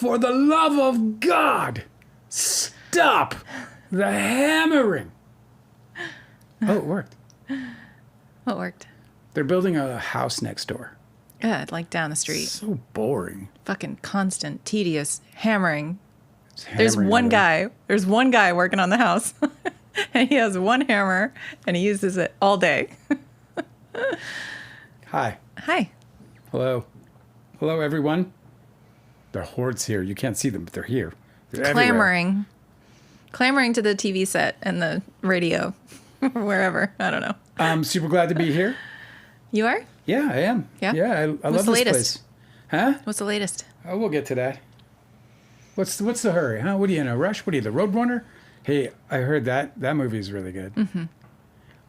For the love of God, stop the hammering. Oh, it worked. What worked? They're building a house next door. Yeah, like down the street. So boring. Fucking constant, tedious hammering. It's There's hammering one away. guy. There's one guy working on the house. And he has one hammer and he uses it all day. Hi. Hi. Hello. Hello, everyone. There are hordes here. You can't see them, but they're here. They're everywhere. Clamoring. Clamoring to the TV set and the radio. Wherever. I don't know. I'm super glad to be here. You are? Yeah, I am. Yeah? Yeah, I love the this latest? place. Huh? What's the latest? Oh, we'll get to that. What's the hurry, huh? What are you in a rush? What are you, the Roadrunner? Hey, I heard that movie is really good. Mm-hmm.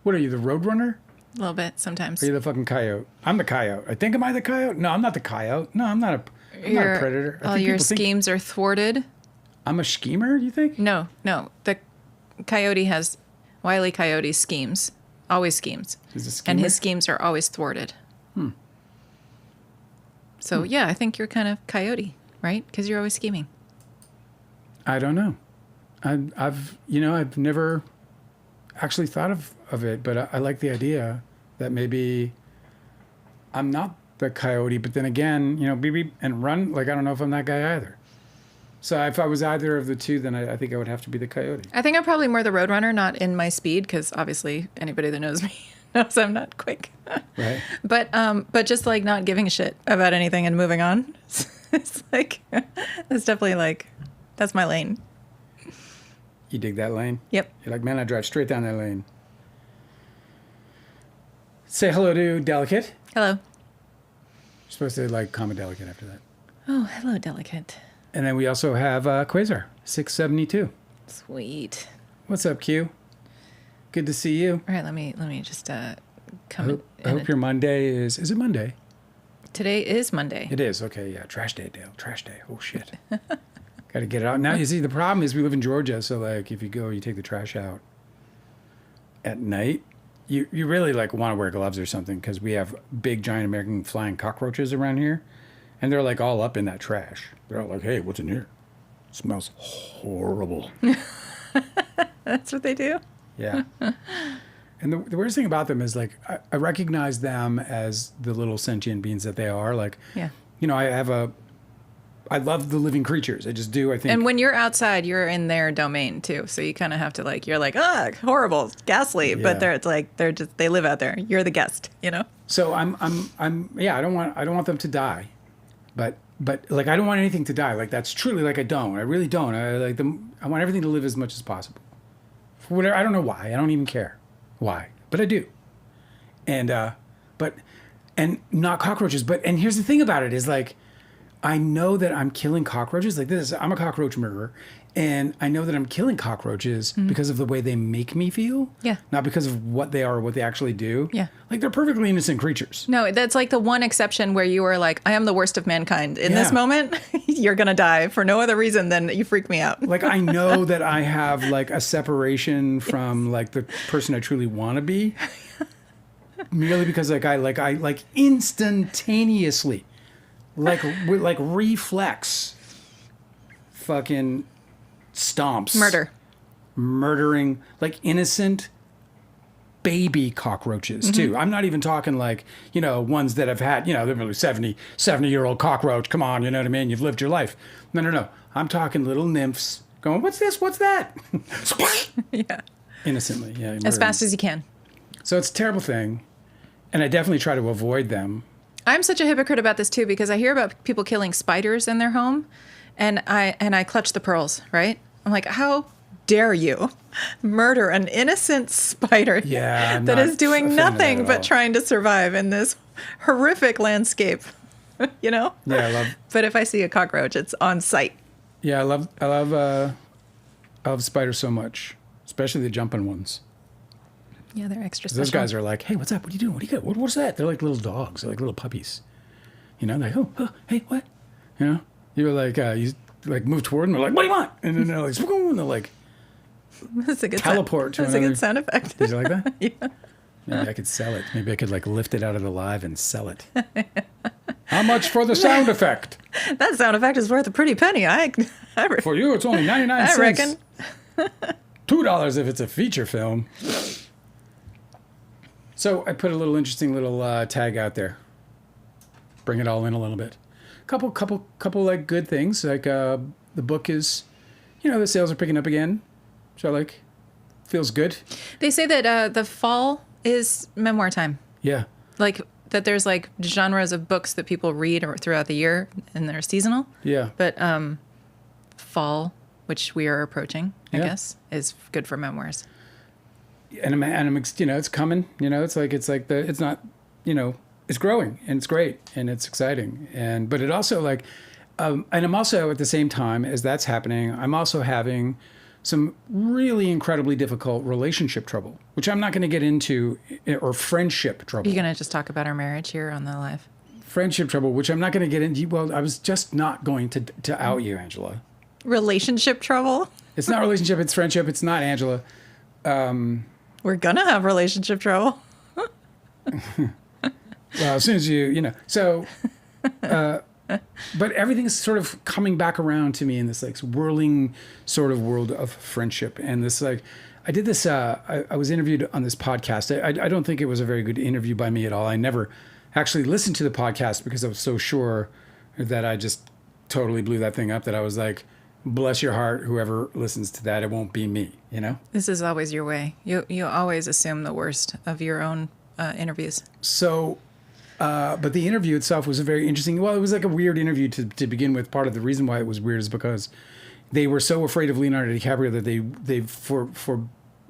What are you, the Roadrunner? A little bit sometimes. Are you the fucking coyote? I'm the coyote. I think, am I the coyote? No, I'm not the coyote. No, I'm not a predator. I All think your people think schemes are thwarted. I'm a schemer, you think? No. The coyote has Wile E. Coyote's schemes. Always schemes. He's a schemer? And his schemes are always thwarted. So, yeah, I think you're kind of coyote, right? Because you're always scheming. I don't know. I've never actually thought of it, but I like the idea that maybe I'm not the coyote, but then again, beep, beep, and run. Like, I don't know if I'm that guy either. So if I was either of the two, then I think I would have to be the coyote. I think I'm probably more the Roadrunner, not in my speed, because obviously anybody that knows me knows I'm not quick. Right. But just like not giving a shit about anything and moving on. It's like, it's definitely like, that's my lane. You dig that lane? Yep. You're like, man, I drive straight down that lane. Say hello to Delicate. Hello. You're supposed to like comment Delicate after that. Oh, hello, Delicate. And then we also have Quasar, 672. Sweet. What's up, Q? Good to see you. All right, let me just come I hope your Monday is it Monday? Today is Monday. It is. Okay, yeah. Trash day, Dale. Trash day. Oh, shit. Got to get it out. Now, you see, the problem is we live in Georgia, so, like, if you go, you take the trash out at night, you really, like, want to wear gloves or something because we have big, giant American flying cockroaches around here, and they're, like, all up in that trash. They're all like, hey, what's in here? It smells horrible. That's what they do? Yeah. And the weirdest thing about them is, like, I recognize them as the little sentient beings that they are. Like, Yeah. I love the living creatures. I just do, I think. And when you're outside, you're in their domain too. So you kind of have to like, you're like, horrible, ghastly. Yeah. But they live out there. You're the guest, So I don't want them to die, but like I don't want anything to die. Like that's truly like I really don't. I like them. I want everything to live as much as possible. For whatever, I don't know why. I don't even care why, but I do. And not cockroaches. And here's the thing about it is like, I know that I'm killing cockroaches. Like this, I'm a cockroach murderer. And I know that I'm killing cockroaches because of the way they make me feel. Yeah. Not because of what they are or what they actually do. Yeah. Like they're perfectly innocent creatures. No, that's like the one exception where you were like, I am the worst of mankind. In this Yeah. moment, you're going to die for no other reason than you freak me out. Like I know that I have like a separation from like the person I truly want to be. Merely because I instantaneously like reflex fucking stomps murdering like innocent baby cockroaches too. I'm not even talking like ones that have had they're really 70-year-old cockroach, come on, you know what I mean, you've lived your life. No, I'm talking little nymphs going, what's this, what's that? Yeah. Innocently, yeah, As fast as you can. So it's a terrible thing, and I definitely try to avoid them. I'm such a hypocrite about this too, because I hear about people killing spiders in their home, and I clutch the pearls, right? I'm like, how dare you murder an innocent spider that is doing nothing but trying to survive in this horrific landscape, Yeah, I love. But if I see a cockroach, it's on sight. Yeah, I love spiders so much, especially the jumping ones. Yeah, they're extra special. Those guys are like, hey, what's up? What are you doing? What do you got? What's that? They're like little dogs. They're like little puppies. Like, oh, hey, what? You're like, you like move toward them. They're like, what do you want? And then they're like, and they're like, that's a good teleport to That's another. a good sound effect. Did you like that? Yeah. Maybe I could sell it. Maybe I could like lift it out of the live and sell it. How much for the sound effect? That sound effect is worth a pretty penny. For you, it's only 99 I cents. reckon. $2 if it's a feature film. So I put a little interesting little tag out there. Bring it all in a little bit. Couple like good things. Like the book is, the sales are picking up again. So like, feels good. They say that the fall is memoir time. Yeah. Like that there's like genres of books that people read or throughout the year and they're seasonal. Yeah. But fall, which we are approaching, I Yeah. guess, is good for memoirs. And I'm it's coming. It's not, it's growing and it's great and it's exciting. But it also like, and I'm also at the same time as that's happening, I'm also having some really incredibly difficult relationship trouble, which I'm not going to get into, or friendship trouble. Are you going to just talk about our marriage here on the live? Friendship trouble, which I'm not going to get into. Well, I was just not going to out you, Angela. Relationship trouble? It's not relationship, it's friendship. It's not Angela. We're going to have relationship trouble. Well, as soon as so, but everything's sort of coming back around to me in this like swirling sort of world of friendship. And this like, I did this, I was interviewed on this podcast. I don't think it was a very good interview by me at all. I never actually listened to the podcast because I was so sure that I just totally blew that thing up that I was like, bless your heart, whoever listens to that, it won't be me, This is always your way. You always assume the worst of your own interviews. So, but the interview itself was a very interesting. Well, it was like a weird interview to begin with. Part of the reason why it was weird is because they were so afraid of Leonardo DiCaprio that they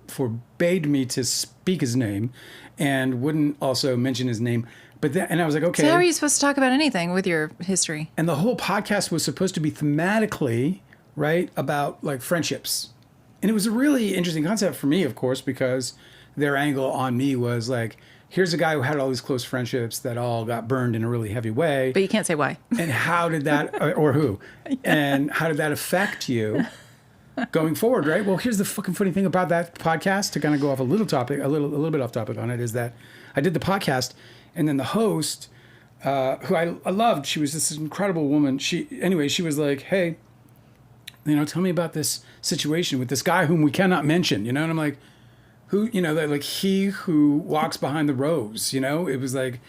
forbade me to speak his name, and wouldn't also mention his name. But then, and I was like, okay. So how are you supposed to talk about anything with your history? And the whole podcast was supposed to be thematically right about like friendships, and it was a really interesting concept for me, of course, because their angle on me was like, here's a guy who had all these close friendships that all got burned in a really heavy way. But you can't say why. And how did that, or who, and how did that affect you going forward, right? Well, here's the fucking funny thing about that podcast, to kind of go off a little bit off topic on it, is that I did the podcast, and then the host, who I loved, she was this incredible woman. She was like, hey, tell me about this situation with this guy whom we cannot mention, and I'm like, who, like he who walks behind the rose, it was like,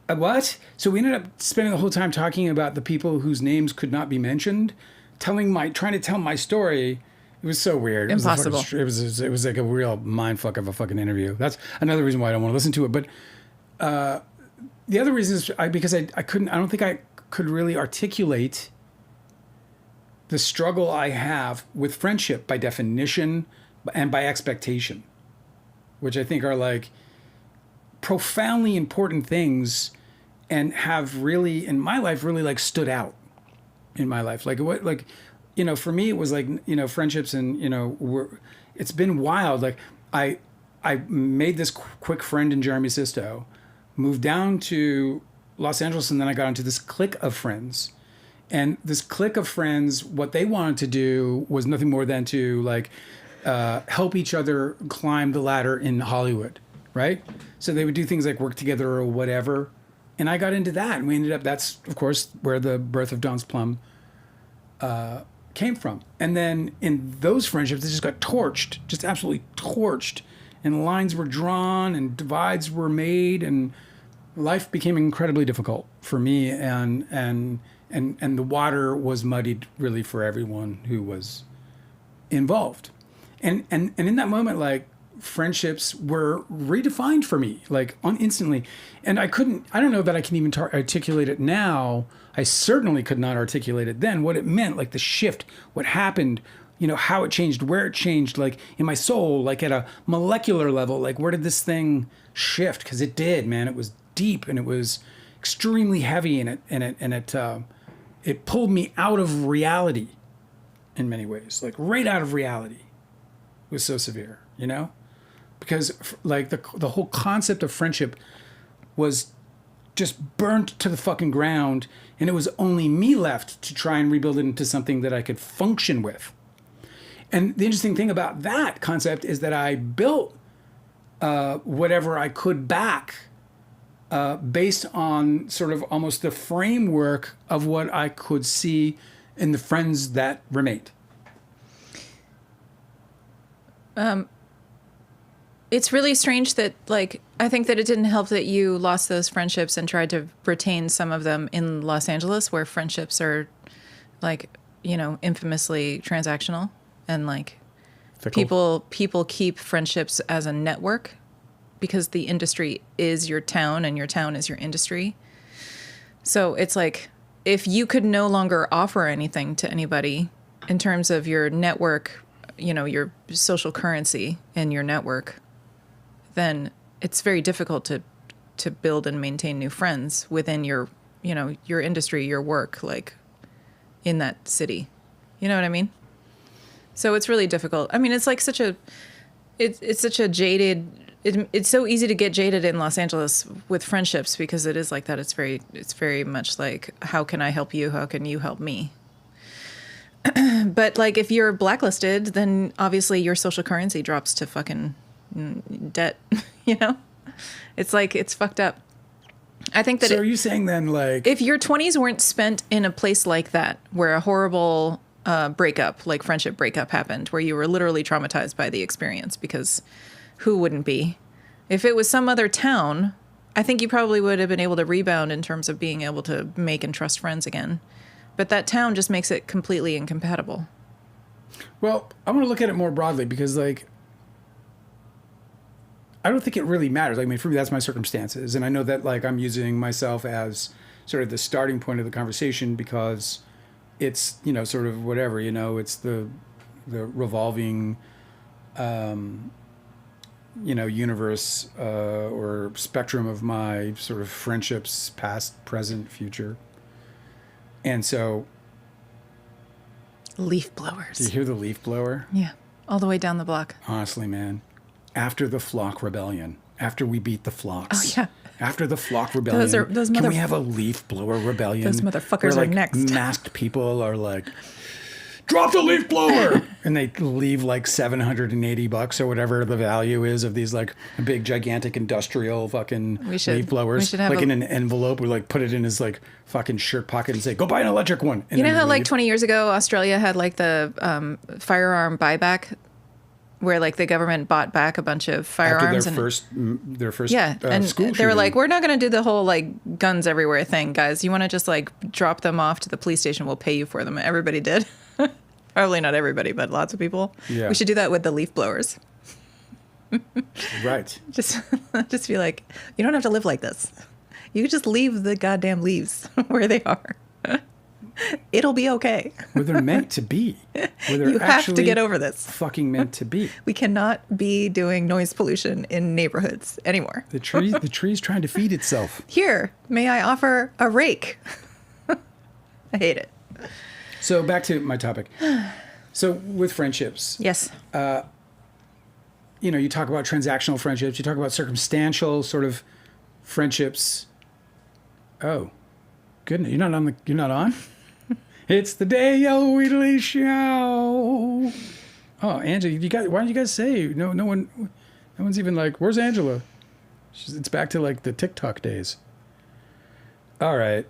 what? So we ended up spending the whole time talking about the people whose names could not be mentioned, trying to tell my story. It was so weird. Impossible. It was like a real mind fuck of a fucking interview. That's another reason why I don't want to listen to it. But the other reason is because I don't think I could really articulate the struggle I have with friendship by definition and by expectation, which I think are like profoundly important things and have really, in my life, really like stood out in my life. Like what, like, for me, it was like, friendships and, it's been wild. Like I made this quick friend in Jeremy Sisto, moved down to Los Angeles, and then I got into this clique of friends. And this clique of friends, what they wanted to do was nothing more than to like help each other climb the ladder in Hollywood, right? So they would do things like work together or whatever. And I got into that. And we ended up, that's, of course, where the birth of Don's Plum came from. And then in those friendships, they just got torched, just absolutely torched. And lines were drawn and divides were made. And life became incredibly difficult for me. And the water was muddied really for everyone who was involved. And in that moment, like, friendships were redefined for me, like, instantly. And I don't know that I can even articulate it now. I certainly could not articulate it then, what it meant, like the shift, what happened, how it changed, where it changed, like in my soul, like at a molecular level, like where did this thing shift? Because it did, man. It was deep and it was extremely heavy, and it pulled me out of reality in many ways, like right out of reality. It was so severe, because like the whole concept of friendship was just burnt to the fucking ground, and it was only me left to try and rebuild it into something that I could function with. And the interesting thing about that concept is that I built whatever I could back based on sort of almost the framework of what I could see in the friends that remained. It's really strange that, like, I think that it didn't help that you lost those friendships and tried to retain some of them in Los Angeles, where friendships are, like, you know, infamously transactional, and like Fickle. people keep friendships as a network because the industry is your town and your town is your industry. So it's like, if you could no longer offer anything to anybody in terms of your network, you know, your social currency in your network, then it's very difficult to build and maintain new friends within your, you know, your industry, your work, like in that city. You know what I mean? So it's really difficult. I mean, it's like it's such a jaded, it's so easy to get jaded in Los Angeles with friendships because it is like that. It's very much like, how can I help you? How can you help me? But like, if you're blacklisted, then obviously your social currency drops to fucking debt, you know? It's like, it's fucked up. I think that So are you saying then, like, if your 20s weren't spent in a place like that, where a horrible breakup, like friendship breakup happened, where you were literally traumatized by the experience, because who wouldn't be? If it was some other town, I think you probably would have been able to rebound in terms of being able to make and trust friends again. But that town just makes it completely incompatible. well, I want to look at it more broadly because, like, I don't think it really matters. I mean, for me, that's my circumstances. And I know that, like, I'm using myself as sort of the starting point of the conversation because it's, you know, sort of whatever, you know, it's the revolving, you know, universe or spectrum of my sort of friendships, past, present, future. And so, Leaf do you blowers. hear the leaf blower? Yeah. All the way down the block. Honestly, man, after the flock rebellion, after we beat the flocks, Oh, yeah. after the flock rebellion, those can mother- we have a leaf blower rebellion? Those motherfuckers where, are like, next. Masked people are like, drop the leaf blower, and they leave like $780 or whatever the value is of these like big gigantic industrial fucking leaf blowers, we should have like in an envelope. We like put it in his like fucking shirt pocket and say, "Go buy an electric one." And You know then how like leave. 20 years ago, Australia had like the firearm buyback, where like the government bought back a bunch of firearms after their first yeah, and school they were shooting. like, we're not going to do the whole like guns everywhere thing, guys. You want to just like drop them off to the police station? We'll pay you for them. Everybody did. Probably not everybody, but lots of people. Yeah. We should do that with the leaf blowers. Right. Just be like, you don't have to live like this. You could just leave the goddamn leaves where they are. It'll be okay. Where they're meant to be. Where they're You have to actually get over this. fucking meant to be. We cannot be doing noise pollution in neighborhoods anymore. The tree's trying to feed itself. Here, may I offer a rake? I hate it. So back to my topic. So with friendships, Yes. you know, you talk about transactional friendships, you talk about circumstantial sort of friendships. Oh, goodness, you're not on? It's the Dale Wheatley Show. Oh, Angela, why don't you guys say no one's even like, where's Angela? It's back to like the TikTok days. All right.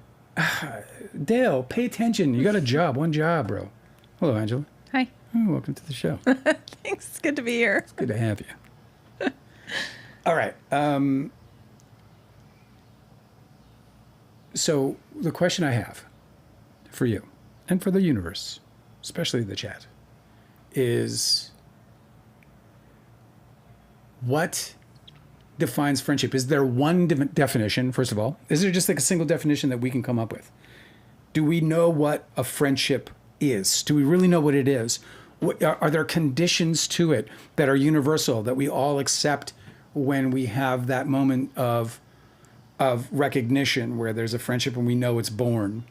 Dale, pay attention. You got a job, one job, bro. Hello, Angela. Hi. Oh, welcome to the show. Thanks. It's good to be here. Good to have you. All right. So the question I have for you and for the universe, especially the chat, is what defines friendship? Is there one definition, first of all? Is there just like a single definition that we can come up with? Do we know what a friendship is? Do we really know what it is? Are there conditions to it that are universal, that we all accept when we have that moment of recognition where there's a friendship and we know it's born?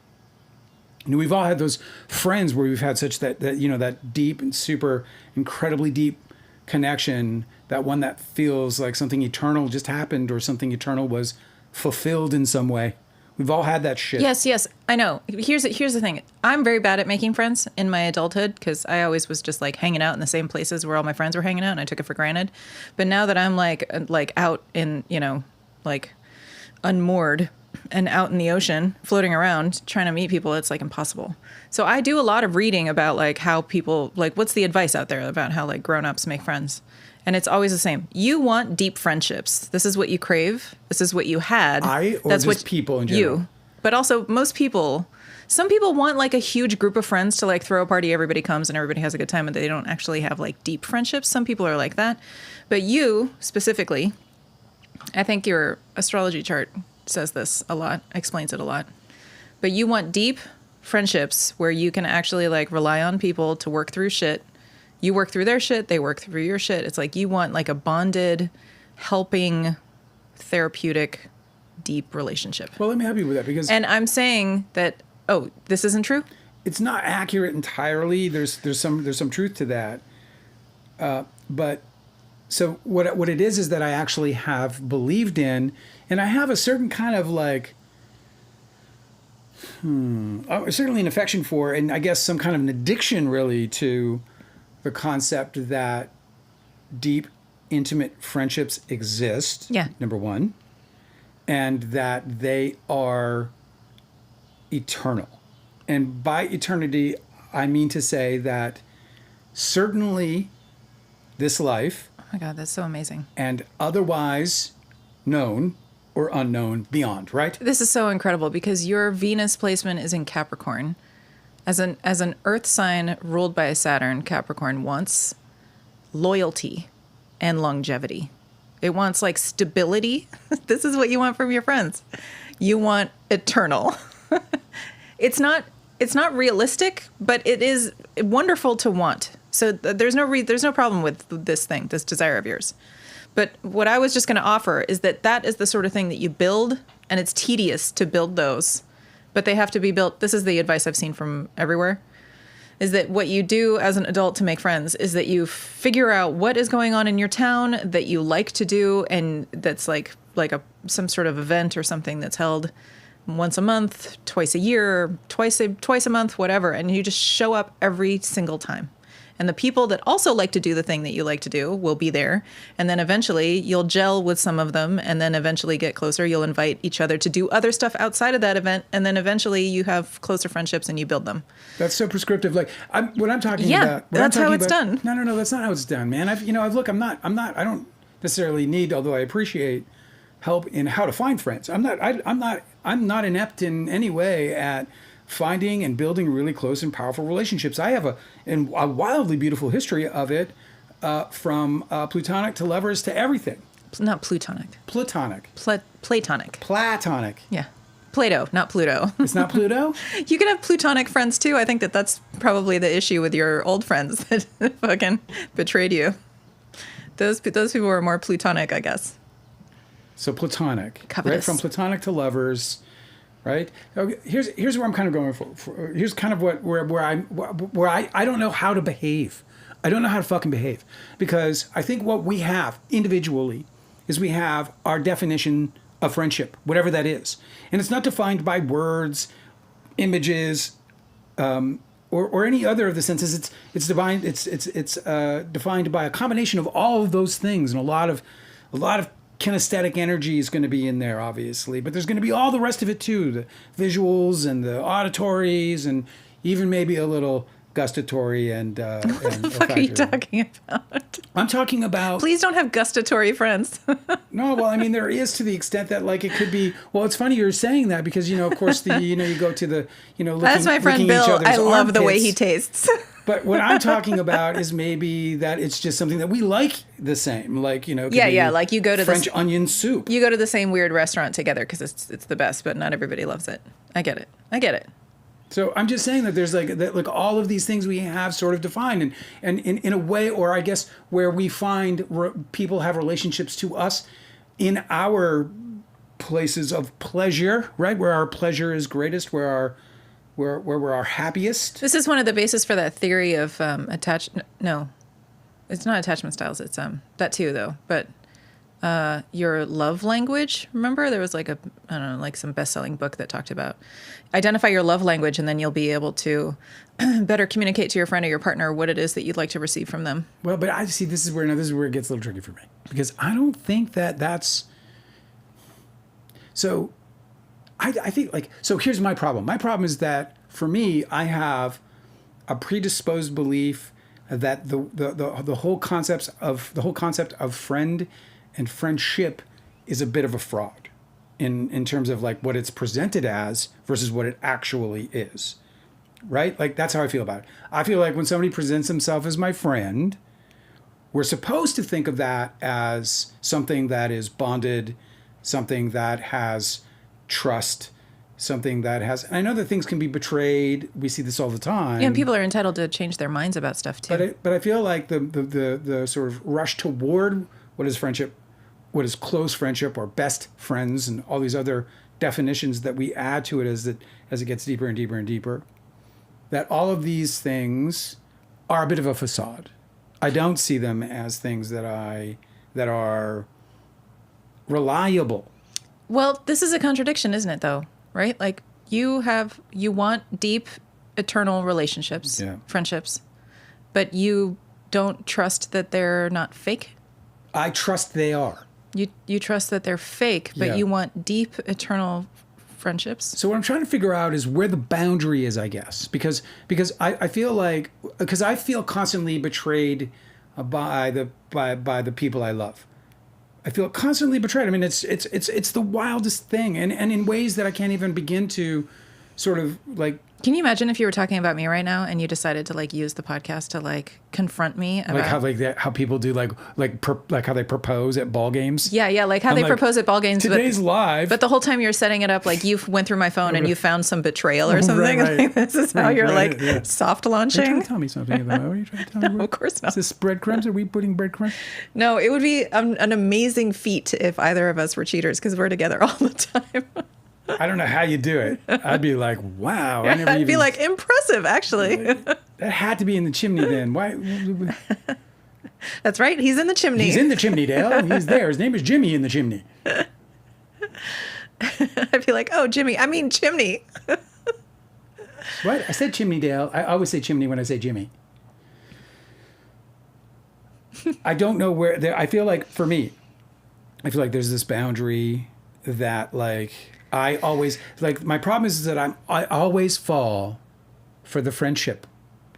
And we've all had those friends where we've had such that you know, that deep and super incredibly deep connection, that one that feels like something eternal just happened or something eternal was fulfilled in some way. We've all had that shit. Yes, I know. Here's the thing. I'm very bad at making friends in my adulthood because I always was just like hanging out in the same places where all my friends were hanging out, and I took it for granted. But now that I'm like out in, you know, like unmoored and out in the ocean, floating around, trying to meet people, it's like impossible. So I do a lot of reading about like how people, like what's the advice out there about how like grown-ups make friends. And it's always the same. You want deep friendships. This is what you crave. This is what you had. That's just people in general? But also most people, some people want like a huge group of friends to like throw a party, everybody comes and everybody has a good time, and they don't actually have like deep friendships. Some people are like that. But you specifically, I think your astrology chart says this a lot, explains it a lot. But you want deep friendships where you can actually like rely on people to work through shit. You work through their shit, they work through your shit. It's like you want like a bonded, helping, therapeutic, deep relationship. Well, let me help you with that because And I'm saying that, oh, this isn't true? it's not accurate entirely. There's some truth to that. But so what it is that I actually have believed in, and I have a certain kind of like certainly an affection for, and I guess some kind of an addiction really to the concept that deep, intimate friendships exist. Yeah. Number one, and that they are eternal. And by eternity, I mean to say that certainly this life Oh my God, that's so amazing. and otherwise known or unknown beyond, right? This is so incredible because your Venus placement is in Capricorn. As an earth sign ruled by Saturn, Capricorn wants loyalty and longevity. It wants like stability. This is what you want from your friends. You want eternal. It's not realistic, but it is wonderful to want. So there's no problem with this thing, this desire of yours. But what I was just going to offer is that is the sort of thing that you build, and it's tedious to build those, but they have to be built. This is the advice I've seen from everywhere, is that what you do as an adult to make friends is that you figure out what is going on in your town that you like to do, and that's like some sort of event or something that's held once a month, twice a year, twice a month, whatever, and you just show up every single time. And the people that also like to do the thing that you like to do will be there. And then eventually you'll gel with some of them, and then eventually get closer. You'll invite each other to do other stuff outside of that event. And then eventually you have closer friendships and you build them. That's so prescriptive. Like what I'm talking Yeah, about. that's how it's done. No, that's not how it's done, man. I don't necessarily need, although I appreciate help in how to find friends. I'm not inept in any way at finding and building really close and powerful relationships. I have a wildly beautiful history of it, from plutonic to lovers to everything. Not plutonic. Platonic. Platonic. Platonic. Yeah. Plato, not Pluto. It's not Pluto? You can have plutonic friends too. I think that's probably the issue with your old friends that fucking betrayed you. Those people were more plutonic, I guess. So platonic. Covetous. Right? From platonic to lovers. Right. Okay, here's where I'm kind of going for. Here's kind of where I don't know how to behave. I don't know how to fucking behave, because I think what we have individually is we have our definition of friendship, whatever that is, and it's not defined by words, images, or any other of the senses. It's defined. It's defined by a combination of all of those things, and a lot of kinesthetic energy is going to be in there, obviously, but there's going to be all the rest of it too, the visuals and the auditories, and even maybe a little gustatory and What the fuck are you talking about? I'm talking about. Please don't have gustatory friends. No, well, I mean, there is, to the extent that like it could be. Well, it's funny you're saying that, because of course you go to the looking, That's my friend licking each Bill. other's I love the way armpits. he tastes. But what I'm talking about is maybe that it's just something that we like the same, like it could Yeah, be like you go to French onion soup. You go to the same weird restaurant together because it's the best, but not everybody loves it. I get it. So I'm just saying that there's like all of these things we have sort of defined, and in a way, or I guess where we find people have relationships to us in our places of pleasure, right? Where our pleasure is greatest, where we're our happiest. This is one of the bases for that theory of No, it's not attachment styles. It's that too though. But your love language. Remember, there was like some best-selling book that talked about identify your love language, and then you'll be able to better communicate to your friend or your partner what it is that you'd like to receive from them. Well, but I see this is where it gets a little tricky for me, because I don't think that's. So I think like, so here's my problem. My problem is that for me, I have a predisposed belief that the whole concept of friend and friendship is a bit of a fraud in terms of like what it's presented as versus what it actually is. Right? Like that's how I feel about it. I feel like when somebody presents himself as my friend, we're supposed to think of that as something that is bonded, something that has trust, something that has, and I know that things can be betrayed. We see this all the time. Yeah, and people are entitled to change their minds about stuff too. But I feel like the sort of rush toward what is friendship, what is close friendship or best friends, and all these other definitions that we add to it as it gets deeper and deeper and deeper, that all of these things are a bit of a facade. I don't see them as things that are reliable. Well, this is a contradiction, isn't it, though? Right? Like you want deep, eternal relationships, Yeah. friendships, but you don't trust that they're not fake. I trust they are. You trust that they're fake, but Yeah. you want deep, eternal friendships. So what I'm trying to figure out is where the boundary is, I guess, because I feel like, because I feel constantly betrayed by the people I love. I feel constantly betrayed. I mean, it's the wildest thing, and in ways that I can't even begin to sort of like. Can you imagine if you were talking about me right now and you decided to like use the podcast to like confront me about How people do like how they propose at ball games. Yeah, like how I'm they like, propose at ball games. Today's live. But the whole time you're setting it up, like you went through my phone and you found some betrayal or something. Right. Like, this is how Right, you're right, like yeah. soft Are you trying launching. to tell me something about? What are you trying to tell me? No, of course not. Is this breadcrumbs? Are we putting breadcrumbs? No, it would be an amazing feat if either of us were cheaters because we're together all the time. I don't know how you do it. I'd be like, wow. I never I'd be even- like, impressive, actually. that had to be in the chimney then. Why? That's right. He's in the chimney. He's in the chimney, Dale. He's there. His name is Jimmy in the chimney. I'd be like, oh, Jimmy. I mean, chimney. What? I said chimney, Dale. I always say chimney when I say Jimmy. I don't know where. I feel like, for me, I feel like there's this boundary that, like, I always, like, my problem is that I always fall for the friendship.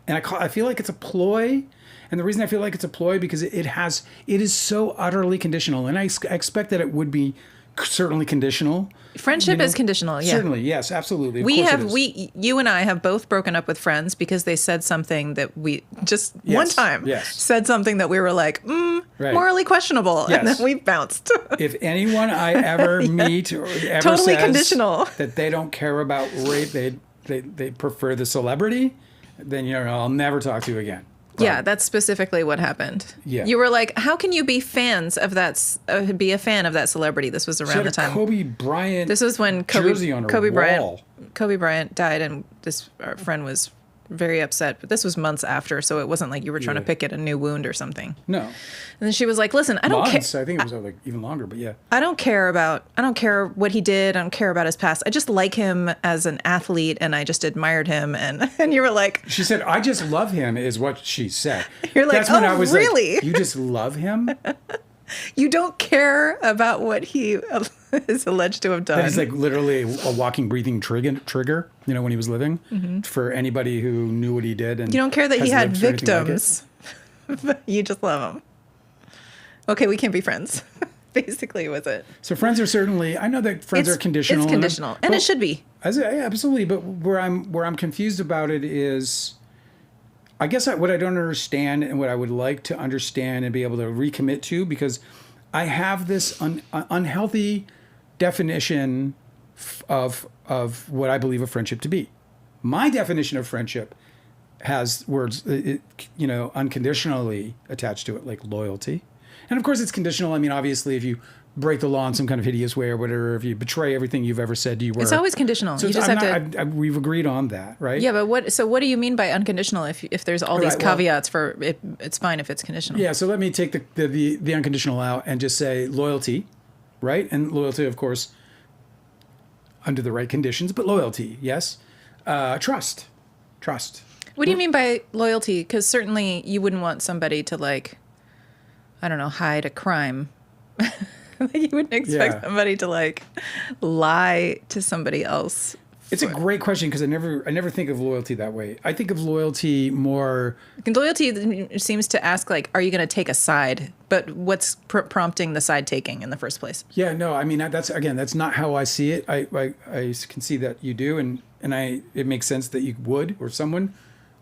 And I feel like it's a ploy. And the reason I feel like it's a ploy because it is so utterly conditional. And I expect that it would be certainly conditional. Friendship You know? is conditional. Yeah. Certainly, yes, absolutely. Of course it is. You and I have both broken up with friends because they said something that we just Yes, one time yes. said something that we were like, Right. morally questionable. And Yes. then we bounced. If anyone I ever meet or ever Totally says conditional. that they don't care about rape, they prefer the celebrity, then I'll never talk to you again. Yeah, that's specifically what happened. Yeah. You were like, how can you be fans of that, be a fan of that celebrity? This was She around had the a time. Kobe Bryant. This was when jersey on her Kobe wall. Bryant died, and our friend was very upset. But this was months after, so it wasn't like you were trying to Yeah. pick at a new wound or something. No, And then she was like, "Listen, I don't care. months. I think it was like even longer, but yeah. I don't care what he did. I don't care about his past. I just like him as an athlete, and I just admired him." And you were like, She said, "I just love him," is what she said. You're like, That's when "Oh, I was really?" like, "You just love him?" "You don't care about what he is alleged to have done." That is like literally a walking, breathing trigger. When he was living, for anybody who knew what he did, and You don't care that he has had lived through anything like it. victims. But you just love him. Okay, we can't be friends. Basically, was it? So friends are certainly. I know that friends are conditional. It's conditional, and it but- should be. Absolutely, but where I'm confused about it is, I guess what I don't understand and what I would like to understand and be able to recommit to, because I have this unhealthy definition of what I believe a friendship to be. My definition of friendship has words, unconditionally attached to it, like loyalty. And of course it's conditional. I mean, obviously, if you break the law in some kind of hideous way or whatever, if you betray everything you've ever said you were. It's always conditional. So You just have to. we've agreed on that, right? Yeah, but what do you mean by unconditional? If there's all these Right, well- caveats for it, it's fine if it's conditional. Yeah, so let me take the unconditional out and just say loyalty, right? And loyalty, of course, under the right conditions, but loyalty, yes. Trust. What do you mean by loyalty? Because certainly you wouldn't want somebody to, like, I don't know, hide a crime. Like you wouldn't expect Yeah. somebody to like lie to somebody else. It's a great question because I never think of loyalty that way. I think of loyalty more. Loyalty seems to ask like, are you going to take a side? But what's prompting the side taking in the first place? Yeah, no, I mean that's not how I see it. I can see that you do, and it makes sense that you would or someone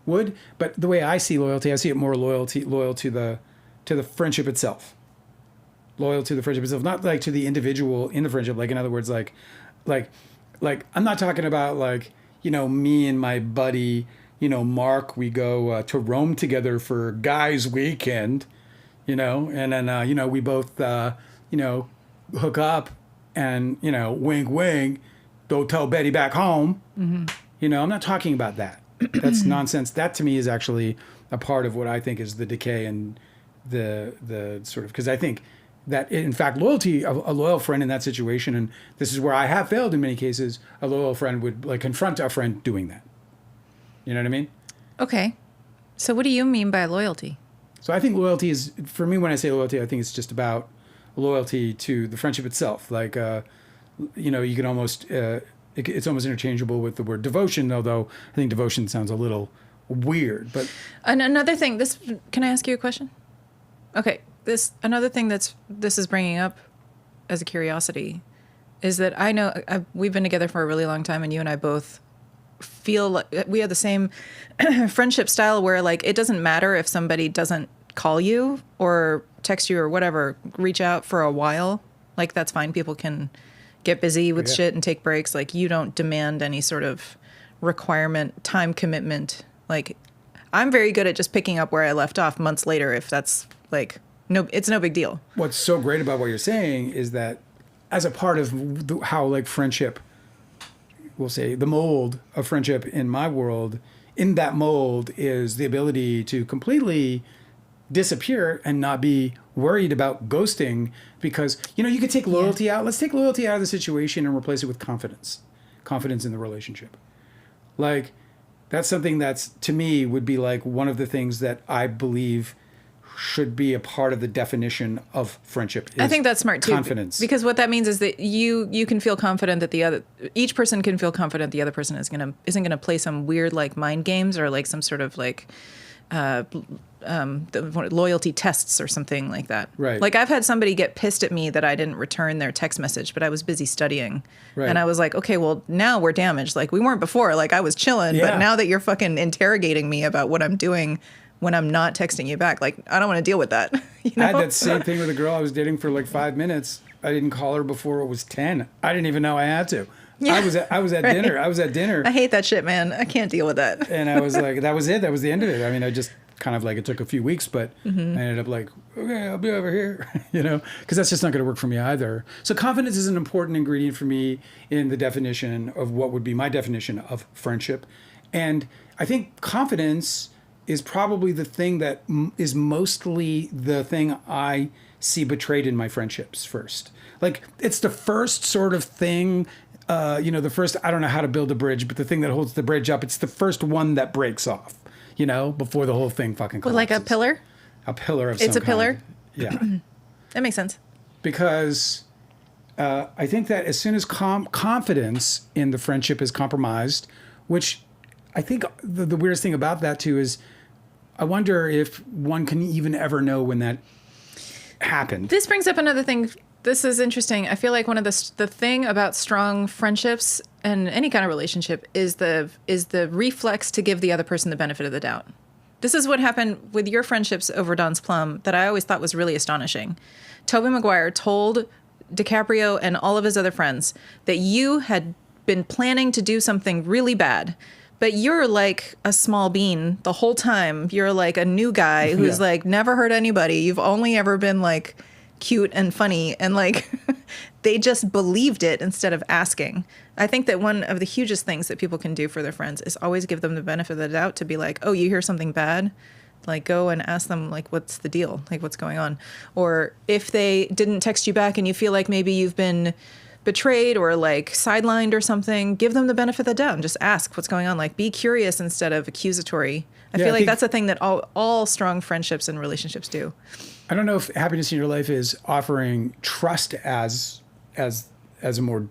would. But the way I see loyalty, I see it more loyal to the friendship itself. Loyal to the friendship itself, not like to the individual in the friendship. Like in other words, like I'm not talking about like, me and my buddy, Mark, we go to Rome together for guys weekend, and then, we both, hook up and, wink, wink, go tell Betty back home. Mm-hmm. I'm not talking about that. That's nonsense. That to me is actually a part of what I think is the decay and the sort of, because I think that in fact loyalty, a loyal friend in that situation, and this is where I have failed in many cases, a loyal friend would like confront a friend doing that. You know what I mean? Okay. So what do you mean by loyalty? So I think loyalty is, for me, when I say loyalty, I think it's just about loyalty to the friendship itself. Like, you can almost, it's almost interchangeable with the word devotion, although I think devotion sounds a little weird. But and another thing, can I ask you a question? Okay. Another thing this is bringing up as a curiosity is that I know we've been together for a really long time, and you and I both feel like we have the same friendship style where like it doesn't matter if somebody doesn't call you or text you or whatever, reach out for a while. Like that's fine. People can get busy with shit and take breaks. Like you don't demand any sort of requirement, time commitment. Like I'm very good at just picking up where I left off months later if that's like, no, it's no big deal. what's so great about what you're saying is that as a part of how like friendship, we'll say the mold of friendship in my world, in that mold is the ability to completely disappear and not be worried about ghosting because, you could take loyalty out. Let's take loyalty out of the situation and replace it with confidence in the relationship. Like that's something that's to me would be like one of the things that I believe should be a part of the definition of friendship. I think that's smart too. Confidence. Because what that means is that you can feel confident that each person can feel confident the other person isn't gonna play some weird like mind games or like some sort of like loyalty tests or something like that. Right. Like I've had somebody get pissed at me that I didn't return their text message, but I was busy studying. Right. And I was like, okay, well now we're damaged. Like we weren't before. Like I was chilling, but now that you're fucking interrogating me about what I'm doing when I'm not texting you back, like I don't want to deal with that. I had that same thing with a girl I was dating for like 5 minutes. I didn't call her before it was 10. I didn't even know I had to. Yeah. I was at Right. dinner. I was at dinner. I hate that shit, man. I can't deal with that. And I was like, that was it. That was the end of it. I mean, I just kind of like, it took a few weeks, but I ended up like, okay, I'll be over here, because that's just not going to work for me either. So confidence is an important ingredient for me in the definition of what would be my definition of friendship. And I think confidence is probably the thing that is mostly the thing I see betrayed in my friendships first. Like it's the first sort of thing, the first, I don't know how to build a bridge, but the thing that holds the bridge up, it's the first one that breaks off, before the whole thing fucking collapses. Like a pillar? A pillar of some kind. It's a pillar? Yeah. That makes sense. Because I think that as soon as confidence in the friendship is compromised, which I think the weirdest thing about that too is I wonder if one can even ever know when that happened. This brings up another thing. This is interesting. I feel like one of the thing about strong friendships and any kind of relationship is the reflex to give the other person the benefit of the doubt. This is what happened with your friendships over Don's Plum that I always thought was really astonishing. Tobey Maguire told DiCaprio and all of his other friends that you had been planning to do something really bad. But you're like a small bean the whole time. You're like a new guy who's like never hurt anybody. You've only ever been like cute and funny. And like they just believed it instead of asking. I think that one of the hugest things that people can do for their friends is always give them the benefit of the doubt to be like, oh, you hear something bad? Like go and ask them like, what's the deal? Like what's going on? Or if they didn't text you back and you feel like maybe you've been betrayed or like sidelined or something, give them the benefit of the doubt and just ask what's going on. Like be curious instead of accusatory I Yeah, feel I like think- that's a thing that all strong friendships and relationships do. I don't know if happiness in your life is offering trust as a more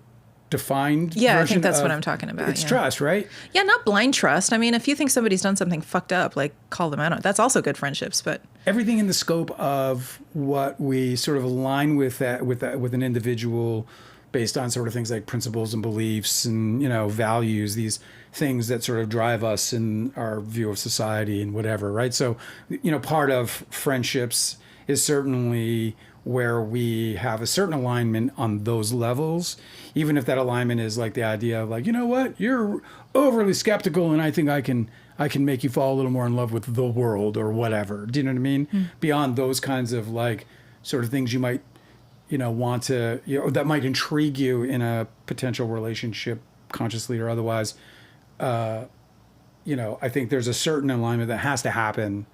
defined Yeah, I version think that's what of- I'm talking about, It's yeah. trust, right? Yeah, not blind trust. I mean, if you think somebody's done something fucked up, like call them out on it. That's also good friendships, but Everything in the scope of what we sort of align with with an individual based on sort of things like principles and beliefs and, you know, values, these things that sort of drive us in our view of society and whatever, right? So, you know, part of friendships is certainly where we have a certain alignment on those levels, even if that alignment is like the idea of like, you know what, you're overly skeptical and I think I can make you fall a little more in love with the world or whatever. Do you know what I mean? Beyond those kinds of like sort of things you might, you know, want to, you know, that might intrigue you in a potential relationship, consciously or otherwise. You know, I think there's a certain alignment that has to happen,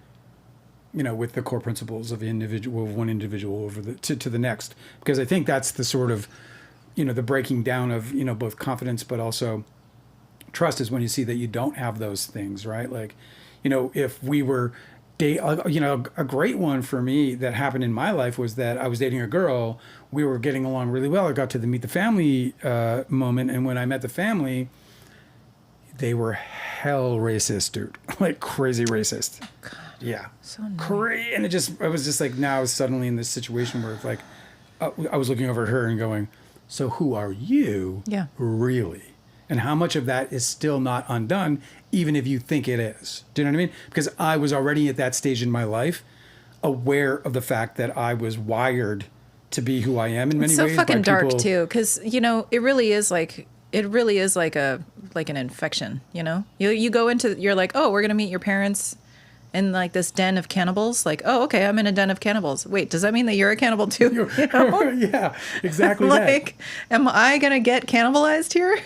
you know, with the core principles of one individual over to the next, because I think that's the sort of, you know, the breaking down of, you know, both confidence but also trust is when you see that you don't have those things, right? Like, you know, if we were you know, a great one for me that happened in my life was that I was dating a girl. We were getting along really well. I got to the meet the family moment, and when I met the family, they were hell racist, dude, like crazy racist. Yeah, so annoying. crazy. And I was just like, now I was suddenly in this situation where it's like, I was looking over at her and going, so who are you? Yeah. Really? And how much of that is still not undone, even if you think it is? Do you know what I mean? Because I was already at that stage in my life, aware of the fact that I was wired to be who I am in many it's so ways. fucking by dark people- too, because you know it really is like an infection. You know, you go into, you're like, oh, we're gonna meet your parents in like this den of cannibals. Like, oh, okay, I'm in a den of cannibals. Wait, does that mean that you're a cannibal too? You know? Yeah, exactly that. Like, am I gonna get cannibalized here?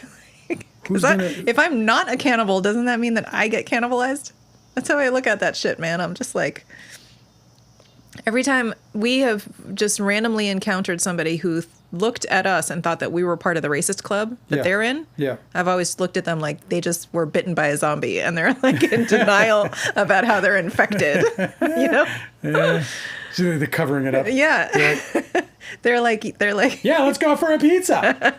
Who's Because gonna- if I'm not a cannibal, doesn't that mean that I get cannibalized? That's how I look at that shit, man. I'm just like, every time we have just randomly encountered somebody who looked at us and thought that we were part of the racist club that Yeah. they're in, Yeah. I've always looked at them like they just were bitten by a zombie and they're like in denial about how they're infected. You know? Yeah. So they're covering it up. Yeah. Yeah. they're like, Yeah, let's go for a pizza.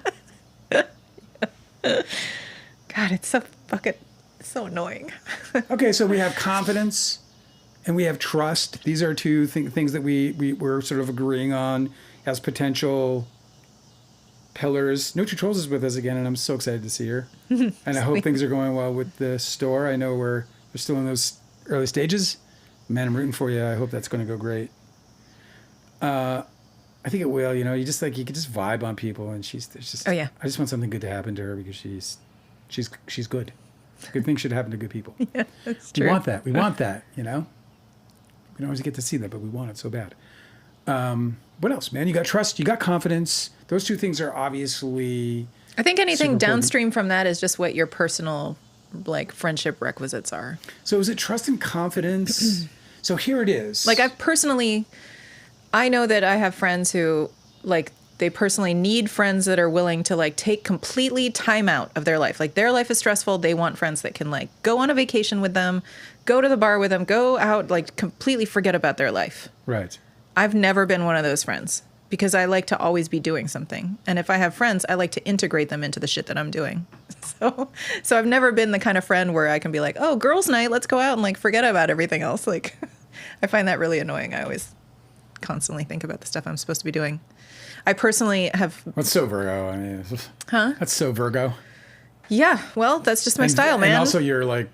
God, it's so fucking, so annoying. Okay, so we have confidence and we have trust. These are two things that we're sort of agreeing on as potential pillars. No Two Trolls is with us again, and I'm so excited to see her. And I hope things are going well with the store. I know we're still in those early stages. Man, I'm rooting for you. I hope that's going to go great. I think it will. You know, you can just vibe on people, and there's just. Oh, yeah. I just want something good to happen to her because she's good. Good things should happen to good people. Yeah, that's We true. want that. We want that. You know. We don't always get to see that, but we want it so bad. What else, man? You got trust. You got confidence. Those two things are obviously. I think anything Super important. downstream from that is just what your personal like friendship requisites are. So is it trust and confidence? So here it is. Like I know that I have friends who like they personally need friends that are willing to like take completely time out of their life. Like their life is stressful. They want friends that can like go on a vacation with them, go to the bar with them, go out, like completely forget about their life. Right. I've never been one of those friends because I like to always be doing something. And if I have friends, I like to integrate them into the shit that I'm doing. So I've never been the kind of friend where I can be like, oh, girls' night, let's go out and like forget about everything else. Like I find that really annoying. I always constantly think about the stuff I'm supposed to be doing. I personally have, That's so Virgo. I mean, huh? that's so Virgo. Yeah, well, that's just my style, man. And also, you're like,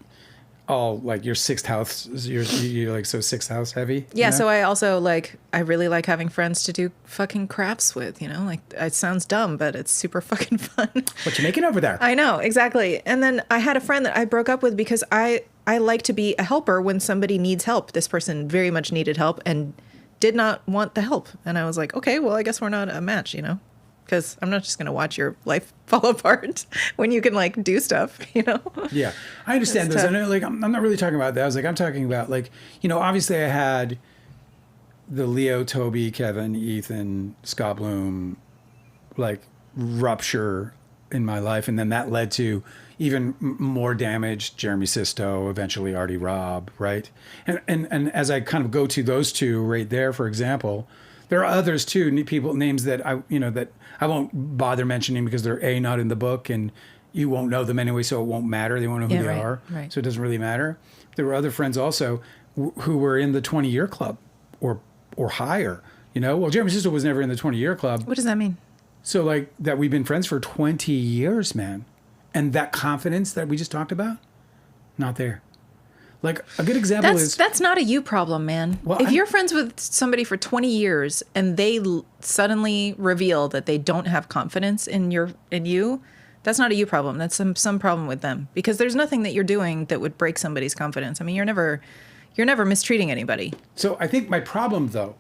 all like your sixth house. You're like so sixth house heavy. Yeah, you know? so I also like, I really like having friends to do fucking craps with, you know? Like, it sounds dumb, but it's super fucking fun. What you making over there? I know, exactly. And then I had a friend that I broke up with because I like to be a helper when somebody needs help. This person very much needed help and did not want the help. And I was like, okay, well, I guess we're not a match, you know? Because I'm not just going to watch your life fall apart when you can like do stuff, you know? Yeah, I understand It's those. I tough. know, like, I'm not really talking about that. I was like, I'm talking about like, you know, obviously I had the Leo, Toby, Kevin, Ethan, Scott Bloom, like rupture in my life, and then that led to even more damage. Jeremy Sisto, eventually Artie Robb, right? And as I kind of go to those two right there, for example, there are others too, names that I won't bother mentioning because they're not in the book, and you won't know them anyway, so it won't matter. They won't know who they are, right. so it doesn't really matter. There were other friends also who were in the 20-year club or higher. Well, Jeremy Sisto was never in the 20-year club. What does that mean? So like that we've been friends for 20 years, man. And that confidence that we just talked about, not there. Like a good example That's not a you problem, man. Well, if you're friends with somebody for 20 years and they suddenly reveal that they don't have confidence in you, that's not a you problem. That's some problem with them, because there's nothing that you're doing that would break somebody's confidence. I mean, you're never mistreating anybody. So I think my problem, though,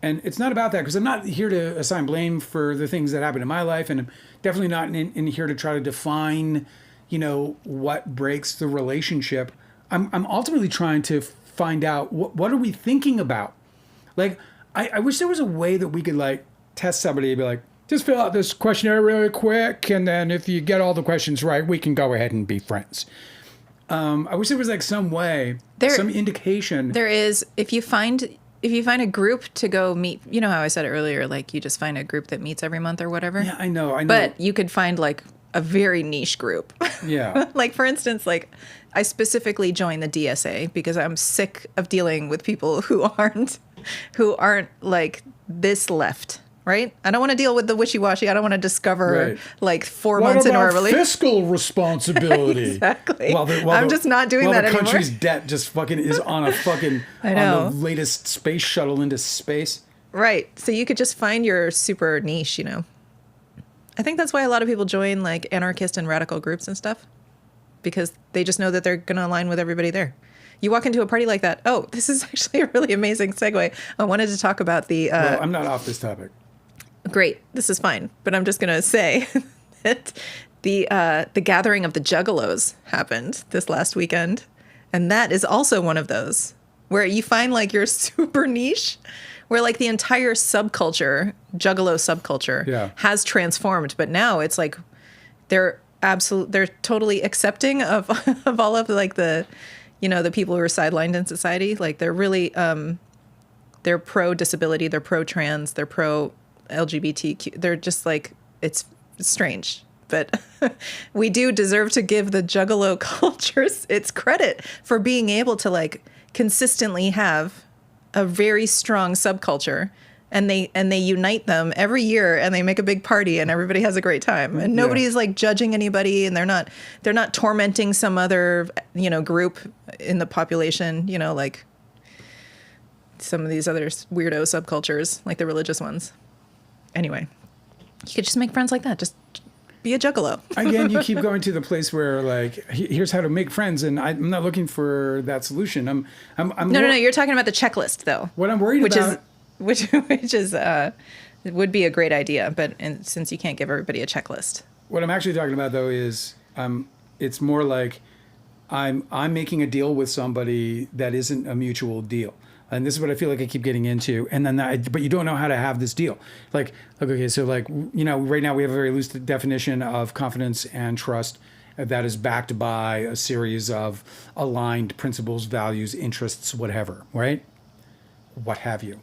and it's not about that, because I'm not here to assign blame for the things that happen in my life, and I'm definitely not in here to try to define, what breaks the relationship. I'm ultimately trying to find out what are we thinking about. Like, I wish there was a way that we could like test somebody and be like, just fill out this questionnaire really quick, and then if you get all the questions right, we can go ahead and be friends. I wish there was like some way, some indication. There is. If you find a group to go meet, you know how I said it earlier, like you just find a group that meets every month or whatever. Yeah, I know. But you could find like a very niche group. Yeah. Like for instance, like I specifically joined the DSA because I'm sick of dealing with people who aren't like this left. Right? I don't want to deal with the wishy-washy. I don't want to discover like 4 months into our relationship. Fiscal responsibility? Exactly. I'm just not doing that anymore. The country's debt just fucking is on a fucking I know. on the latest space shuttle into space. Right. So you could just find your super niche, I think that's why a lot of people join like anarchist and radical groups and stuff, because they just know that they're going to align with everybody there. You walk into a party like that. Oh, this is actually a really amazing segue. I wanted to talk about the... well, I'm not off this topic. Great. This is fine. But I'm just going to say that the gathering of the Juggalos happened this last weekend. And that is also one of those where you find like your super niche, where like the entire subculture, Juggalo subculture, has transformed. But now it's like they're totally accepting of all of like the, the people who are sidelined in society. Like they're really, they're pro-disability, they're pro-trans, they're pro-LGBTQ. They're just like, it's strange. But we do deserve to give the Juggalo cultures its credit for being able to like consistently have a very strong subculture, and they unite them every year, and they make a big party, and everybody has a great time, and nobody's like judging anybody, and they're not tormenting some other group in the population, like some of these other weirdo subcultures, like the religious ones. Anyway, you could just make friends like that. Just be a Juggalo. Again, you keep going to the place where like, here's how to make friends, and I'm not looking for that solution. No. You're talking about the checklist, though. What I'm worried about, which would be a great idea, but since you can't give everybody a checklist. What I'm actually talking about, though, is it's more like I'm making a deal with somebody that isn't a mutual deal. And this is what I feel like I keep getting into. And then, but you don't know how to have this deal. Like, okay, so like, right now we have a very loose definition of confidence and trust that is backed by a series of aligned principles, values, interests, whatever, right? What have you.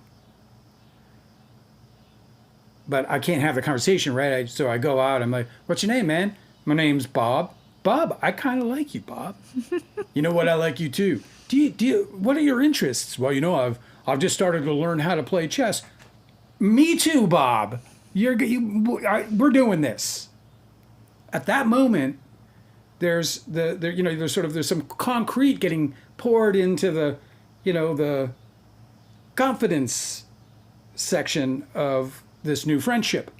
But I can't have the conversation, right? So I go out, I'm like, what's your name, man? My name's Bob. Bob, I kind of like you, Bob. You know what? I like you too. Do you? What are your interests? Well, I've just started to learn how to play chess. Me too, Bob. We're doing this. At that moment, there's there's some concrete getting poured into the confidence section of this new friendship.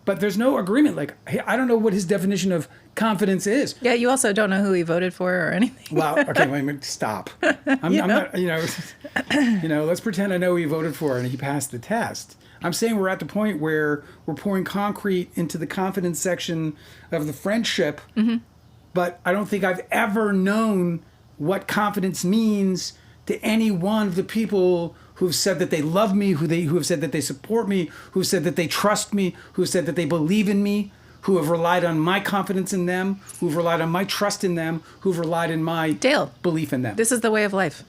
But there's no agreement. Like, hey, I don't know what his definition of confidence is. Yeah, you also don't know who he voted for or anything. Well, okay, wait a minute, stop. I'm not, let's pretend I know who he voted for and he passed the test. I'm saying we're at the point where we're pouring concrete into the confidence section of the friendship, but I don't think I've ever known what confidence means to any one of the people who've said that they love me, who have said that they support me, who've said that they trust me, who've said that they believe in me, who have relied on my confidence in them, who've relied on my trust in them, who've relied on my Dale, belief in them. this is the way of life.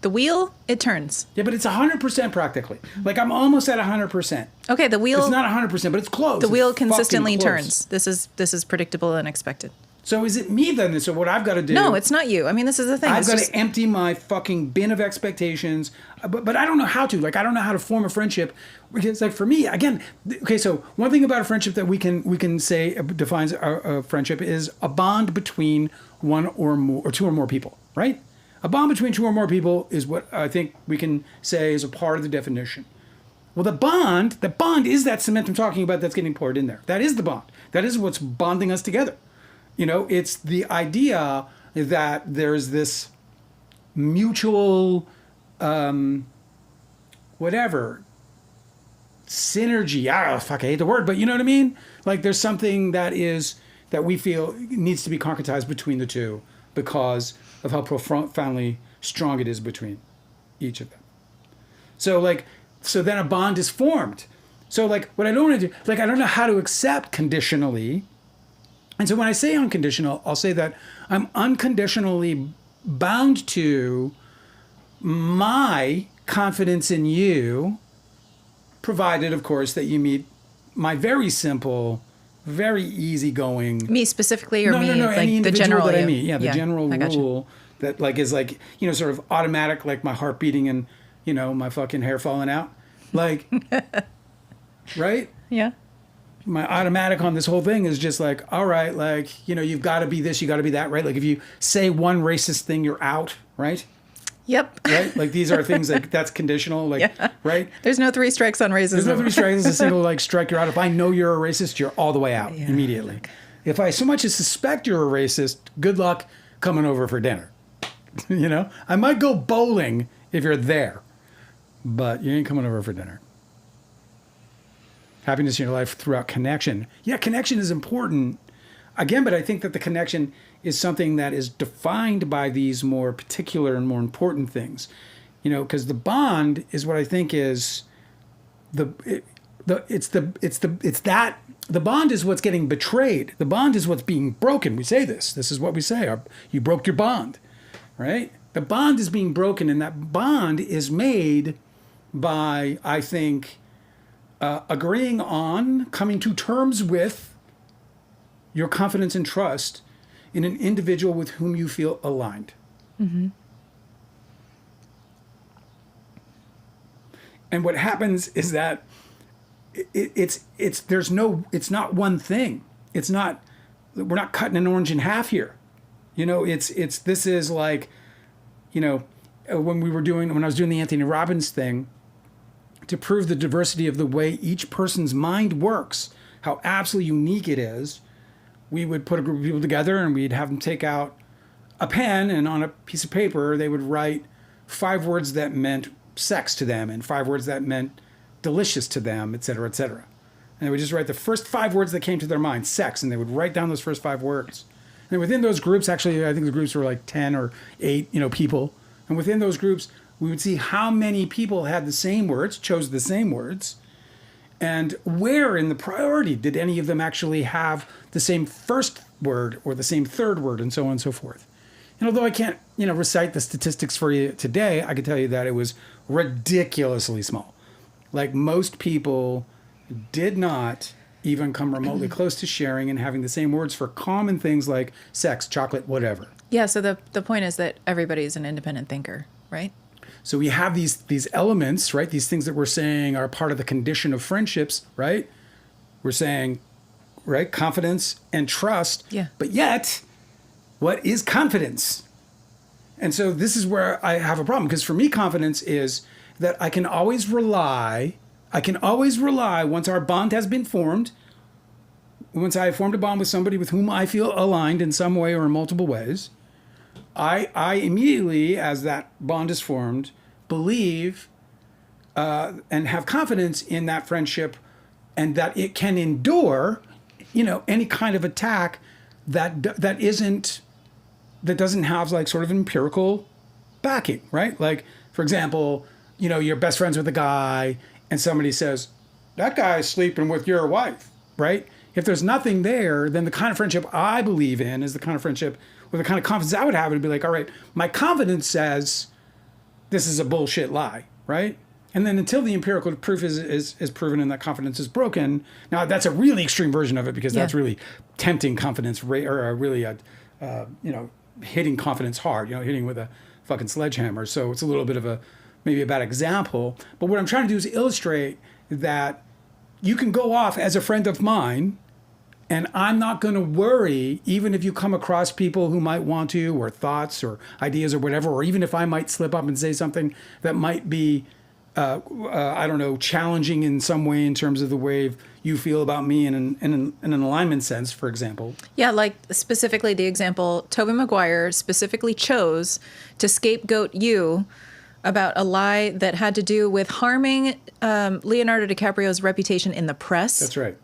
The wheel, it turns. Yeah, but it's 100% practically. Like I'm almost at 100%. Okay, the wheel. It's not 100%, but it's close. The wheel It's fucking consistently close. turns. This is predictable and expected. So is it me then? So what I've got to do? No, it's not you. I mean, this is the thing. I've It's got just- to empty my fucking bin of expectations, but I don't know how to. Like I don't know how to form a friendship because, like for me, again, okay. So one thing about a friendship that we can say defines a friendship is a bond between one or more or two or more people, right? A bond between two or more people is what I think we can say is a part of the definition. Well, the bond is that cement I'm talking about that's getting poured in there. That is the bond. That is what's bonding us together. You know, it's the idea that there's this mutual, whatever, synergy. I don't know, fuck, I hate the word, but you know what I mean? Like there's something that we feel needs to be concretized between the two because of how profoundly strong it is between each of them. So then a bond is formed. So like what I don't want to do, like I don't know how to accept conditionally. And so when I say unconditional, I'll say that I'm unconditionally bound to my confidence in you, provided, of course, that you meet my very simple, very easygoing. me specifically, or No, me, no, no, like any the individual general that I you. meet. Yeah, the general I gotcha. rule that like is like, you know, sort of automatic, like my heart beating and, you know, my fucking hair falling out. Like, right? Yeah. My automatic on this whole thing is just like, all right, like, you know, you've got to be this, you got to be that, right? Like if you say one racist thing, you're out, right? Yep. Right? Like these are things like that's conditional, like, Yeah. right? There's no 3 strikes on racism. There's no 3 strikes, it's a single like strike, you're out. If I know you're a racist, you're all the way out immediately. If I so much as suspect you're a racist, good luck coming over for dinner. You know, I might go bowling if you're there, but you ain't coming over for dinner. Happiness in your life throughout connection. Yeah, connection is important. Again, but I think that the connection is something that is defined by these more particular and more important things. You know, because the bond is what I think is the bond is what's getting betrayed. The bond is what's being broken. We say this. This is what we say. You broke your bond, right? The bond is being broken, and that bond is made by, I think, agreeing on, coming to terms with your confidence and trust in an individual with whom you feel aligned. Mm-hmm. And what happens is that it's not one thing. It's not, we're not cutting an orange in half here. You know, this is like, you know, when I was doing the Anthony Robbins thing, to prove the diversity of the way each person's mind works, how absolutely unique it is, we would put a group of people together and we'd have them take out a pen, and on a piece of paper, they would write 5 words that meant sex to them and 5 words that meant delicious to them, et cetera, et cetera. And they would just write the first 5 words that came to their mind, sex, and they would write down those first 5 words. And within those groups, actually, I think the groups were like 10 or 8, you know, people. And within those groups, we would see how many people had the same words, chose the same words, and where in the priority did any of them actually have the same first word or the same third word, and so on and so forth. And although I can't, you know, recite the statistics for you today, I can tell you that it was ridiculously small. Like most people did not even come remotely close to sharing and having the same words for common things like sex, chocolate, whatever. Yeah, so the point is that everybody's an independent thinker, right? So we have these elements, right? These things that we're saying are part of the condition of friendships, right? We're saying, right, confidence and trust. Yeah. But yet, what is confidence? And so this is where I have a problem, because for me, confidence is that I can always rely once our bond has been formed, once I have formed a bond with somebody with whom I feel aligned in some way or in multiple ways, I immediately, as that bond is formed, believe and have confidence in that friendship, and that it can endure, you know, any kind of attack that doesn't have like sort of empirical backing, right? Like, for example, you know, you're best friends with a guy, and somebody says, "That guy's sleeping with your wife," right? If there's nothing there, then the kind of friendship I believe in is the kind of friendship or the kind of confidence I would have. It'd be like, all right, my confidence says this is a bullshit lie, right? And then until the empirical proof is proven and that confidence is broken, now that's a really extreme version of it because that's really tempting confidence or really hitting confidence hard, hitting with a fucking sledgehammer. So it's a little bit of maybe a bad example. But what I'm trying to do is illustrate that you can go off as a friend of mine and I'm not going to worry, even if you come across people who might want to, or thoughts or ideas or whatever, or even if I might slip up and say something that might be, challenging in some way in terms of the way you feel about me in an alignment sense, for example. Yeah, like specifically the example, Tobey Maguire specifically chose to scapegoat you about a lie that had to do with harming Leonardo DiCaprio's reputation in the press. That's right.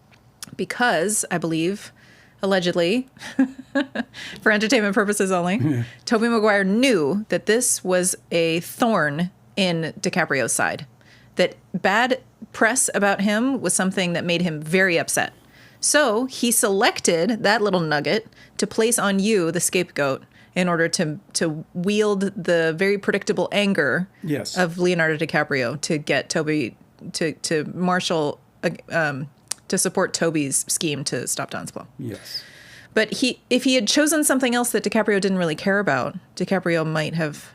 Because, I believe, allegedly, for entertainment purposes only, Tobey Maguire knew that this was a thorn in DiCaprio's side. That bad press about him was something that made him very upset. So he selected that little nugget to place on you, the scapegoat, in order to wield the very predictable anger of Leonardo DiCaprio to get Tobey to marshal to support Tobey's scheme to stop Don's Blow. Yes. But if he had chosen something else that DiCaprio didn't really care about, DiCaprio might have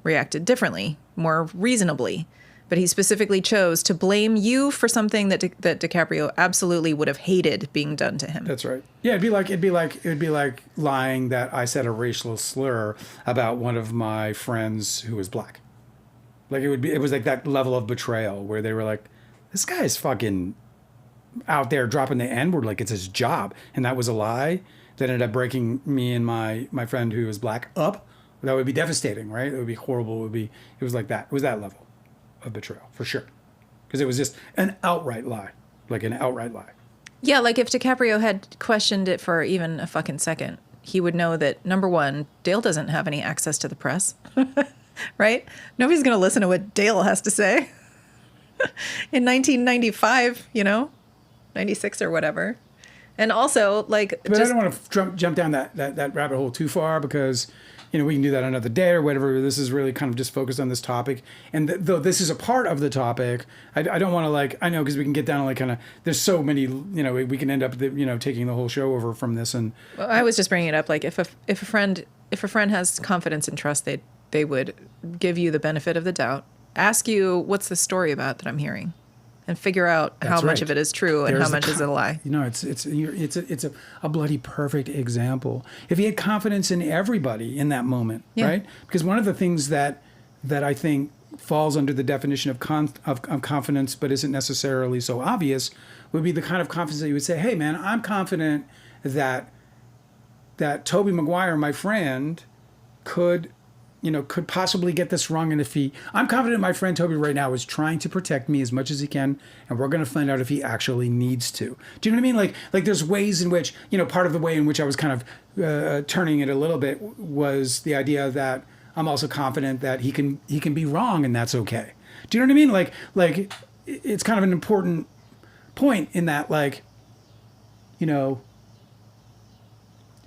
reacted differently, more reasonably. But he specifically chose to blame you for something that DiCaprio absolutely would have hated being done to him. That's right. Yeah, it'd be like lying that I said a racial slur about one of my friends who was black. Like it was like that level of betrayal where they were like, this guy is fucking out there dropping the N-word like it's his job, and that was a lie that ended up breaking me and my friend who was black up. That would be devastating, right? It would be horrible. It was like that. It was that level of betrayal for sure, because it was just an outright lie, like an outright lie. Yeah, like if DiCaprio had questioned it for even a fucking second, he would know that, number one, Dale doesn't have any access to the press, right? Nobody's going to listen to what Dale has to say in 1995, 96 or whatever. And also, like, but I don't want to jump down that rabbit hole too far, because we can do that another day or whatever. This is really kind of just focused on this topic, and though this is a part of the topic, I don't want to I know, because we can get down to there's so many, we can end up taking the whole show over from this. And well, I was just bringing it up, like if a friend has confidence and trust, they would give you the benefit of the doubt, ask you what's the story about that I'm hearing, and figure out how much of it is true and how much is a lie. It's a bloody perfect example. If he had confidence in everybody in that moment, right? Because one of the things that I think falls under the definition of confidence, but isn't necessarily so obvious, would be the kind of confidence that you would say, "Hey, man, I'm confident that Tobey Maguire, my friend, could possibly get this wrong. And I'm confident my friend Tobey right now is trying to protect me as much as he can. And we're going to find out if he actually needs to." Do you know what I mean? Like there's ways in which, part of the way in which I was kind of turning it a little bit was the idea that I'm also confident that he can be wrong, and that's okay. Do you know what I mean? Like it's kind of an important point in that,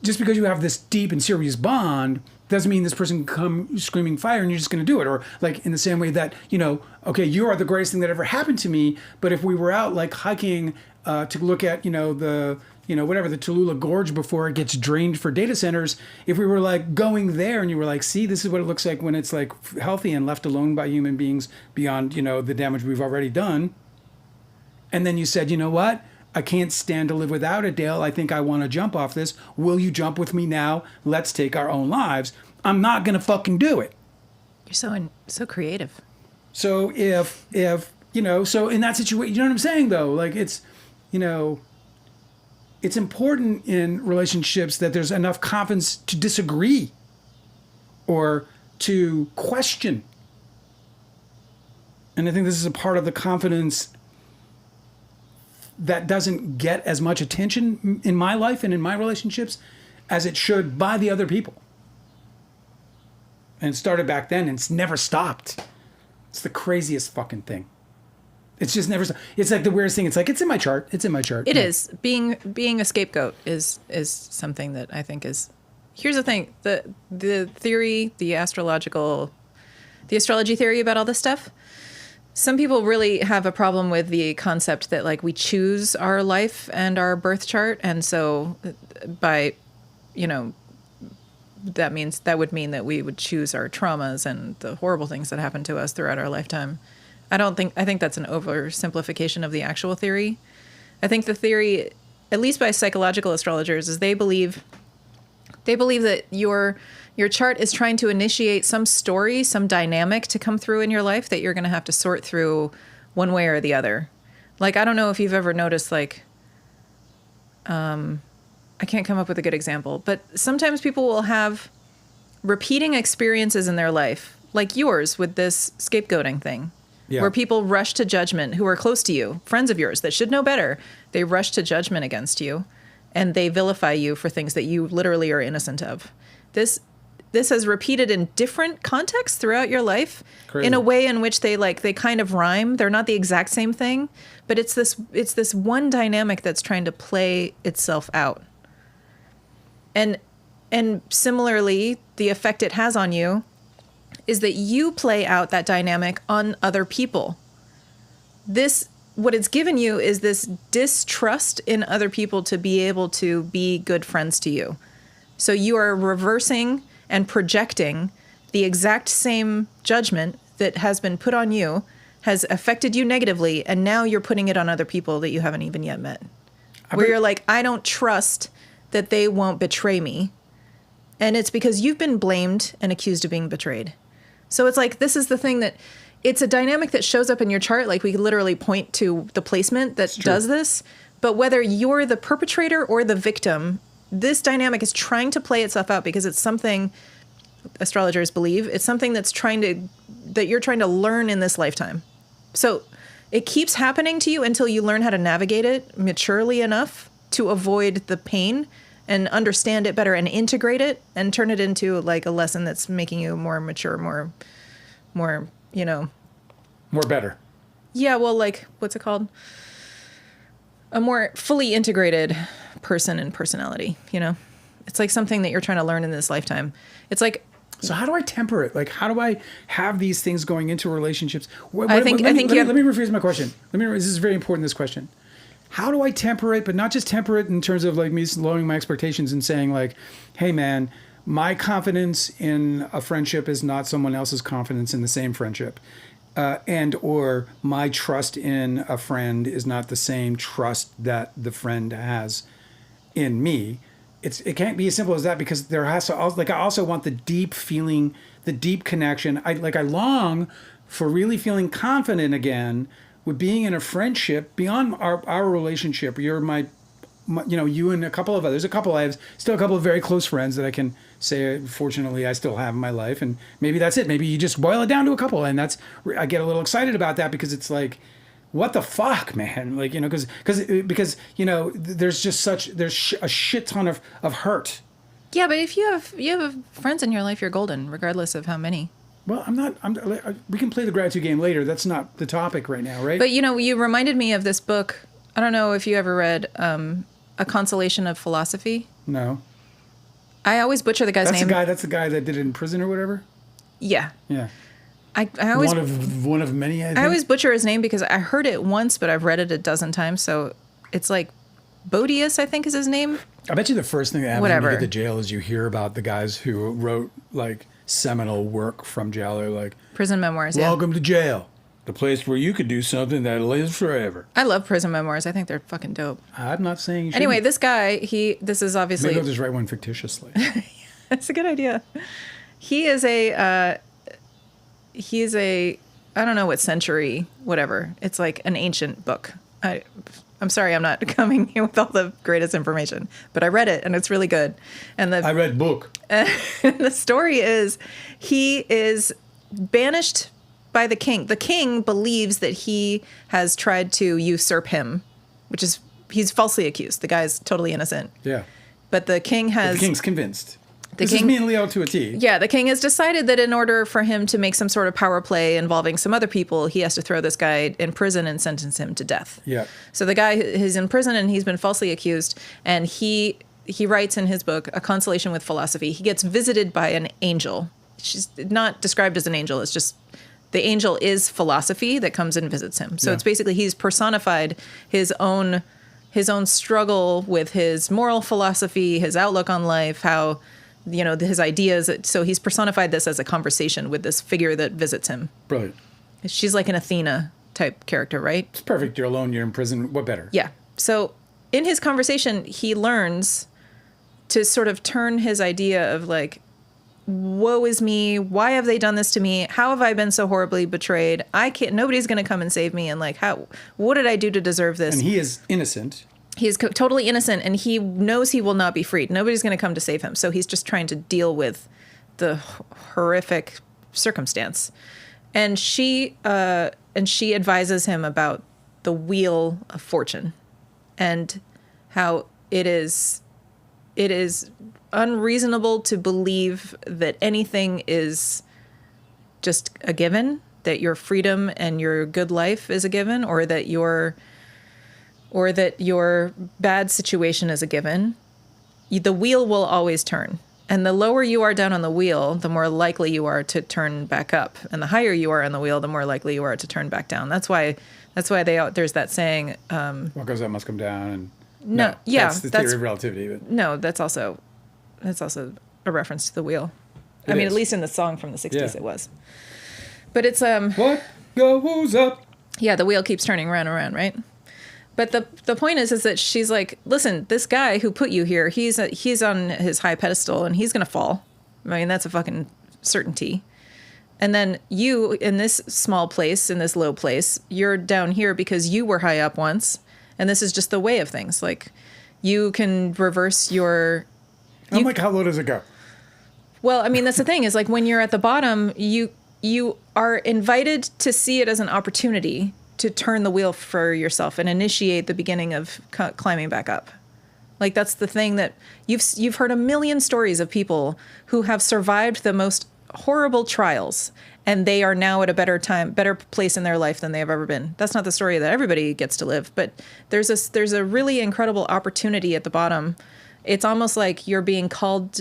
just because you have this deep and serious bond doesn't mean this person can come screaming fire and you're just going to do it. Or like in the same way that, okay, you are the greatest thing that ever happened to me. But if we were out hiking to look at, the Tallulah Gorge before it gets drained for data centers, if we were going there and you were see, this is what it looks like when it's healthy and left alone by human beings beyond, the damage we've already done. And then you said, you know what? I can't stand to live without it, Dale. I think I want to jump off this. Will you jump with me now? Let's take our own lives. I'm not going to fucking do it. You're so creative. So if so in that situation, you know what I'm saying though? It's, it's important in relationships that there's enough confidence to disagree or to question. And I think this is a part of the confidence that doesn't get as much attention in my life and in my relationships as it should by the other people. And it started back then and it's never stopped. It's the craziest fucking thing. It's just never. It's like the weirdest thing. It's like it's in my chart. It's in my chart. It is being a scapegoat is something that I think is. Here's the thing: the theory, the astrology theory about all this stuff. Some people really have a problem with the concept that like we choose our life and our birth chart, and so by, that would mean that we would choose our traumas and the horrible things that happen to us throughout our lifetime. I think that's an oversimplification of the actual theory. I think the theory, at least by psychological astrologers, is they believe that your chart is trying to initiate some story, some dynamic to come through in your life that you're going to have to sort through one way or the other. Like, I don't know if you've ever noticed, like, I can't come up with a good example, but sometimes people will have repeating experiences in their life, like yours with this scapegoating thing, where people rush to judgment who are close to you, friends of yours that should know better. They rush to judgment against you, and they vilify you for things that you literally are innocent of. This has repeated in different contexts throughout your life. Crazy. In a way in which they kind of rhyme. They're not the exact same thing, but it's this one dynamic that's trying to play itself out. And similarly, the effect it has on you is that you play out that dynamic on other people. What it's given you is this distrust in other people to be able to be good friends to you. So you are reversing and projecting the exact same judgment that has been put on you, has affected you negatively, and now you're putting it on other people that you haven't even yet met. Where you're like, I don't trust that they won't betray me. And it's because you've been blamed and accused of being betrayed. So it's like, this is the thing that it's a dynamic that shows up in your chart. Like, we could literally point to the placement that does this. But whether you're the perpetrator or the victim, this dynamic is trying to play itself out because it's something astrologers believe. It's something that you're trying to learn in this lifetime. So it keeps happening to you until you learn how to navigate it maturely enough to avoid the pain and understand it better and integrate it and turn it into like a lesson that's making you more mature, more, more better. Yeah. Well, like, what's it called? A more fully integrated person and personality, It's like something that you're trying to learn in this lifetime. It's like, so how do I temper it? Like, how do I have these things going into relationships? Let me rephrase my question. This is very important, this question. How do I temper it, but not just temper it in terms of like me lowering my expectations and saying like, hey man, my confidence in a friendship is not someone else's confidence in the same friendship. And or my trust in a friend is not the same trust that the friend has in me. It can't be as simple as that, because there has to also, like, I also want the deep feeling, the deep connection. I long for really feeling confident again with being in a friendship beyond our relationship. You're my you and a couple of others. I have still a couple of very close friends that I can say, fortunately, I still have in my life. And maybe that's it. Maybe you just boil it down to a couple. And I get a little excited about that, because it's like, what the fuck, man? Like, because there's a shit ton of hurt. Yeah, but if you have friends in your life, you're golden, regardless of how many. Well, we can play the gratitude game later. That's not the topic right now, right? But, you reminded me of this book. I don't know if you ever read A Consolation of Philosophy. No. I always butcher the guy's name. That's the guy that did it in prison or whatever? Yeah. Yeah. I always one of many. I always butcher his name because I heard it once, but I've read it a dozen times. So it's like Bodius, I think is his name. I bet you the first thing that happens when you get to jail is you hear about the guys who wrote like seminal work from jail. They're like prison memoirs. Welcome to jail, the place where you could do something that lives forever. I love prison memoirs. I think they're fucking dope. I'm not saying you shouldn't. Anyway, this guy, this is obviously. Maybe I'll just write one fictitiously. That's a good idea. He is I don't know what century, whatever. It's like an ancient book. I'm sorry, I'm not coming here with all the greatest information, but I read it and it's really good. And I read book. The story is he is banished by the king. The king believes that he has tried to usurp him, which is, he's falsely accused. The guy's totally innocent. Yeah. But the king has... But the king's convinced. This is me and Leo to a T. Yeah, the king has decided that in order for him to make some sort of power play involving some other people, he has to throw this guy in prison and sentence him to death. Yeah. So the guy is in prison and he's been falsely accused, and he writes in his book, A Consolation with Philosophy. He gets visited by an angel. She's not described as an angel. It's just the angel is philosophy that comes and visits him. So it's basically he's personified his own struggle with his moral philosophy, his outlook on life, how, his ideas. So he's personified this as a conversation with this figure that visits him. Brilliant. She's like an Athena type character, right? It's perfect. You're alone. You're in prison. What better? Yeah. So in his conversation, he learns to sort of turn his idea of like, woe is me. Why have they done this to me? How have I been so horribly betrayed? Nobody's going to come and save me. And like, what did I do to deserve this? And he is innocent. He's totally innocent, and he knows he will not be freed. Nobody's going to come to save him. So he's just trying to deal with the horrific circumstance. And she advises him about the wheel of fortune and how it is unreasonable to believe that anything is just a given, that your freedom and your good life is a given, or that your bad situation is a given. The wheel will always turn. And the lower you are down on the wheel, the more likely you are to turn back up. And the higher you are on the wheel, the more likely you are to turn back down. That's why there's that saying. What goes up must come down. And that's the theory of relativity. But. No, that's also a reference to the wheel. At least in the song from the 60s it was. But it's what goes up? Yeah, the wheel keeps turning round and round, right? But the point is that she's like, listen, this guy who put you here, he's on his high pedestal and he's gonna fall. I mean, that's a fucking certainty. And then you, in this small place, in this low place, you're down here because you were high up once, and this is just the way of things. Like, you can reverse your. I'm like, how low does it go? Well, I mean, that's the thing is like when you're at the bottom, you are invited to see it as an opportunity to turn the wheel for yourself and initiate the beginning of climbing back up. Like, that's the thing that you've heard a million stories of people who have survived the most horrible trials, and they are now at a better place in their life than they have ever been. That's not the story that everybody gets to live, but there's a really incredible opportunity at the bottom. It's almost like you're being called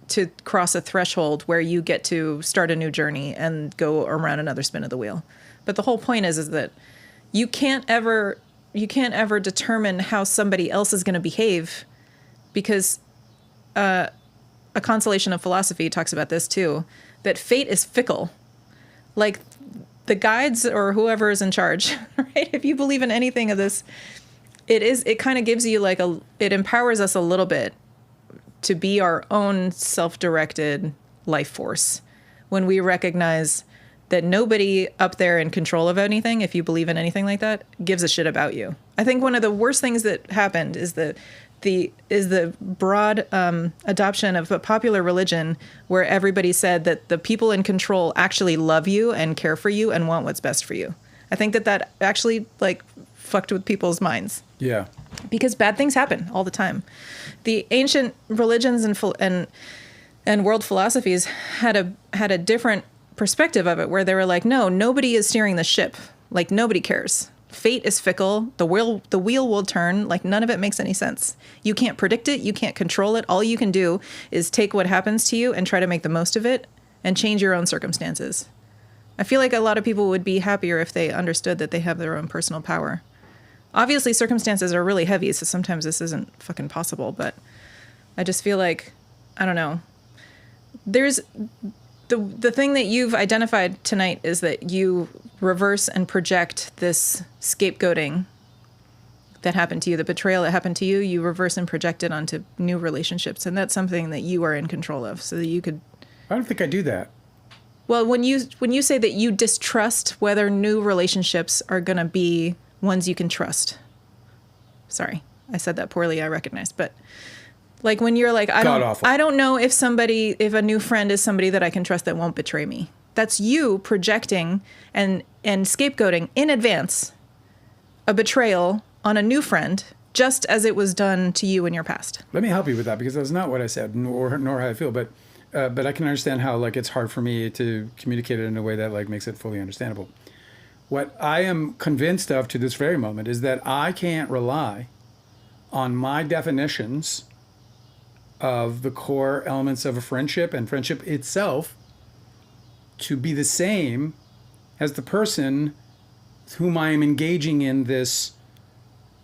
to cross a threshold where you get to start a new journey and go around another spin of the wheel. But the whole point is that you can't ever determine how somebody else is going to behave, because A Consolation of Philosophy talks about this too, that fate is fickle. Like, the guides or whoever is in charge, right? If you believe in anything of this, it kind of gives you like it empowers us a little bit to be our own self-directed life force when we recognize that nobody up there in control of anything, if you believe in anything like that, gives a shit about you. I think one of the worst things that happened is the broad adoption of a popular religion where everybody said that the people in control actually love you and care for you and want what's best for you. I think that actually like fucked with people's minds. Yeah. Because bad things happen all the time. The ancient religions and world philosophies had a different perspective of it, where they were like, no, nobody is steering the ship. Like, nobody cares. Fate is fickle. The wheel will turn. Like, none of it makes any sense. You can't predict it. You can't control it. All you can do is take what happens to you and try to make the most of it and change your own circumstances. I feel like a lot of people would be happier if they understood that they have their own personal power. Obviously, circumstances are really heavy, so sometimes this isn't fucking possible, but I just feel like, I don't know. There's the thing that you've identified tonight is that you reverse and project this scapegoating that happened to you, the betrayal that happened to you, you reverse and project it onto new relationships. And that's something that you are in control of, so that you could. I don't think I do that. Well, when you say that you distrust whether new relationships are going to be ones you can trust. Sorry, I said that poorly, I recognize, but like when you're like, I don't know if a new friend is somebody that I can trust that won't betray me. That's you projecting and scapegoating in advance a betrayal on a new friend just as it was done to you in your past. Let me help you with that, because that's not what I said, nor how I feel. But I can understand how like it's hard for me to communicate it in a way that like makes it fully understandable. What I am convinced of to this very moment is that I can't rely on my definitions of the core elements of a friendship and friendship itself to be the same as the person whom I am engaging in this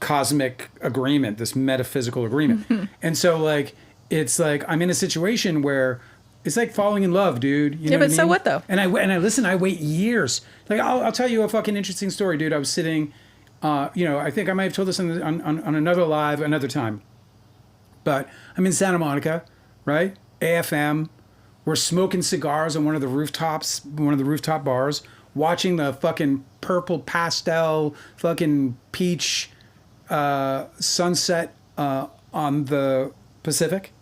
cosmic agreement, this metaphysical agreement. And so like, it's like, I'm in a situation where it's like falling in love, dude. You know but what I so mean? what though? And I wait years. Like, I'll tell you a fucking interesting story, dude. I was sitting, I think I might have told this on another live another time, but I'm in Santa Monica, right? AFM. We're smoking cigars on one of the rooftop bars, watching the fucking purple pastel fucking peach sunset on the Pacific.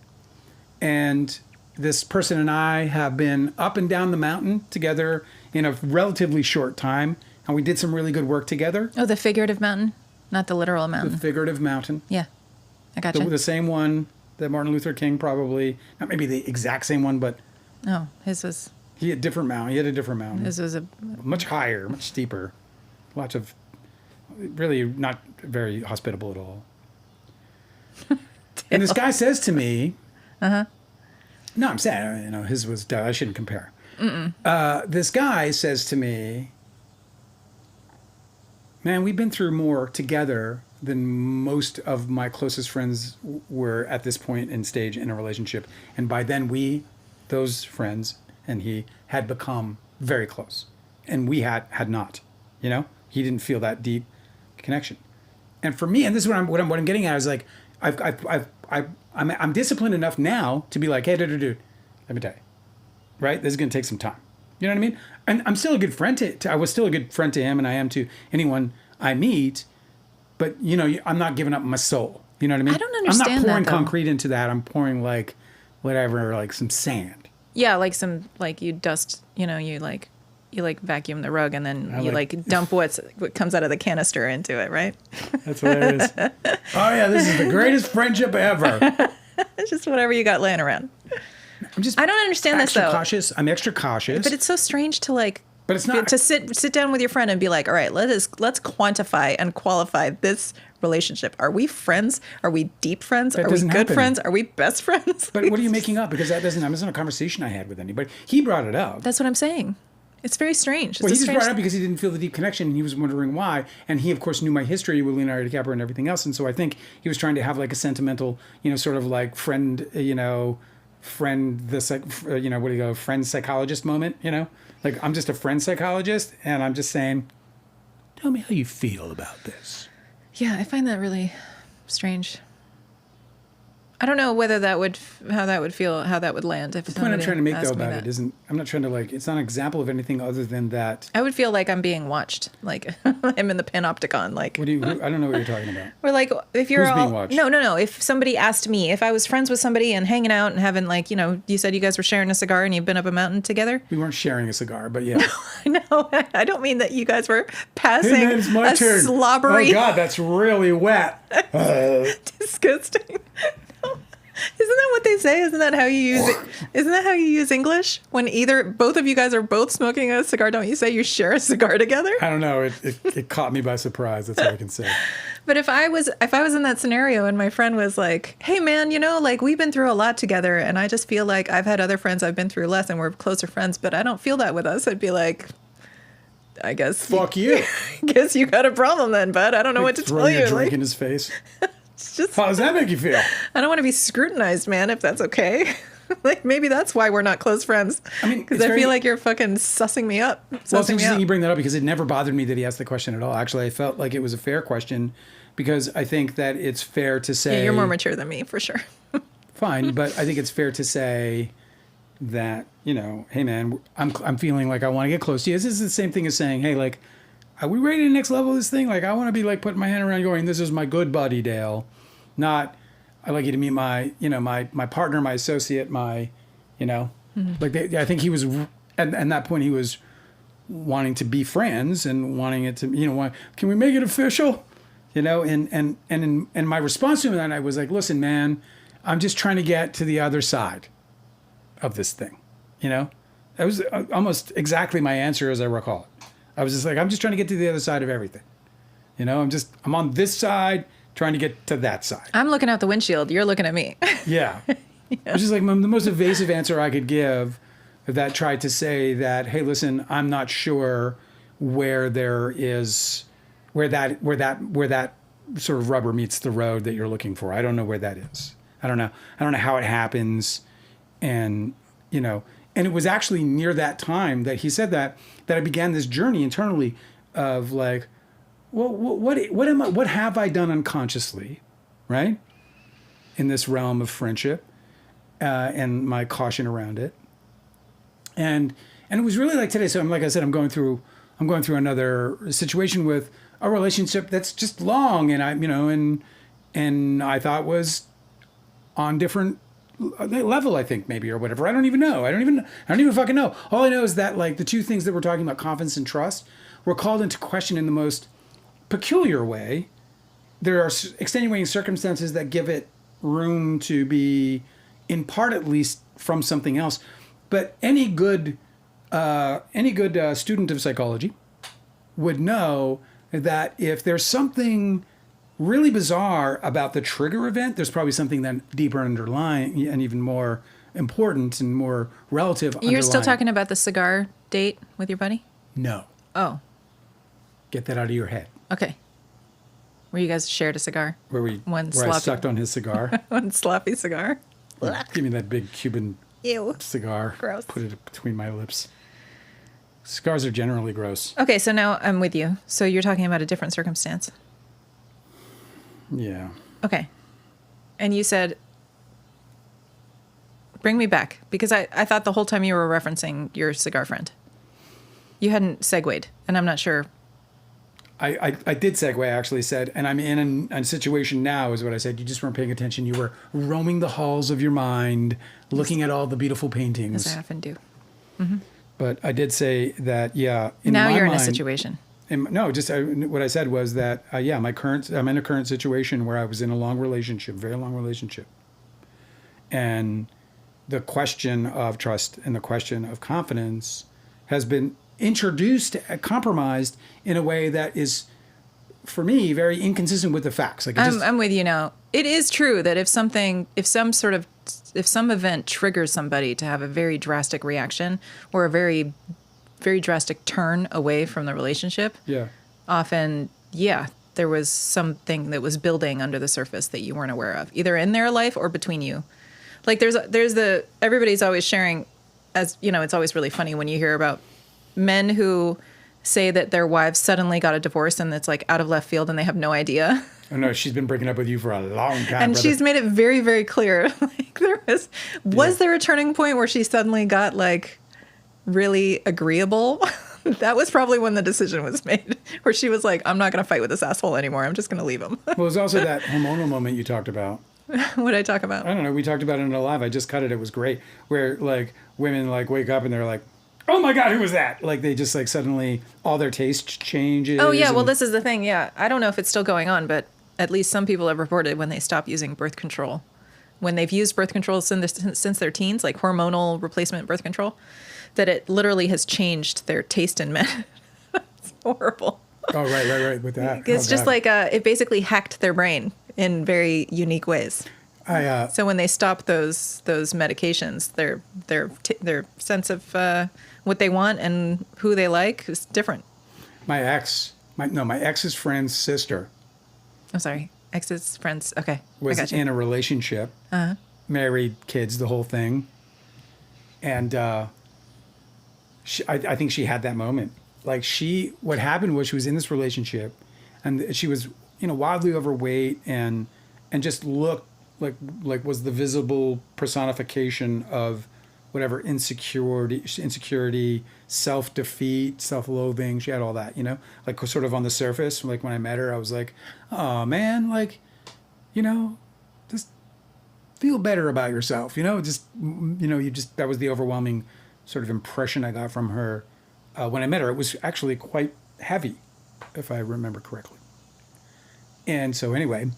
And this person and I have been up and down the mountain together in a relatively short time. And we did some really good work together. Oh, the figurative mountain, not the literal The mountain. figurative mountain. Yeah, I gotcha. The same one that Martin Luther King probably, not maybe the exact same one, but Oh, his was he had a different mountain. his was a Much higher, much steeper. Lots of, really not very hospitable at all. And this guy says to me, no, I'm saying, his was, I shouldn't compare. This guy says to me, man, we've been through more together than most of my closest friends were at this point in stage in a relationship. And by then those friends and he had become very close. And we had not, he didn't feel that deep connection. And for me, and this is what I'm getting at is like, I'm disciplined enough now to be like, hey, dude, let me tell you, right? This is going to take some time. You know what I mean? And I'm still a good friend I was still a good friend to him, and I am to anyone I meet. But I'm not giving up my soul. You know what I mean? I don't understand I'm not pouring that, though. concrete into that. I'm pouring like whatever, like some sand. yeah, like some like you dust, you vacuum the rug and then you dump what comes out of the canister into it, right? That's what it is. Oh yeah, this is the greatest friendship ever. It's just whatever you got laying around. I don't understand this, though. I'm extra cautious. But it's so strange to But it's not to sit down with your friend and be like, all right, let's quantify and qualify this relationship. Are we friends? Are we deep friends? Are we doesn't good happen. friends? Are we best friends? But what are you making up? Because that wasn't a conversation I had with anybody. He brought it up. That's what I'm saying. It's very strange. Well, he just brought it up because he didn't feel the deep connection, and he was wondering why. And he, of course, knew my history with Leonardo DiCaprio and everything else. And so I think he was trying to have like a sentimental, sort of like friend, friend psychologist moment, Like, I'm just a friend psychologist, and I'm just saying, tell me how you feel about this. Yeah, I find that really strange. I don't know whether how that would land. If The point I'm trying to make though asked me about that. it isn't, I'm not trying to it's not an example of anything other than that. I would feel like I'm being watched, like I'm in the panopticon, like. I don't know what you're talking about. Or like if you're Who's all being watched? no. If somebody asked me if I was friends with somebody and hanging out and having you said you guys were sharing a cigar and you've been up a mountain together. We weren't sharing a cigar, but yeah. No, I don't mean that you guys were passing Hey man, it's my a turn. slobbery, Oh God, that's really wet. disgusting. No. Isn't that what they say? Isn't that how you use it? Isn't that how you use English? When both of you guys are both smoking a cigar, don't you say you share a cigar together? I don't know. It caught me by surprise. That's all I can say. But if I was in that scenario and my friend was like, "Hey man, we've been through a lot together and I just feel like I've had other friends I've been through less and we're closer friends, but I don't feel that with us." I'd be like, I guess Fuck you. guess you got a problem then, bud. I don't know what to tell Throwing you. a drink in his face. It's just How does that make you feel? I don't want to be scrutinized, man, if that's okay. Maybe that's why we're not close friends. I mean, because it's I very- feel like you're fucking sussing me up. Well, it's Sussing me interesting up. you bring that up because it never bothered me that he asked the question at all. Actually, I felt like it was a fair question because I think that it's fair to say... Yeah, you're more mature than me, for sure. Fine, but I think it's fair to say that, hey man, I'm feeling like I want to get close to you. This is the same thing as saying, hey, like, are we ready to next level this thing? Like, I want to be like putting my hand around going, this is my good buddy, Dale. Not, I'd like you to meet my, my partner, my associate, my, I think he was, at that point he was wanting to be friends and wanting it to, can we make it official? you know, and my response to that, I was like, listen, man, I'm just trying to get to the other side of this thing, you know. That was almost exactly my answer as I recall it. I was just like, I'm just trying to get to the other side of everything, you know. I'm on this side trying to get to that side. I'm looking out the windshield. You're looking at me. Yeah. Which is like the most evasive answer I could give that tried to say that, hey, listen, I'm not sure where that sort of rubber meets the road that you're looking for. I don't know where that is. I don't know how it happens. And, you know, and it was actually near that time that he said that I began this journey internally of like, well, what have I done unconsciously, right? In this realm of friendship, and my caution around it. And it was really like today. So like I said, I'm going through another situation with a relationship that's just long, and and I thought was on different level, I think maybe, or whatever. I don't even know. I don't even fucking know. All I know is that like the two things that we're talking about, confidence and trust, were called into question in the most peculiar way. There are extenuating circumstances that give it room to be, in part at least, from something else. But any good student of psychology would know that if there's something really bizarre about the trigger event, there's probably something that deeper underlying and even more important and more relative. You're still talking about the cigar date with your buddy? No. Oh, Get that out of your head. okay. Where you guys shared a cigar? Where I sucked on his cigar. One sloppy cigar. Give me that big Cuban Ew. cigar. Gross. Put it between my lips. Cigars are generally gross. Okay, so now I'm with you. So you're talking about a different circumstance. Yeah. Okay. And you said, bring me back, because I thought the whole time you were referencing your cigar friend. You hadn't segued, and I'm not sure. I did segue, I actually said, and I'm in a situation now, is what I said. You just weren't paying attention. You were roaming the halls of your mind, looking at all the beautiful paintings. As I often do. Mm-hmm. But I did say that, yeah. Now you're in mind, a situation. No, just what I said was that, I'm in a current situation where I was in a long relationship, very long relationship. And the question of trust and the question of confidence has been introduced, compromised in a way that is, for me, very inconsistent with the facts. Like I'm with you now. It is true that if some event triggers somebody to have a very drastic reaction or a very, very drastic turn away from the relationship, yeah, often, there was something that was building under the surface that you weren't aware of, either in their life or between you. Like everybody's always sharing, as you know, it's always really funny when you hear about men who say that their wives suddenly got a divorce and it's like out of left field and they have no idea. Oh no, she's been breaking up with you for a long time. And she's made it very, very clear. Like was there a turning point where she suddenly got like really agreeable? That was probably when the decision was made, where she was like, I'm not going to fight with this asshole anymore. I'm just going to leave him. Well, there's also that hormonal moment you talked about. What did I talk about? I don't know. We talked about it in a live. I just cut it. It was great. Where like women like wake up and they're like, oh my God, who was that? Like they just like suddenly all their taste changes. Oh yeah. Well, this is the thing. Yeah. I don't know if it's still going on, but at least some people have reported when they stop using birth control, when they've used birth control since their teens, like hormonal replacement birth control, that it literally has changed their taste in men. It's horrible. Oh, right. With that. It's just like it basically hacked their brain in very unique ways. So when they stop those medications, their sense of what they want and who they like is different. My ex's friend's sister. I'm sorry, ex's friends. Okay, was I got you. in a relationship, married, kids, the whole thing, and I think she had that moment. Like what happened was she was in this relationship, and she was wildly overweight and just looked like was the visible personification of whatever insecurity, self-defeat, self-loathing. She had all that, like sort of on the surface. Like when I met her, I was like, oh man, like, just feel better about yourself, that was the overwhelming sort of impression I got from her when I met her. It was actually quite heavy, if I remember correctly. And so anyway,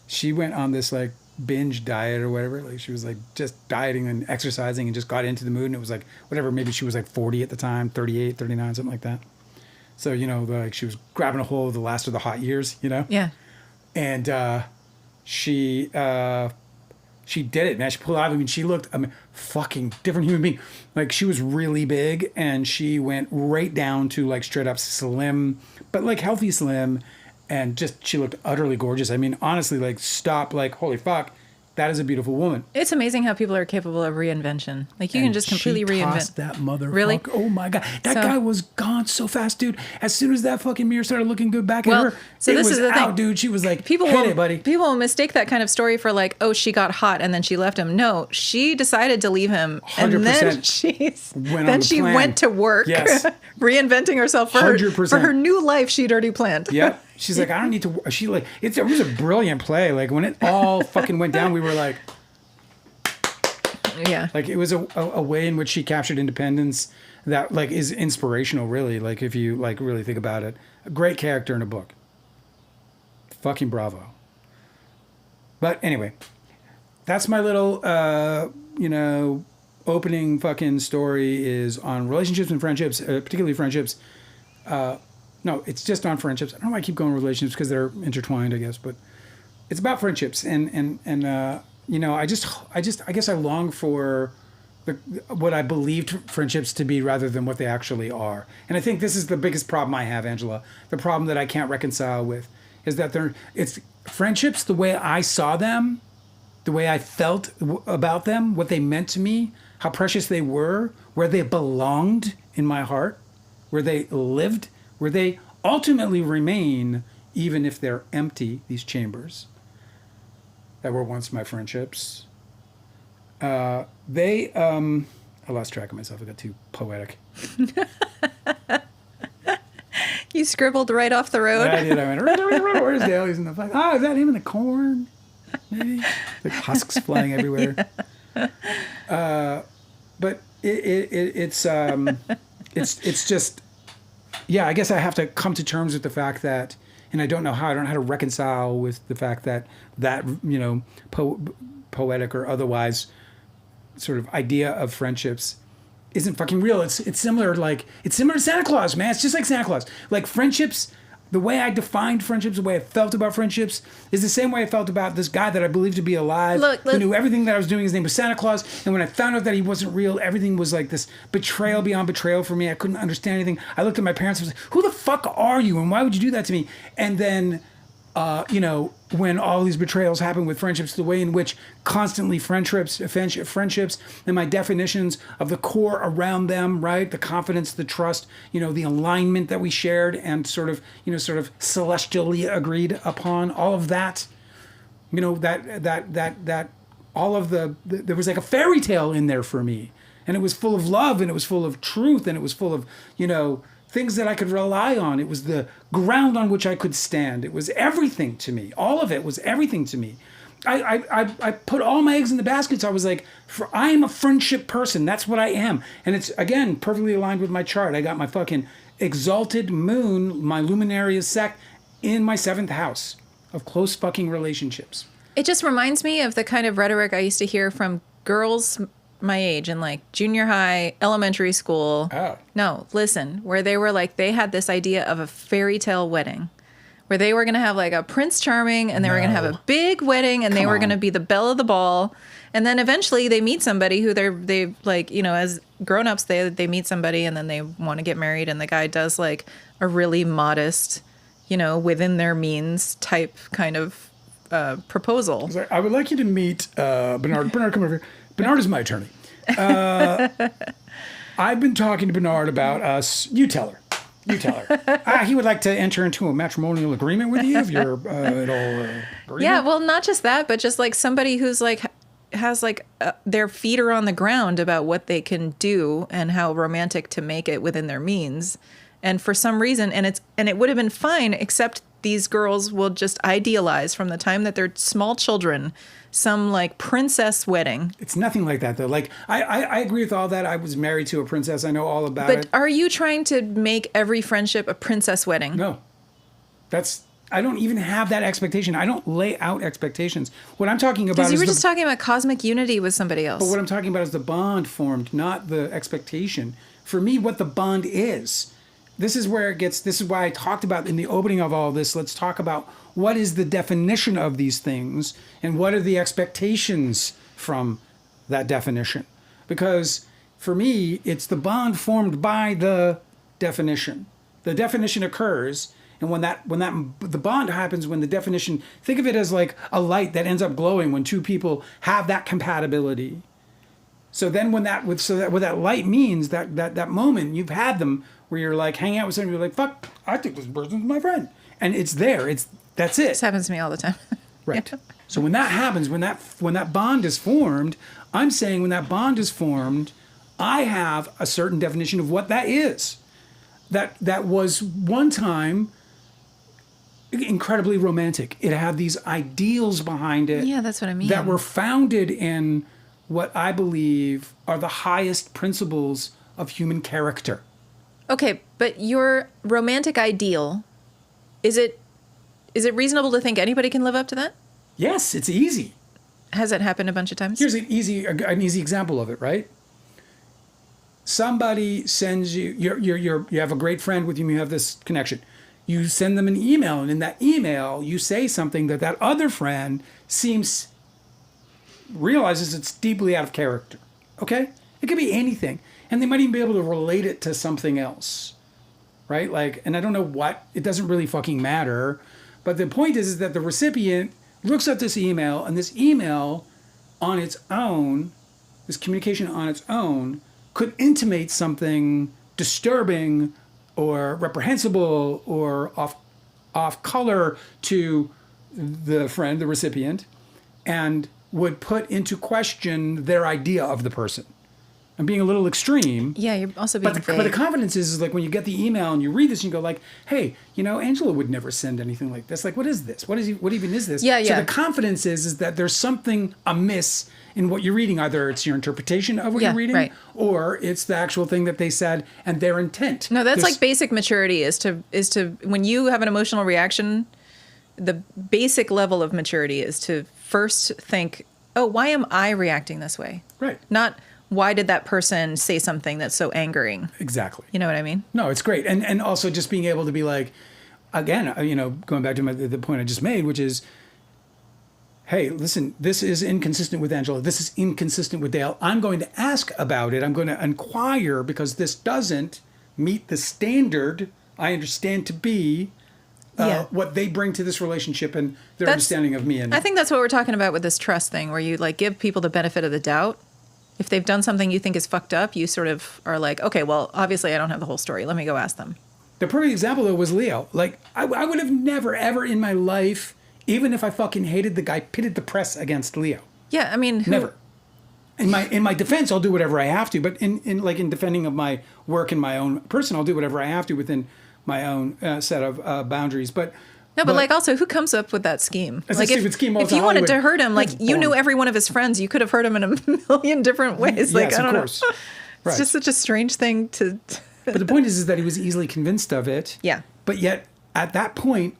she went on this like binge diet or whatever. Like she was like just dieting and exercising and just got into the mood. And it was like, whatever, maybe she was like 40 at the time, 38, 39, something like that. So, you know, like she was grabbing a hold of the last of the hot years, you know? Yeah. And she did it, man. She pulled out. I mean, she looked, I mean, fucking different human being. Like she was really big and she went right down to like straight up slim, but like healthy slim. And just, she looked utterly gorgeous. I mean, honestly, like stop, like, holy fuck, that is a beautiful woman. It's amazing how people are capable of reinvention. Like you can just completely she reinvent. tossed that motherfucker. Really? Oh my God. That guy was gone so fast, dude. As soon as that fucking mirror started looking good back at her, so it this was is the out, thing. dude. She was like, People hit will, it, buddy. People will mistake that kind of story for like, oh, she got hot and then she left him. No, she decided to leave him, and then 100% she plan. went to work, Yes. reinventing herself for her, 100%. for her new life she'd already planned. Yep. She's like, I don't need to. She like, it was a brilliant play. Like when it all fucking went down, we were like, Yeah. like it was a way in which she captured independence that like is inspirational, really. Like if you like really think about it, a great character in a book. Fucking bravo. But anyway, that's my little, you know, opening fucking story is on relationships and friendships, particularly friendships. No, it's just on friendships. I don't know why I keep going with relationships because they're intertwined, I guess, but it's about friendships and you know, I guess I long for what I believed friendships to be rather than what they actually are. And I think this is the biggest problem I have, Angela. The problem that I can't reconcile with is that it's friendships the way I saw them, the way I felt about them, what they meant to me, how precious they were, where they belonged in my heart, where they lived, where they ultimately remain, even if they're empty, these chambers that were once my friendships. I lost track of myself. I got too poetic. You scribbled right off the road. I did. I went, where's Dale? He's in the flag. Oh, is that him in the corn? Maybe. Like husks flying everywhere. But it's just, yeah, I guess I have to come to terms with the fact that, and I don't know how to reconcile with the fact that, you know, poetic or otherwise sort of idea of friendships isn't fucking real. It's similar to Santa Claus, man. It's just like Santa Claus. Like friendships, the way I defined friendships, the way I felt about friendships is the same way I felt about this guy that I believed to be alive, who knew everything that I was doing. His name was Santa Claus. And when I found out that he wasn't real, everything was like this betrayal beyond betrayal for me. I couldn't understand anything. I looked at my parents and was like, who the fuck are you? And why would you do that to me? And then, you know, when all these betrayals happen with friendships, the way in which constantly friendships and my definitions of the core around them, right? The confidence, the trust, you know, the alignment that we shared and sort of celestially agreed upon, all of that, you know, that all of there was like a fairy tale in there for me. And it was full of love and it was full of truth and it was full of, you know, things that I could rely on. It was the ground on which I could stand. It was everything to me. All of it was everything to me. I put all my eggs in the baskets. I was like, I am a friendship person. That's what I am. And it's, again, perfectly aligned with my chart. I got my fucking exalted moon, my luminary sect, in my 7th house of close fucking relationships. It just reminds me of the kind of rhetoric I used to hear from girls my age in like junior high, elementary school. Oh. No, listen, where they were like, they had this idea of a fairy tale wedding where they were going to have like a Prince Charming and they were going to have a big wedding and they were going to be the belle of the ball. And then eventually they meet somebody who they like, you know, as grown-ups, they meet somebody and then they want to get married. And the guy does like a really modest, you know, within their means type kind of proposal. I would like you to meet Bernard. Bernard, come over here. Bernard is my attorney. I've been talking to Bernard about us. You tell her. He would like to enter into a matrimonial agreement with you if you're at all agreement. Yeah, well, not just that, but just like somebody who's like has like their feet are on the ground about what they can do and how romantic to make it within their means. And for some reason, and it would have been fine, except these girls will just idealize from the time that they're small children some like princess wedding. It's nothing like that though. Like I agree with all that. I was married to a princess. I know all about it. But are you trying to make every friendship a princess wedding? No. That's I don't even have that expectation. I don't lay out expectations. What I'm talking about Because you is were just talking about cosmic unity with somebody else. but what I'm talking about is the bond formed, not the expectation. For me, what the bond is. This is where it gets, this is why I talked about in the opening of all this, let's talk about what is the definition of these things and what are the expectations from that definition. Because for me, it's the bond formed by the definition. The definition occurs, and when the bond happens, when the definition, think of it as like a light that ends up glowing when two people have that compatibility. So then what that light means, that moment you've had them where you're like hanging out with somebody, you're like, fuck, I think this person's my friend. And it's there. That's it. This happens to me all the time. Right. Yeah. So when that happens, when that bond is formed, I'm saying when that bond is formed, I have a certain definition of what that is. That was one time incredibly romantic. It had these ideals behind it. Yeah, that's what I mean. That were founded in what I believe are the highest principles of human character. Okay, but your romantic ideal, is it reasonable to think anybody can live up to that? Yes, it's easy. Has it happened a bunch of times? Here's an easy example of it, right? Somebody sends you you have a great friend with whom you have this connection. You send them an email, and in that email, you say something that other friend realizes it's deeply out of character. Okay? It could be anything. And they might even be able to relate it to something else. Right? Like, and I don't know what, it doesn't really fucking matter. But the point is that the recipient looks at this email, and this email on its own, this communication on its own, could intimate something disturbing or reprehensible or off color to the friend, the recipient, and would put into question their idea of the person. I'm being a little extreme. Yeah, you're also being But vague. the confidence is like when you get the email and you read this and you go like, hey, Angela would never send anything like this. Like, what is this? What even is this? Yeah, So yeah. the confidence is that there's something amiss in what you're reading. Either it's your interpretation of what Yeah, you're reading, right. or it's the actual thing that they said and their intent. No, that's There's- like basic maturity is to when you have an emotional reaction, the basic level of maturity is to first think, oh, why am I reacting this way? Right. Not why did that person say something that's so angering? Exactly. You know what I mean? No, it's great. And also just being able to be like, again, going back to the point I just made, which is, hey, listen, this is inconsistent with Angela. This is inconsistent with Dale. I'm going to ask about it. I'm going to inquire because this doesn't meet the standard I understand to be Yeah. what they bring to this relationship and their That's- understanding of me. And I think that's what we're talking about with this trust thing, where you like give people the benefit of the doubt. If they've done something you think is fucked up, you sort of are like, okay, well, obviously I don't have the whole story. Let me go ask them. the perfect example, though, was Leo. Like, I would have never, ever in my life, even if I fucking hated the guy, pitted the press against Leo. Yeah, I mean, Never. In my defense, I'll do whatever I have to. But in defending of my work and my own person, I'll do whatever I have to within my own set of boundaries. But No, but like also, who comes up with that scheme? It's a Like stupid scheme. if you wanted to Hollywood. hurt him, like That's you knew boring. every one of his friends, you could have hurt him in a million different ways. Like Yes, I don't of course. know. Right. It's just such a strange thing to. But the point is that he was easily convinced of it. Yeah. But yet, at that point,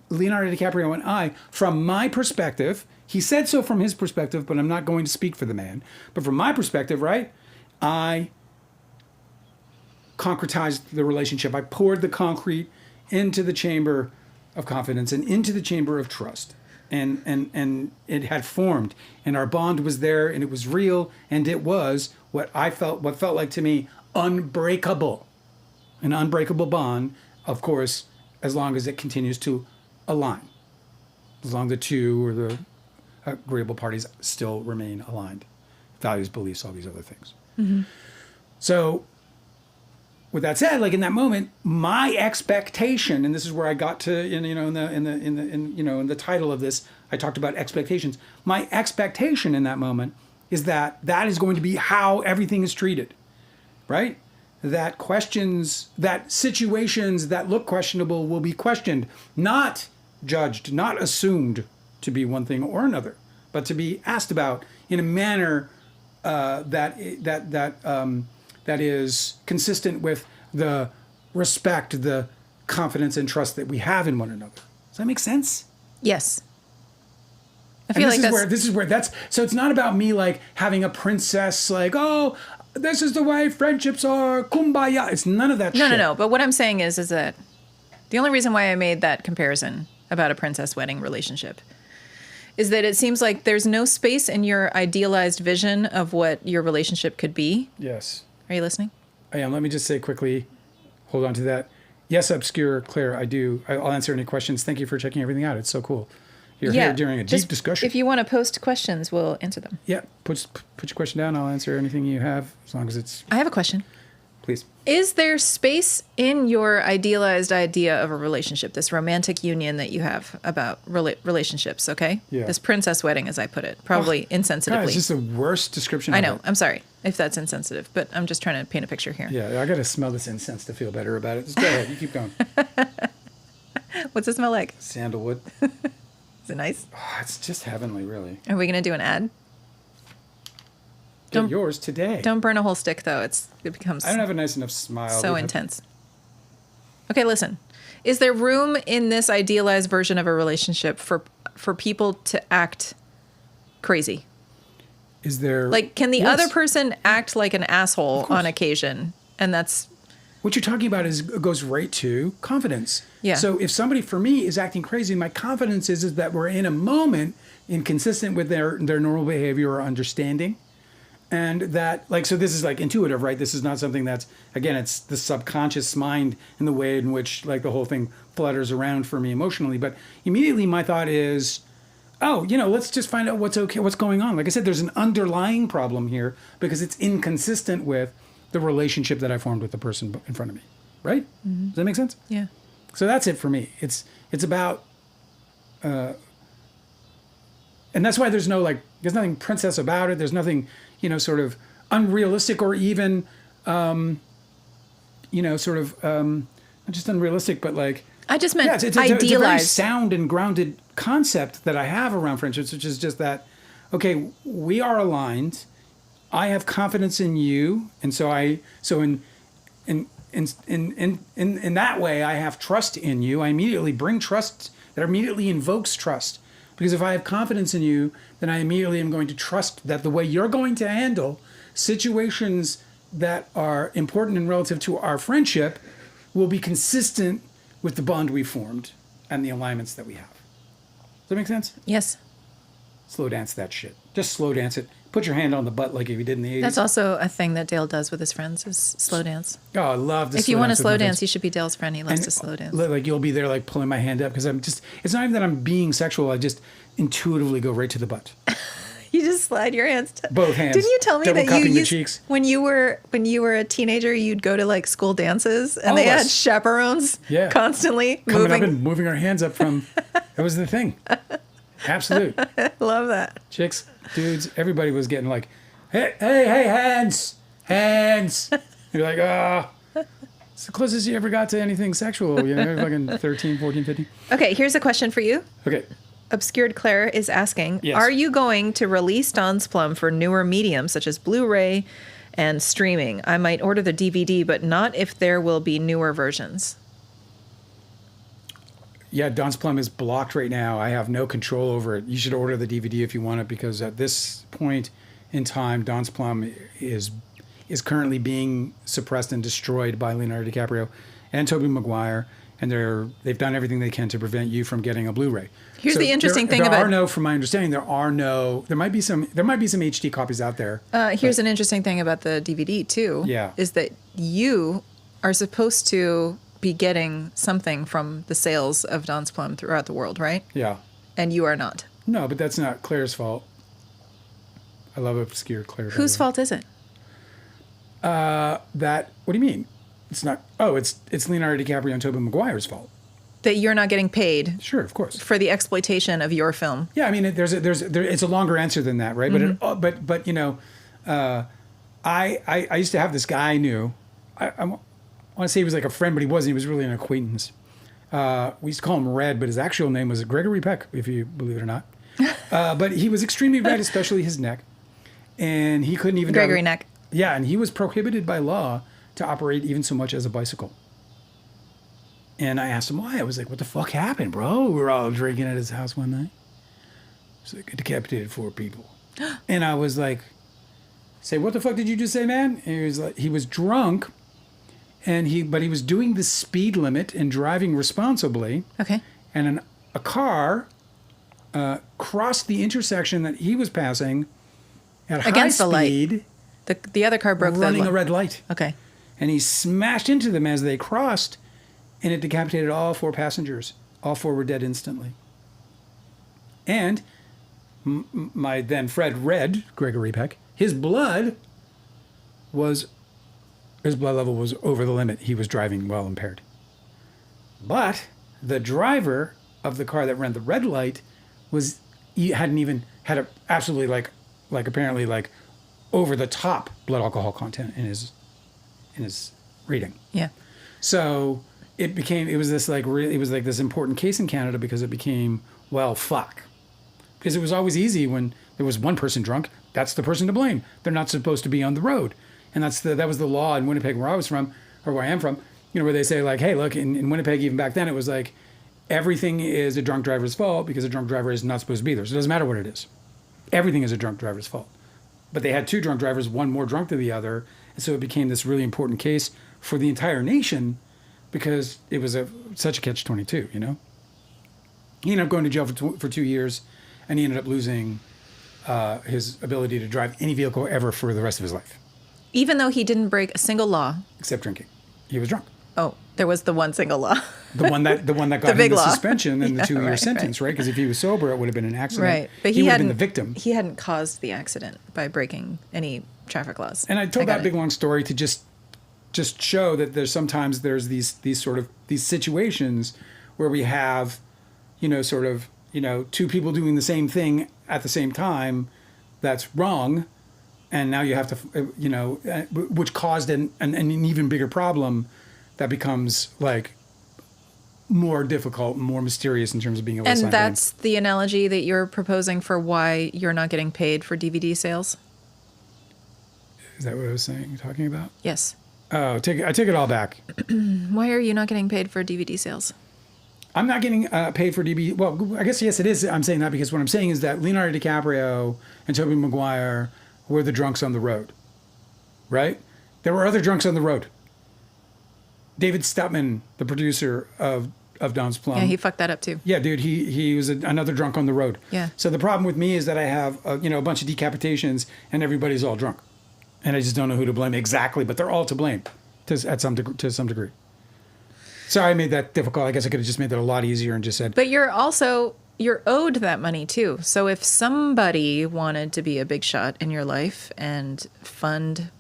Leonardo DiCaprio and I, from my perspective, he said so from his perspective, but I'm not going to speak for the man. But from my perspective, right, I concretized the relationship. I poured the concrete into the chamber of confidence and into the chamber of trust. And it had formed, and our bond was there, and it was real, and it was what felt like to me unbreakable. An unbreakable bond, of course, as long as it continues to align. As long as the two or the agreeable parties still remain aligned. Values, beliefs, all these other things. Mm-hmm. So, with that said, like in that moment, my expectation, and this is where I got to, in the title of this, I talked about expectations. My expectation in that moment is that is going to be how everything is treated, right? That questions, that situations that look questionable will be questioned, not judged, not assumed to be one thing or another, but to be asked about in a manner that is consistent with the respect, the confidence and trust that we have in one another. Does that make sense? Yes. I And feel like that's this is where that's so it's not about me like having a princess like, oh, this is the way friendships are, kumbaya. It's none of that shit. no. But what I'm saying is that the only reason why I made that comparison about a princess wedding relationship is that it seems like there's no space in your idealized vision of what your relationship could be. Yes. Are you listening? I am. Let me just say quickly, hold on to that. Yes, Obscure Claire, I do. I'll answer any questions. Thank you for checking everything out. It's so cool. You're here during a deep discussion. If you want to post questions, we'll answer them. Yeah, put your question down. I'll answer anything you have as long as it's... I have a question. Please. Is there space in your idealized idea of a relationship, this romantic union that you have about relationships, okay? Yeah. This princess wedding, as I put it, probably insensitively. God, it's just the worst description I know. ever. I'm sorry if that's insensitive, but I'm just trying to paint a picture here. Yeah, I got to smell this incense to feel better about it. Just go ahead. You keep going. What's it smell like? Sandalwood. Is it nice? Oh, it's just heavenly, really. Are we going to do an ad? Get yours today. Don't burn a whole stick, though. It becomes I don't have a nice enough smile. so intense. Okay, listen. Is there room in this idealized version of a relationship for people to act crazy? Is there... Like, can the Yes. other person act like an asshole on occasion? And that's... What you're talking about goes right to confidence. Yeah. So if somebody, for me, is acting crazy, my confidence is that we're in a moment inconsistent with their normal behavior or understanding. And that, like, so this is like intuitive, right? This is not something that's, again, it's the subconscious mind and the way in which, like, the whole thing flutters around for me emotionally. But immediately my thought is, oh, let's just find out what's okay, what's going on. Like I said, there's an underlying problem here because it's inconsistent with the relationship that I formed with the person in front of me, right? Mm-hmm. Does that make sense? Yeah. So that's it for me. It's about, and that's why there's nothing princess about it. There's nothing, sort of unrealistic or even, not just unrealistic, but like. I just meant it's a very idealized. sound and grounded concept that I have around friendships, which is just that, okay, we are aligned. I have confidence in you, and so in that way, I have trust in you. I immediately bring trust. That immediately invokes trust, because if I have confidence in you, then I immediately am going to trust that the way you're going to handle situations that are important and relative to our friendship will be consistent with the bond we formed and the alignments that we have. Does that make sense? Yes. Slow dance that shit. Just slow dance it. Put your hand on the butt like if you did in the 80s. That's also a thing that Dale does with his friends is slow dance. Oh, I love this. If you want to slow dance, you should be Dale's friend. He loves to slow dance. Like you'll be there like pulling my hand up because it's not even that I'm being sexual. I just intuitively go right to the butt. You just slide your hands. Both hands. Didn't you tell me double that cupping you the used, cheeks. when you were a teenager, you'd go to like school dances and All they of had us. chaperones constantly Coming moving. up and moving our hands up from. That was the thing. Absolute. Love that. Chicks, dudes, everybody was getting like, hey, hands. You're like, it's the closest you ever got to anything sexual, fucking 13, 14, 15. Okay, here's a question for you. Okay. Obscured Claire is asking, Yes. Are you going to release Don's Plum for newer mediums such as Blu-ray and streaming? I might order the DVD, but not if there will be newer versions. Yeah, Don's Plum is blocked right now. I have no control over it. You should order the DVD if you want it, because at this point in time, Don's Plum is currently being suppressed and destroyed by Leonardo DiCaprio and Tobey Maguire, and they've done everything they can to prevent you from getting a Blu-ray. Here's the interesting thing about from my understanding, there might be some HD copies out there. Here's an interesting thing about the DVD too. Yeah. Is that you are supposed to be getting something from the sales of Don's Plum throughout the world, right? Yeah. And you are not. No, but that's not Claire's fault. I love Obscure Claire. Whose fault is it? What do you mean? It's not. Oh, it's Leonardo DiCaprio and Tobey Maguire's fault. That you're not getting paid Sure, of course. for the exploitation of your film. Yeah, I mean, it's a longer answer than that, right? Mm-hmm. But I used to have this guy I knew. I want to say he was like a friend, but he wasn't. He was really an acquaintance. We used to call him Red, but his actual name was Gregory Peck, if you believe it or not. But he was extremely red, especially his neck, and he couldn't even Gregory Neck. Yeah, and he was prohibited by law to operate even so much as a bicycle. And I asked him why. I was like, what the fuck happened, bro? We were all drinking at his house one night. He's like, I decapitated 4 people. And I was like, say, what the fuck did you just say, man? And he was like, he was drunk, but he was doing the speed limit and driving responsibly. Okay. And a car crossed the intersection that he was passing at Against high the light. speed, The other car broke running the a red light. Okay. And he smashed into them as they crossed, and it decapitated all 4 passengers. All 4 were dead instantly. And my then Fred Red, Gregory Peck, his blood level was over the limit. He was driving while impaired. But the driver of the car that ran the red light had a absolutely like apparently like over the top blood alcohol content in his reading. Yeah. So it was this important case in Canada because it became, well, fuck. Because it was always easy when there was one person drunk, that's the person to blame. They're not supposed to be on the road. And that was the law in Winnipeg where I was from, or where I am from, where they say like, hey, look, in Winnipeg, even back then, it was like, everything is a drunk driver's fault because a drunk driver is not supposed to be there. So it doesn't matter what it is. Everything is a drunk driver's fault. But they had 2 drunk drivers, one more drunk than the other. And so it became this really important case for the entire nation because it was such a catch-22, He ended up going to jail for 2 years, and he ended up losing his ability to drive any vehicle ever for the rest of his life. Even though he didn't break a single law. Except drinking. He was drunk. Oh, there was the one single law. The one that got him big the law. suspension and the 2-year sentence, right? Because if he was sober, it would have been an accident. Right. But he would have been the victim. He hadn't caused the accident by breaking any traffic laws. And I told that big long story to just show that there's these situations where we have, 2 people doing the same thing at the same time that's wrong. And now you have to, which caused an even bigger problem that becomes like more difficult, more mysterious in terms of being able to assign And that's the analogy that you're proposing for why you're not getting paid for DVD sales? Is that what I was talking about? Yes. Oh, I take it all back. Why are you not getting paid for DVD sales? I'm not getting paid for DVD. Well, I guess, yes, it is. I'm saying that because what I'm saying is that Leonardo DiCaprio and Tobey Maguire were the drunks on the road, right? There were other drunks on the road. David Stutman, the producer of Don's Plum. Yeah, he fucked that up too. Yeah, dude, he was another drunk on the road. Yeah. So the problem with me is that I have a bunch of decapitations and everybody's all drunk, and I just don't know who to blame exactly, but they're all to blame to some degree. Sorry, I made that difficult. I guess I could have just made that a lot easier and just said. But you're owed that money too. So if somebody wanted to be a big shot in your life and fund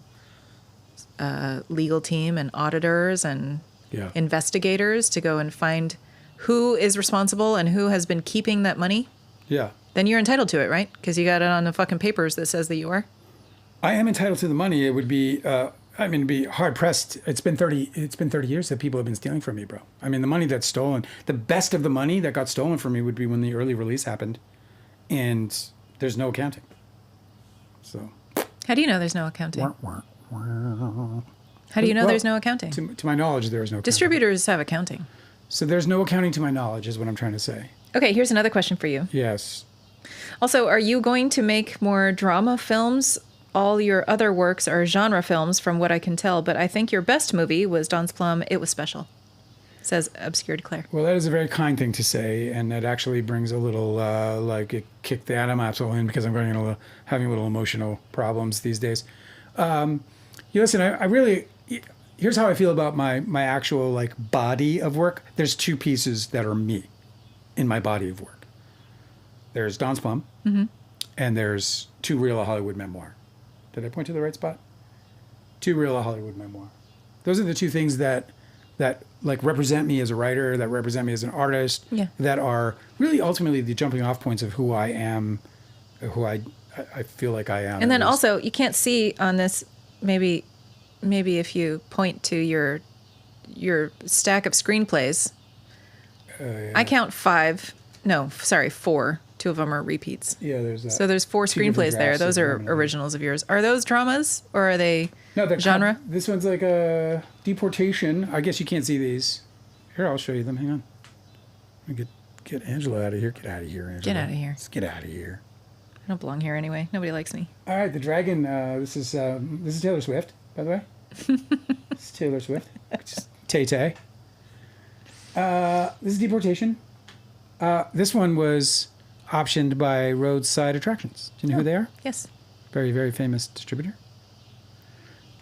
a legal team and auditors and investigators to go and find who is responsible and who has been keeping that money, then you're entitled to it, right? Because you got it on the fucking papers that says that you are. I am entitled to the money. It would be, it'd be hard pressed. It's been 30 years that people have been stealing from me, bro. I mean, the money that's stolen, the best of the money that got stolen from me would be when the early release happened, and there's no accounting. So. How do you know there's no accounting? How do you know there's no accounting? To my knowledge, there is no accounting. Distributors have accounting. So there's no accounting to my knowledge, is what I'm trying to say. Okay, here's another question for you. Yes. Also, are you going to make more drama films? All your other works are genre films, from what I can tell, but I think your best movie was Don's Plum. It was special, says Obscured Claire. Well, that is a very kind thing to say, and that actually brings a little, it kicked the Adam Apple in because I'm having a little emotional problems these days. Listen, I really, here's how I feel about my actual, body of work. There's 2 pieces that are me in my body of work. There's Don's Plum, and there's 2 Real A Hollywood Memoir. Did I point to the right spot? 2 Real A Hollywood Memoir. Those are the 2 things that represent me as a writer, that represent me as an artist, that are really ultimately the jumping off points of who I am, who I feel like I am. And then also, you can't see on this, maybe if you point to your stack of screenplays, I count 4. 2 of them are repeats. Yeah, there's that. So there's 4 screenplays there. Those are originals of yours. Are those dramas or are they genre? This one's like a Deportation. I guess you can't see these. Here, I'll show you them. Hang on. Let me get Angela out of here. Get out of here, Angela. Get out of here. Let's get out of here. I don't belong here anyway. Nobody likes me. All right, the dragon. This is Taylor Swift, by the way. This is Taylor Swift. Just Tay Tay. This is Deportation. This one was optioned by Roadside Attractions. Do you know who they are? Yes. Very, very famous distributor.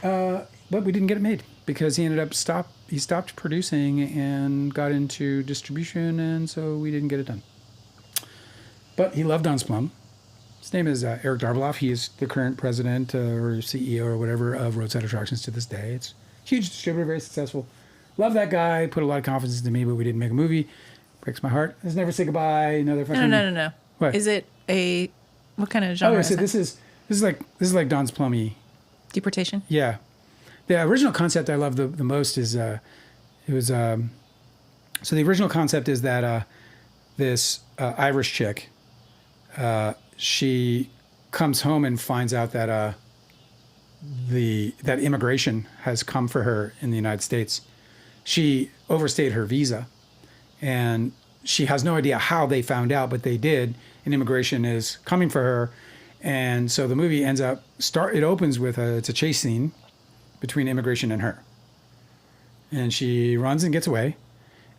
But we didn't get it made because he ended up stopped producing and got into distribution, and so we didn't get it done. But he loved Don's Plum. His name is Eric Darbeloff. He is the current president or CEO or whatever of Roadside Attractions to this day. It's a huge distributor, very successful. Love that guy. Put a lot of confidence into me, but we didn't make a movie. Breaks my heart. Let's Never Say Goodbye. Another fucking... No. What? Is it what kind of genre Oh, is so it? this is like Don's Plummy. Deportation? Yeah. The original concept I love the most is so the original concept is that this Irish chick, she comes home and finds out that that immigration has come for her in the United States. She overstayed her visa, and she has no idea how they found out, but they did. And immigration is coming for her, and so the movie ends up it opens with it's a chase scene between immigration and her. And she runs and gets away.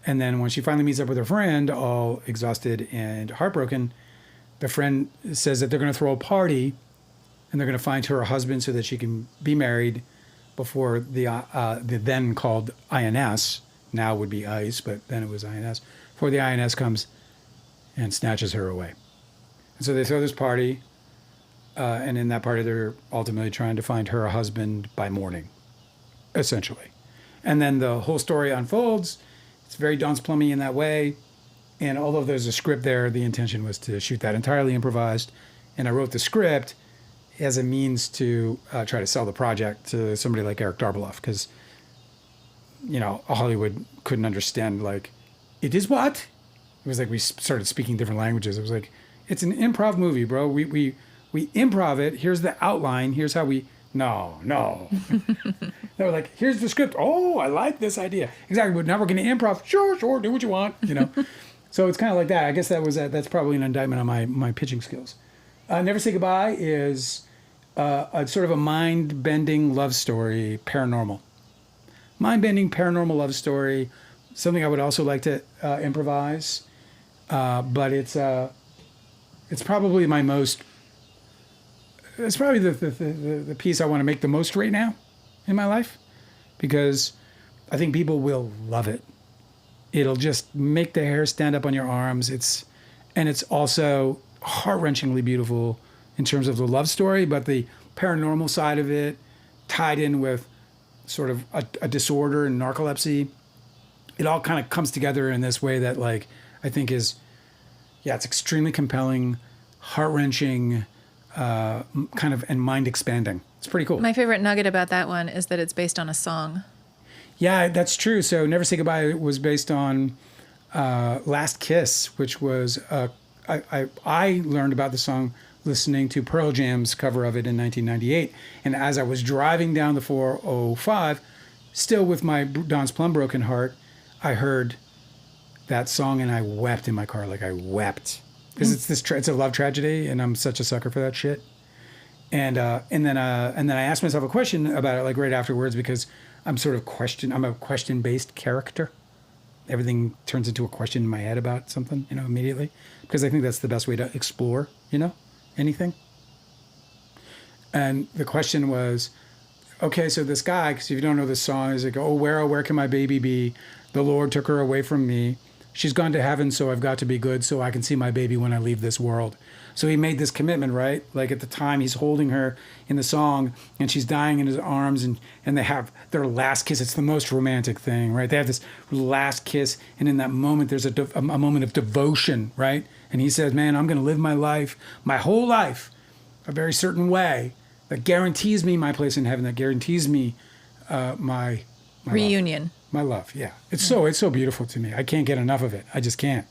And then when she finally meets up with her friend, all exhausted and heartbroken, the friend says that they're going to throw a party and they're going to find her a husband so that she can be married before the then called INS, now would be ICE, but then it was INS, before the INS comes and snatches her away. And so they throw this party, and in that party, they're ultimately trying to find her a husband by morning, essentially. And then the whole story unfolds. It's very Don's Plummy in that way. And although there's a script there, the intention was to shoot that entirely improvised. And I wrote the script as a means to try to sell the project to somebody like Eric Darbeloff, because, Hollywood couldn't understand, like, it is what? It was like we started speaking different languages. It was like, it's an improv movie, bro. We improv it. Here's the outline. Here's how we... No. They were like, here's the script. Oh, I like this idea. Exactly. But now we're going to improv. Sure. Do what you want. So it's kind of like that. I guess that's probably an indictment on my pitching skills. Never Say Goodbye is a sort of a mind-bending love story, paranormal. Mind-bending paranormal love story. Something I would also like to improvise. But it's probably my most... It's probably the piece I want to make the most right now in my life, because I think people will love it. It'll just make the hair stand up on your arms. It's also heart-wrenchingly beautiful in terms of the love story, but the paranormal side of it tied in with sort of a disorder and narcolepsy. It all kind of comes together in this way that, like, I think is, it's extremely compelling, heart-wrenching, kind of, and mind expanding. It's pretty cool. My favorite nugget about that one is that it's based on a song. Yeah, that's true. So Never Say Goodbye was based on Last Kiss, which was I learned about the song listening to Pearl Jam's cover of it in 1998. And as I was driving down the 405, still with my Don's Plum broken heart, I heard that song and I wept in my car. Like, I wept. Because it's a love tragedy, and I'm such a sucker for that shit. And then I asked myself a question about it, like, right afterwards, because I'm a question-based character. Everything turns into a question in my head about something, immediately, because I think that's the best way to explore, anything. And the question was, okay, so this guy, because if you don't know this song, is like, oh, where can my baby be? The Lord took her away from me. She's gone to heaven, so I've got to be good so I can see my baby when I leave this world. So he made this commitment, right? Like, at the time, he's holding her in the song, and she's dying in his arms, and they have their last kiss. It's the most romantic thing, right? They have this last kiss, and in that moment, there's a moment of devotion, right? And he says, man, I'm going to live my life, my whole life, a very certain way that guarantees me my place in heaven, that guarantees me my reunion. Love. My love, yeah. It's so beautiful to me. I can't get enough of it. I just can't.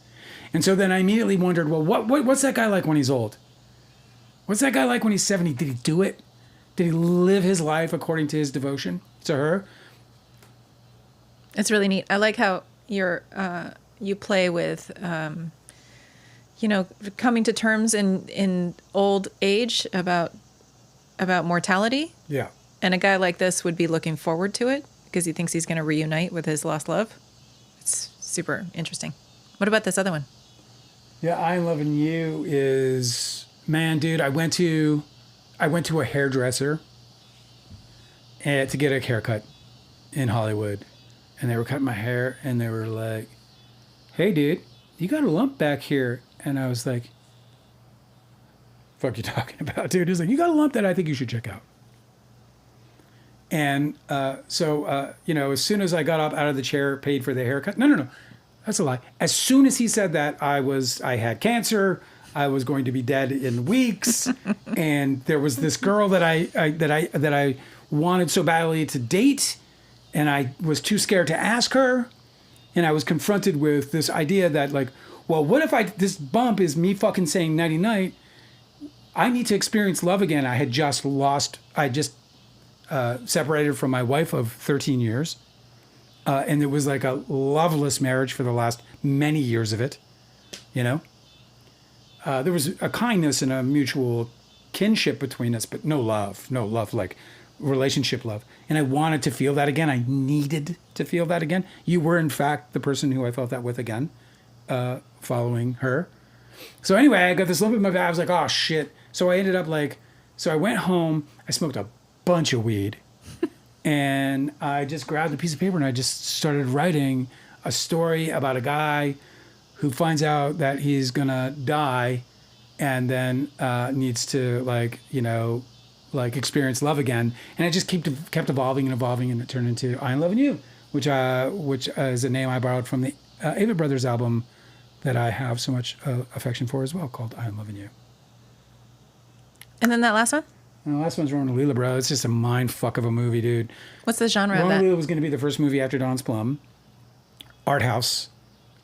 And so then I immediately wondered, well, what's that guy like when he's old? What's that guy like when he's 70? Did he do it? Did he live his life according to his devotion to her? It's really neat. I like how you play with, coming to terms in old age about mortality. Yeah. And a guy like this would be looking forward to it because he thinks he's going to reunite with his lost love. It's super interesting. What about this other one? Yeah, I Am Loving You is, man, dude, I went to a hairdresser to get a haircut in Hollywood. And they were cutting my hair and they were like, "Hey, dude, you got a lump back here." And I was like, "Fuck you talking about, dude?" He's like, "You got a lump that I think you should check out." And so, as soon as I got up out of the chair, paid for the haircut. No. That's a lie. As soon as he said that, I had cancer. I was going to be dead in weeks. And there was this girl that I wanted so badly to date. And I was too scared to ask her. And I was confronted with this idea that, like, well, what if this bump is me fucking saying nighty night? I need to experience love again. I just separated from my wife of 13 years. And it was like a loveless marriage for the last many years of it, There was a kindness and a mutual kinship between us, but no love, like relationship love. And I wanted to feel that again. I needed to feel that again. You were, in fact, the person who I felt that with again, following her. So anyway, I got this lump in my back. I was like, oh, shit. So I ended up I went home. I smoked a bunch of weed. And I just grabbed a piece of paper and I just started writing a story about a guy who finds out that he's going to die and then needs to, experience love again. And it just kept evolving and evolving, and it turned into I Am Loving You, which is a name I borrowed from the Avett Brothers album that I have so much affection for as well, called I Am Loving You. And then that last one? And the last one's Roma Leela, bro. It's just a mind fuck of a movie, dude. What's the genre of Roma that? Leela was going to be the first movie after Don's Plum. Art house.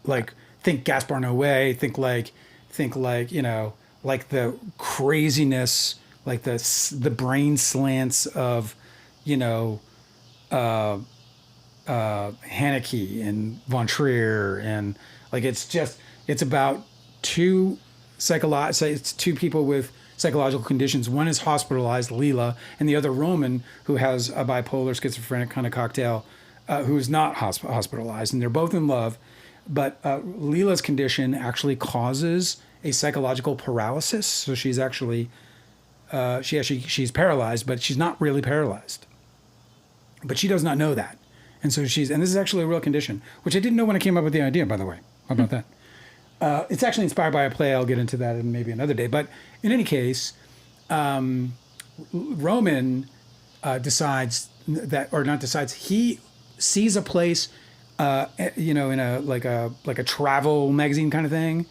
Think Gaspar Noé. Think the craziness, like the brain slants of, Haneke and Von Trier. And it's about it's two people with psychological conditions. One is hospitalized, Leela, and the other Roman, who has a bipolar schizophrenic kind of cocktail, who is not hospitalized, and they're both in love. But Leela's condition actually causes a psychological paralysis. So she's actually she's paralyzed, but she's not really paralyzed. But she does not know that, and so and this is actually a real condition, which I didn't know when I came up with the idea. By the way, how about that? It's actually inspired by a play. I'll get into that in maybe another day. But in any case, Roman decides that, or not decides, he sees a place, in a travel magazine kind of thing,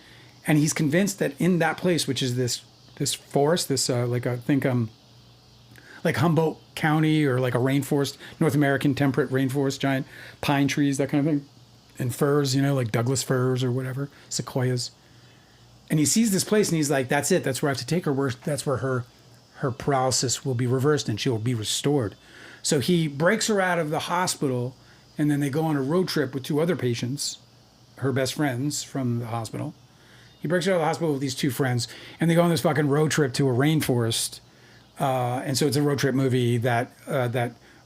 and he's convinced that in that place, which is this forest, like Humboldt County, or like a rainforest, North American temperate rainforest, giant pine trees, that kind of thing. And firs, like Douglas firs or whatever, sequoias. And he sees this place and he's like, that's it. That's where I have to take her. That's where her paralysis will be reversed and she'll be restored. So he breaks her out of the hospital, and then they go on a road trip with two other patients, her best friends from the hospital. He breaks her out of the hospital with these two friends, and they go on this fucking road trip to a rainforest. And so it's a road trip movie that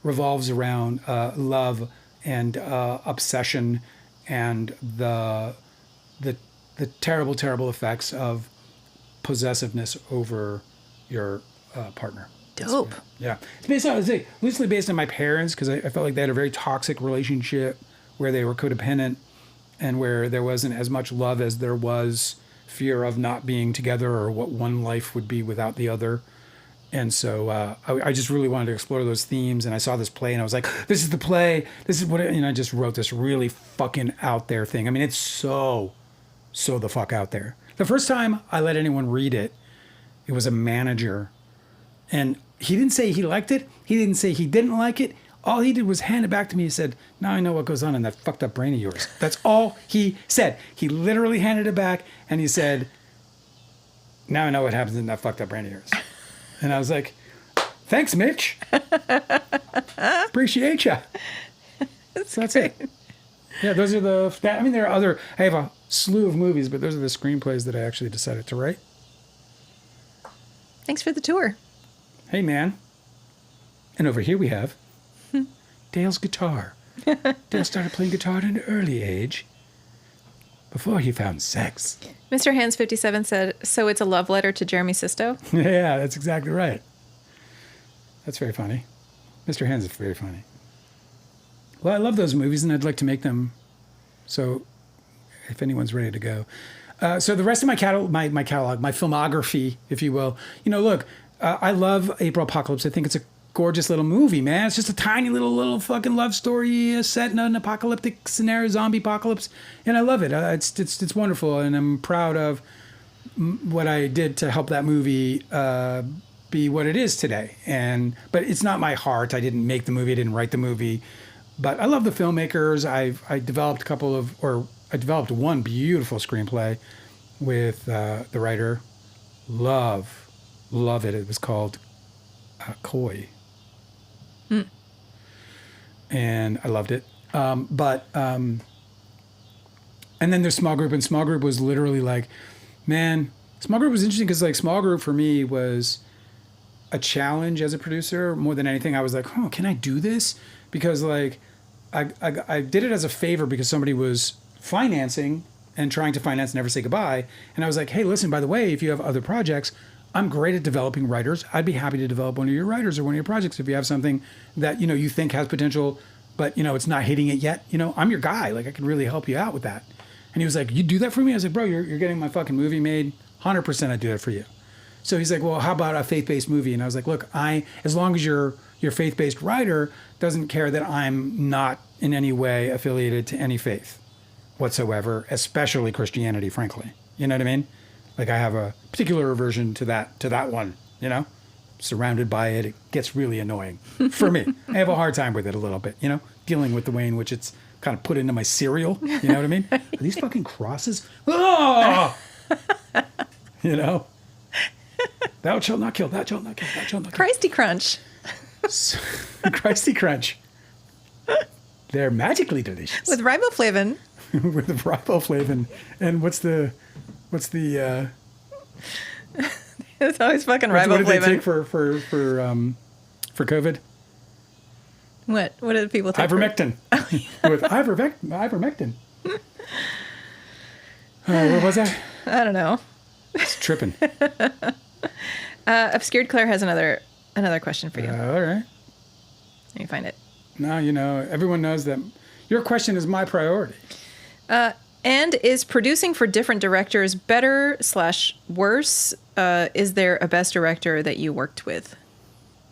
revolves around love and obsession and the terrible, terrible effects of possessiveness over your partner. Dope. Yeah. It's loosely based on my parents, because I felt like they had a very toxic relationship where they were codependent and where there wasn't as much love as there was fear of not being together, or what one life would be without the other. And so I just really wanted to explore those themes, and I saw this play and I was like, this is the play. This is what I just wrote this really fucking out there thing. I mean, it's so the fuck out there. The first time I let anyone read it, it was a manager, and he didn't say he liked it. He didn't say he didn't like it. All he did was hand it back to me. He said, now I know what goes on in that fucked up brain of yours. That's all he said. He literally handed it back and he said, now I know what happens in that fucked up brain of yours. And I was like, thanks, Mitch. Appreciate ya. So that's it. Yeah, those are I mean, there are other. I have a slew of movies, but those are the screenplays that I actually decided to write. Thanks for the tour. Hey, man. And over here we have Dale's guitar. Dale started playing guitar at an early age before he found sex. Mr. Hands 57 said, so it's a love letter to Jeremy Sisto? Yeah, that's exactly right. That's very funny. Mr. Hands is very funny. Well, I love those movies, and I'd like to make them. So, if anyone's ready to go. So the rest of my catalog, my catalog, my filmography, if you will. Look, I love April Apocalypse. I think it's a gorgeous little movie, man. It's just a tiny little fucking love story set in an apocalyptic scenario, zombie apocalypse, and I love it. It's wonderful, and I'm proud of what I did to help that movie be what it is today. But it's not my heart. I didn't make the movie. I didn't write the movie. But I love the filmmakers. I developed I developed one beautiful screenplay with the writer. Love it. It was called Koi. And I loved it. And then there's Small Group, and Small Group was literally like, man, Small Group was interesting because like Small Group for me was a challenge as a producer more than anything. I was like, oh, can I do this? Because like I did it as a favor because somebody was financing and trying to finance Never Say Goodbye. And I was like, hey, listen, by the way, if you have other projects, I'm great at developing writers. I'd be happy to develop one of your writers or one of your projects if you have something that, you think has potential, but, it's not hitting it yet. I'm your guy. Like, I can really help you out with that. And he was like, you do that for me? I was like, bro, you're getting my fucking movie made. 100% I'd do that for you. So he's like, well, how about a faith-based movie? And I was like, look, as long as your faith-based writer doesn't care that I'm not in any way affiliated to any faith whatsoever, especially Christianity, frankly. You know what I mean? Like I have a particular aversion to that one, surrounded by it. It gets really annoying for me. I have a hard time with it a little bit, dealing with the way in which it's kind of put into my cereal. You know what I mean? Are these fucking crosses? Oh! Thou shalt not kill, thou shalt not kill, thou shalt not kill. Christy Crunch. Christy Crunch. They're magically delicious. With riboflavin. With the riboflavin. And what's the it's always fucking riboflavin. What did they take for COVID? What did people take? Ivermectin. With ivermectin. What was that? I don't know. It's tripping. Obscured Claire has another question for you. All right. Let me find it. Now, everyone knows that your question is my priority. And is producing for different directors better / worse? Is there a best director that you worked with?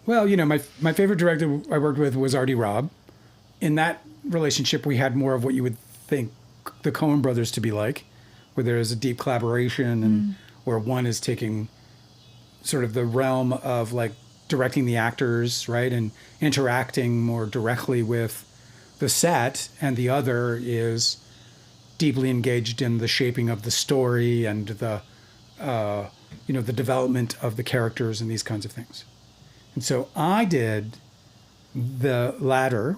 Well, my favorite director I worked with was R.D. Robb. In that relationship, we had more of what you would think the Coen brothers to be like, where there is a deep collaboration and where one is taking sort of the realm of like directing the actors, right, and interacting more directly with the set, and the other is deeply engaged in the shaping of the story and the the development of the characters and these kinds of things. And so I did the latter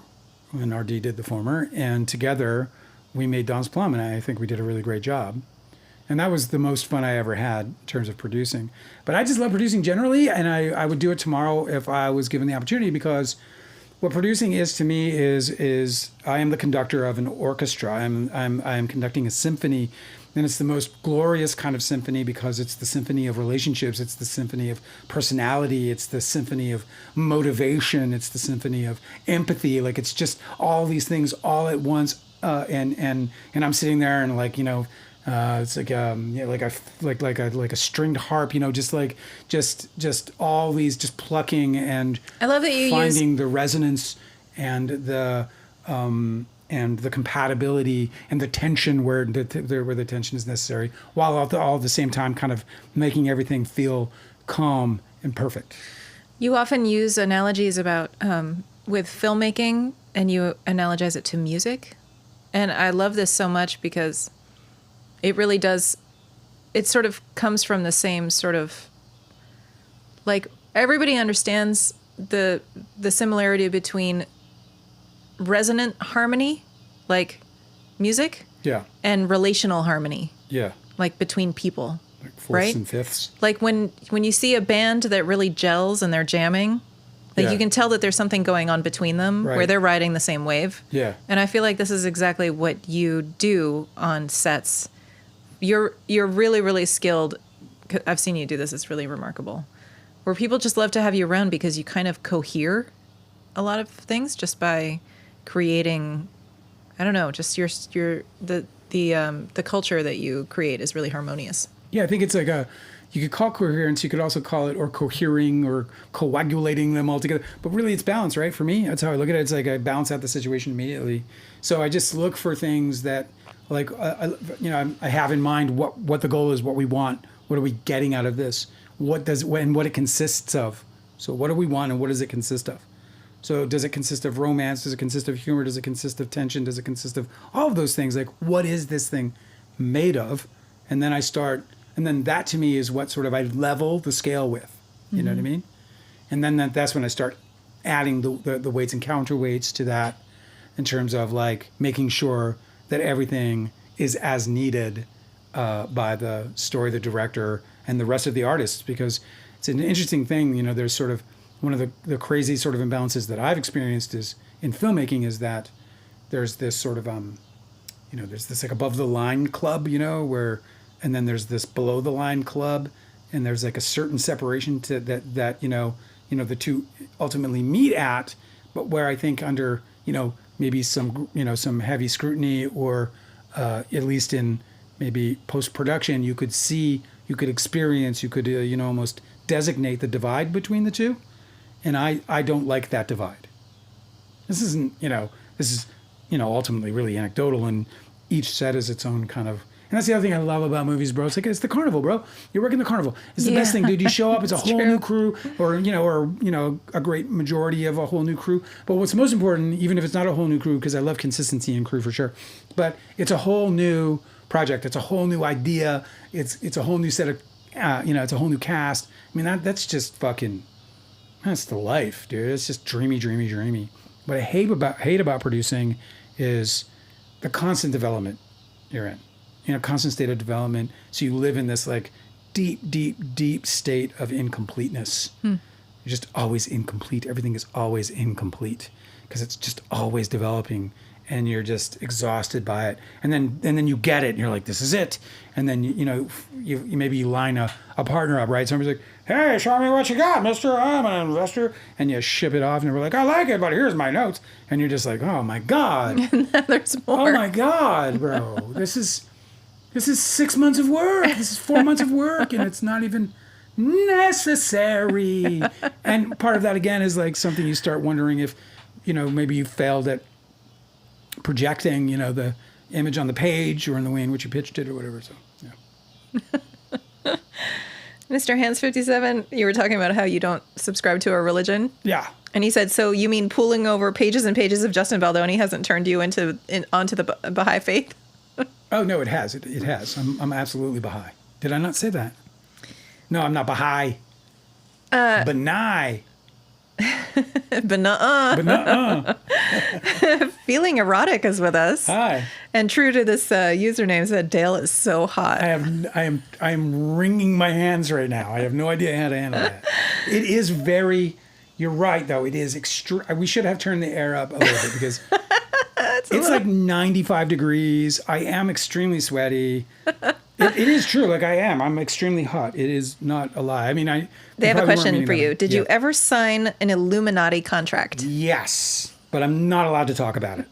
and RD did the former, and together we made Don's Plum, and I think we did a really great job. And that was the most fun I ever had in terms of producing. But I just love producing generally, and I would do it tomorrow if I was given the opportunity, because what producing is to me is I am the conductor of an orchestra. I am conducting a symphony, and it's the most glorious kind of symphony because it's the symphony of relationships. It's the symphony of personality. It's the symphony of motivation. It's the symphony of empathy. Like, it's just all these things all at once. And I'm sitting there and it's like like a stringed harp, just all these, just plucking and I love that you finding the resonance and the compatibility and the tension where the tension is necessary, while all at the same time kind of making everything feel calm and perfect. You often use analogies about with filmmaking, and you analogize it to music, and I love this so much because it really does. It sort of comes from the same sort of, like, everybody understands the similarity between resonant harmony, like music Yeah. and relational harmony, Yeah. like between people. Like fourths Right? and fifths. Like when you see a band that really gels and they're jamming, like Yeah. you can tell that there's something going on between them where Right. they're riding the same wave. Yeah. And I feel like this is exactly what you do on sets. You're really, really skilled. I've seen you do this. It's really remarkable. Where people just love to have you around because you kind of cohere a lot of things just by creating, I don't know, just the culture that you create is really harmonious. Yeah, I think it's like you could call coherence, you could also call it, or cohering, or coagulating them all together. But really, it's balance, right? For me, that's how I look at it. It's like I balance out the situation immediately. So I just look for things that, like, I have in mind what the goal is, what we want, what are we getting out of this, what it consists of. So what do we want, and what does it consist of? So does it consist of romance? Does it consist of humor? Does it consist of tension? Does it consist of all of those things? Like, what is this thing made of? And then and then that to me is what sort of I level the scale with. You know what I mean? And then that's when I start adding the weights and counterweights to that in terms of like making sure that everything is as needed by the story, the director, and the rest of the artists. Because it's an interesting thing, there's sort of one of the crazy sort of imbalances that I've experienced is in filmmaking is that there's this sort of, there's this like above the line club, where, and then there's this below the line club, and there's like a certain separation to that the two ultimately meet at, but where I think under, maybe some heavy scrutiny or at least in maybe post-production, you could experience, you could, almost designate the divide between the two. And I don't like that divide. This isn't, this is, ultimately really anecdotal, and each set is its own kind of, and that's the other thing I love about movies, bro. It's like, it's the carnival, bro. You're working the carnival. It's the best thing, dude. You show up, it's a whole new crew, or a great majority of a whole new crew. But what's most important, even if it's not a whole new crew, because I love consistency in crew for sure, but it's a whole new project. It's a whole new idea. It's a whole new set of, it's a whole new cast. I mean, that's just fucking, that's the life, dude. It's just dreamy, dreamy, dreamy. What I hate about producing is the constant development you're in. Constant state of development. So you live in this like deep, deep, deep state of incompleteness. You're just always incomplete. Everything is always incomplete because it's just always developing, and you're just exhausted by it. And then you get it, and you're like, this is it. And then you maybe you line a partner up, right? Somebody's like, hey, show me what you got, mister. I'm an investor. And you ship it off, and they're like, I like it, but here's my notes. And you're just like, oh my God. There's more. Oh my God, bro. This is 6 months of work. This is 4 months of work, and it's not even necessary. And part of that, again, is like something you start wondering if, maybe you failed at projecting, the image on the page or in the way in which you pitched it or whatever. So, yeah. Mr. Hands 57, you were talking about how you don't subscribe to a religion. Yeah. And he said, so you mean pulling over pages and pages of Justin Baldoni hasn't turned you onto the Baha'i faith? Oh, no, it has. It has. I'm absolutely Baha'i. Did I not say that? No, I'm not Baha'i. Benai. But nuh-uh. But nuh-uh. Feeling Erotic is with us. Hi. And true to this username said, Dale is so hot. I am wringing my hands right now. I have no idea how to handle that. It is very, you're right, though. It is we should have turned the air up a little bit because it's like 95 degrees. I am extremely sweaty. It is true. Like I am. I'm extremely hot. It is not a lie. I mean, They have a question for you. Did you ever sign an Illuminati contract? Yes, but I'm not allowed to talk about it.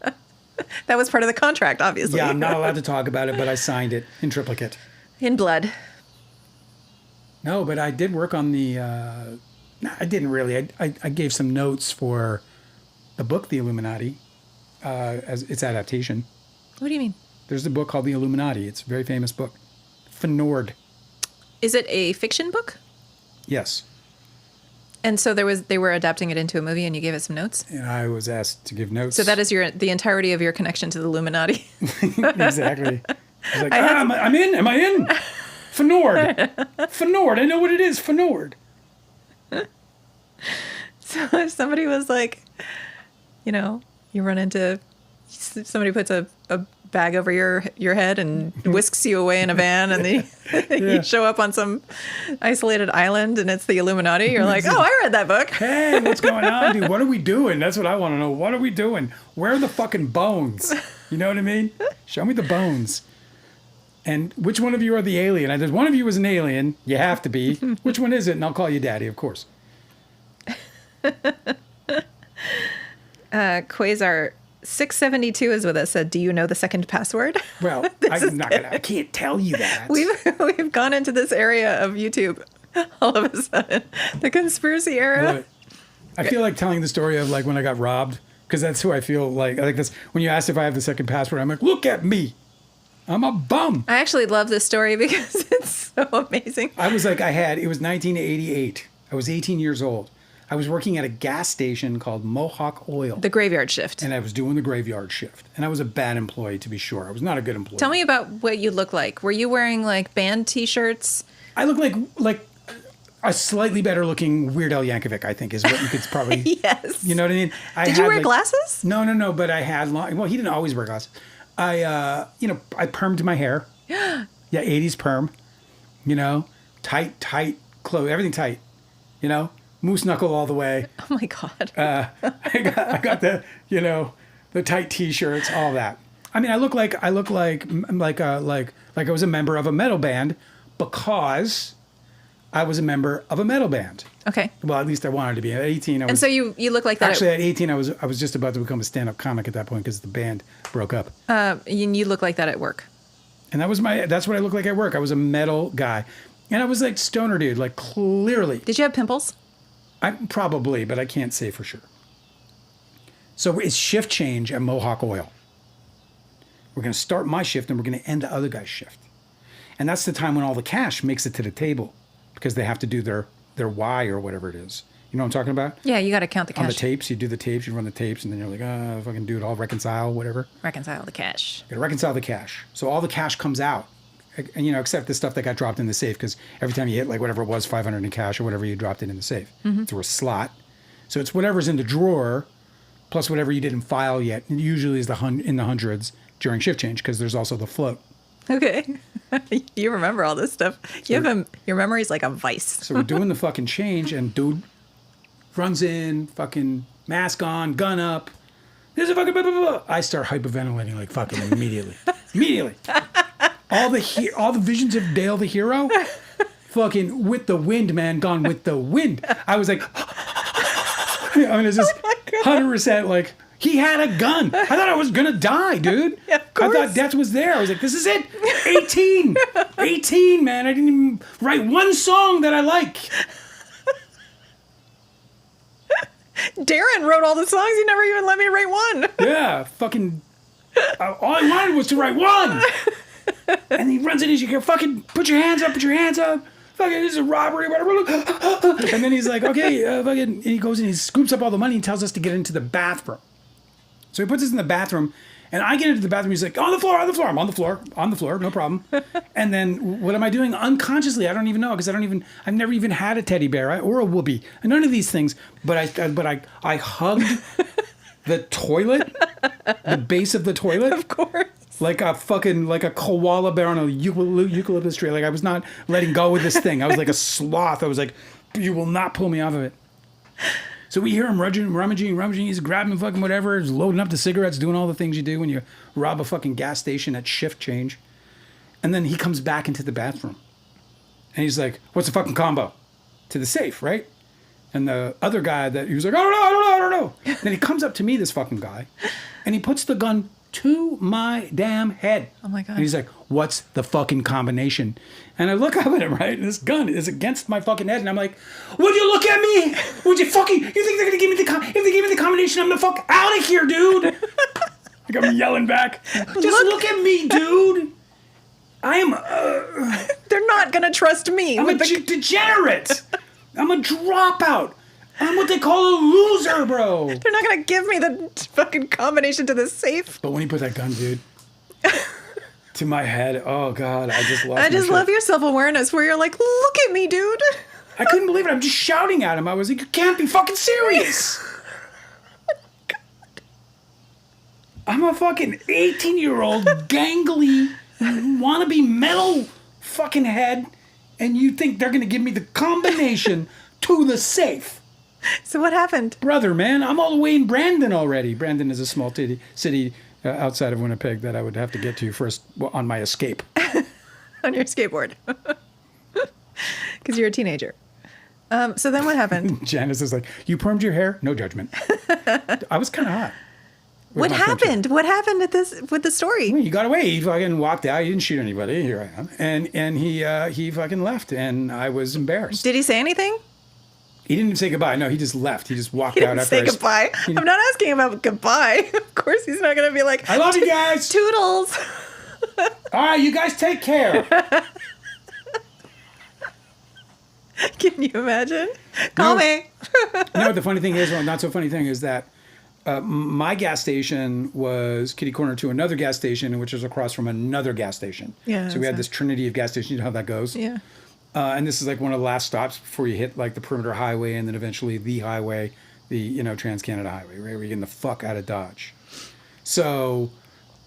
That was part of the contract, obviously. Yeah, I'm not allowed to talk about it, but I signed it in triplicate. In blood. No, but I did work on the... no, I didn't really. I gave some notes for the book, The Illuminati, as its adaptation. What do you mean? There's a book called The Illuminati. It's a very famous book. Fnord. Is it a fiction book? Yes. And so they were adapting it into a movie, and you gave it some notes? And I was asked to give notes. So that is the entirety of your connection to the Illuminati. Exactly. I was like, I'm in. Am I in? Fnord. Fnord. I know what it is. Fnord. So if somebody was like, you run into, somebody puts a bag over your head and whisks you away in a van, and then you show up on some isolated island, and it's the Illuminati. You're like, oh, I read that book. Hey, what's going on, dude? What are we doing? That's what I want to know. What are we doing? Where are the fucking bones? You know what I mean? Show me the bones. And which one of you are the alien? There's one of you is an alien. You have to be. Which one is it? And I'll call you daddy, of course. Quasar 672 is with us. Said, do you know the second password? Well, I can't tell you that. We've gone into this area of YouTube all of a sudden. The conspiracy era. But I feel like telling the story of like when I got robbed, because that's who I feel like. I think that's when you asked if I have the second password. I'm like, look at me. I'm a bum. I actually love this story because it's so amazing. I was like, it was 1988. I was 18 years old. I was working at a gas station called Mohawk Oil. The graveyard shift. And I was doing the graveyard shift. And I was a bad employee, to be sure. I was not a good employee. Tell me about what you look like. Were you wearing like band t-shirts? I look like a slightly better looking Weird Al Yankovic, I think, is what you could probably... Yes. You know what I mean? Did you wear glasses? No, but I had long... Well, he didn't always wear glasses. I permed my hair. Yeah, 80s perm. You know, tight clothes, everything tight. You know, moose knuckle all the way. Oh my God. I got the, the tight t-shirts, all that. I mean, I look like I was a member of a metal band because I was a member of a metal band. Okay. Well, at least I wanted to be. At 18, I was... And so you look like that. Actually, at 18, I was just about to become a stand-up comic at that point because the band broke up. You look like that at work. And that's what I look like at work. I was a metal guy. And I was like stoner dude, like clearly. Did you have pimples? Probably, but I can't say for sure. So it's shift change at Mohawk Oil. We're going to start my shift and we're going to end the other guy's shift. And that's the time when all the cash makes it to the table because they have to do their Y or whatever it is. You know what I'm talking about? Yeah, you got to count the cash. On the tapes, you do the tapes, you run the tapes, and then you're like, fucking do it all, reconcile, whatever. Reconcile the cash. You got to reconcile the cash. So all the cash comes out, and except the stuff that got dropped in the safe, because every time you hit like whatever it was, 500 in cash or whatever, you dropped it in the safe through a slot. So it's whatever's in the drawer, plus whatever you didn't file yet. It usually is in the hundreds during shift change, because there's also the float. Okay. You remember all this stuff. Your memory's like a vice. So we're doing the fucking change, and dude runs in, fucking mask on, gun up. There's a fucking blah, blah, blah. I start hyperventilating like fucking immediately. Immediately. All the visions of Dale the hero, fucking with the wind, man, gone with the wind. I was like, I mean, it's just 100% like, he had a gun. I thought I was going to die, dude. Yeah, of course. I thought death was there. I was like, this is it. 18, man. I didn't even write one song that I like. Darren wrote all the songs. He never even let me write one. Yeah, fucking. All I wanted was to write one. And he runs in and you go, fucking, put your hands up. Fucking, this is a robbery, whatever. And then he's like, okay, fucking. And he goes and he scoops up all the money and tells us to get into the bathroom. So he puts us in the bathroom. And I get into the bathroom. He's like, on the floor. I'm on the floor, no problem. And then what am I doing? Unconsciously, I don't even know because I've never even had a teddy bear or a whoopee. None of these things. But I hugged the toilet, the base of the toilet. Of course. Like a koala bear on a eucalyptus tree. Like I was not letting go of this thing. I was like a sloth. I was like, you will not pull me off of it. So we hear him rummaging. He's grabbing fucking whatever. He's loading up the cigarettes, doing all the things you do when you rob a fucking gas station at shift change. And then he comes back into the bathroom. And he's like, what's the fucking combo? To the safe, right? And the other guy he was like, I don't know. Then he comes up to me, this fucking guy, and he puts the gun to my damn head. Oh my God. And he's like, what's the fucking combination? And I look up at him, right? And this gun is against my fucking head. And I'm like, would you look at me? Would you think they're going to give me if they give me the combination, I'm the fuck out of here, dude. Like I'm yelling back. Just look at me, dude. I am... They're not going to trust me. I'm a degenerate. I'm a dropout. I'm what they call a loser, bro. They're not going to give me the fucking combination to the safe. But when he put that gun, dude, to my head, oh, God, I just lost I just love your self-awareness where you're like, look at me, dude. I couldn't believe it. I'm just shouting at him. I was like, you can't be fucking serious. I'm a fucking 18-year-old gangly wannabe metal fucking head, and you think they're gonna give me the combination to the safe? So what happened? Brother, man, I'm all the way in Brandon already. Brandon is a small city outside of Winnipeg that I would have to get to first on my escape. On your skateboard. Because you're a teenager. So then what happened? Janice is like, you permed your hair? No judgment. I was kind of hot. What happened? What happened with the story? He got away. He fucking walked out. He didn't shoot anybody. Here I am. And he fucking left, and I was embarrassed. Did he say anything? He didn't say goodbye. No, he just left. He just walked He out didn't after say goodbye. I'm not asking about goodbye. Of course, he's not going to be like, I love you guys. Toodles. All right, you guys take care. Can you imagine? Call me. You know what the funny thing is? Well, not so funny thing is that my gas station was kitty corner to another gas station, which was across from another gas station. Yeah, So we had so- this trinity of gas stations. You know how that goes? Yeah. And this is like one of the last stops before you hit like the perimeter highway and then eventually the highway, the Trans-Canada Highway, right? Where you're getting the fuck out of Dodge. So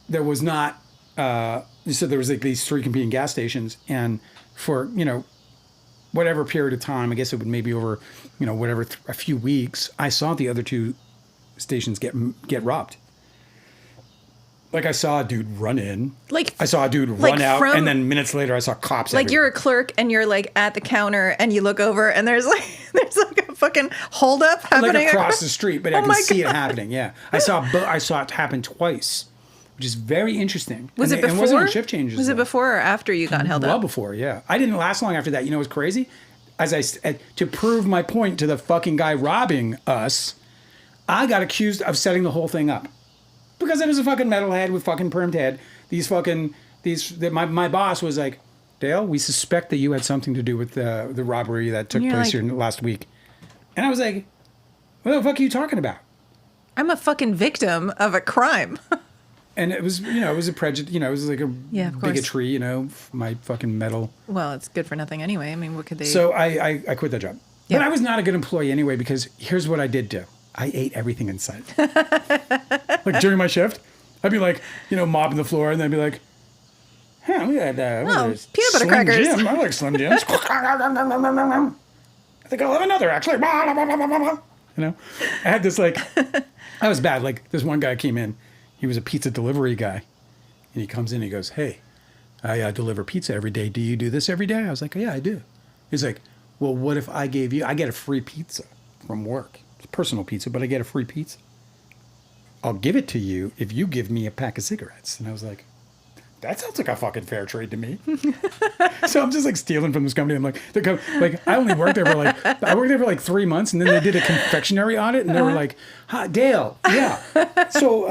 there was not, so there was like these three competing gas stations, and for, whatever period of time, I guess it would maybe over, whatever, a few weeks, I saw the other two stations get robbed. Like I saw a dude run in. Like I saw a dude like run out, from- and then minutes later I saw cops. Like everywhere. you're a clerk and you're like at the counter and you look over and there's like a fucking holdup happening like across the street, but I Oh can my see it God. happening. Yeah, I saw it happen twice, which is very interesting. Was And it it before? wasn't on shift changes. Was it though. before or after you got held Well up? before, yeah. I didn't last long after that. You know what's crazy? To prove my point to the fucking guy robbing us, I got accused of setting the whole thing up. Because I was a fucking metalhead with fucking permed head. My boss was like, Dale, we suspect that you had something to do with the robbery that took You're place like- here last week. And I was like, what the fuck are you talking about? I'm a fucking victim of a crime. And it was, it was a prejudice, it was like a Yeah, of course. bigotry, my fucking metal. Well, it's good for nothing anyway. I mean, what could they... So I quit that job. Yeah. But I was not a good employee anyway, because here's what I did do. I ate everything in sight. Like during my shift, I'd be like, mopping the floor, and then I'd be like, we had peanut butter crackers. Jim. I like Slim Jims. I think I'll have another, actually. I had this like, that was bad. Like this one guy came in. He was a pizza delivery guy. And he comes in and he goes, hey, I deliver pizza every day. Do you do this every day? I was like, yeah, I do. He's like, well, what if I get a free pizza from work? It's personal pizza, but I get a free pizza. I'll give it to you if you give me a pack of cigarettes. And I was like, that sounds like a fucking fair trade to me. So I'm just like stealing from this company. I'm like, I only worked there for like 3 months, and then they did a confectionery audit, and they were like, "Hi, Dale, yeah." So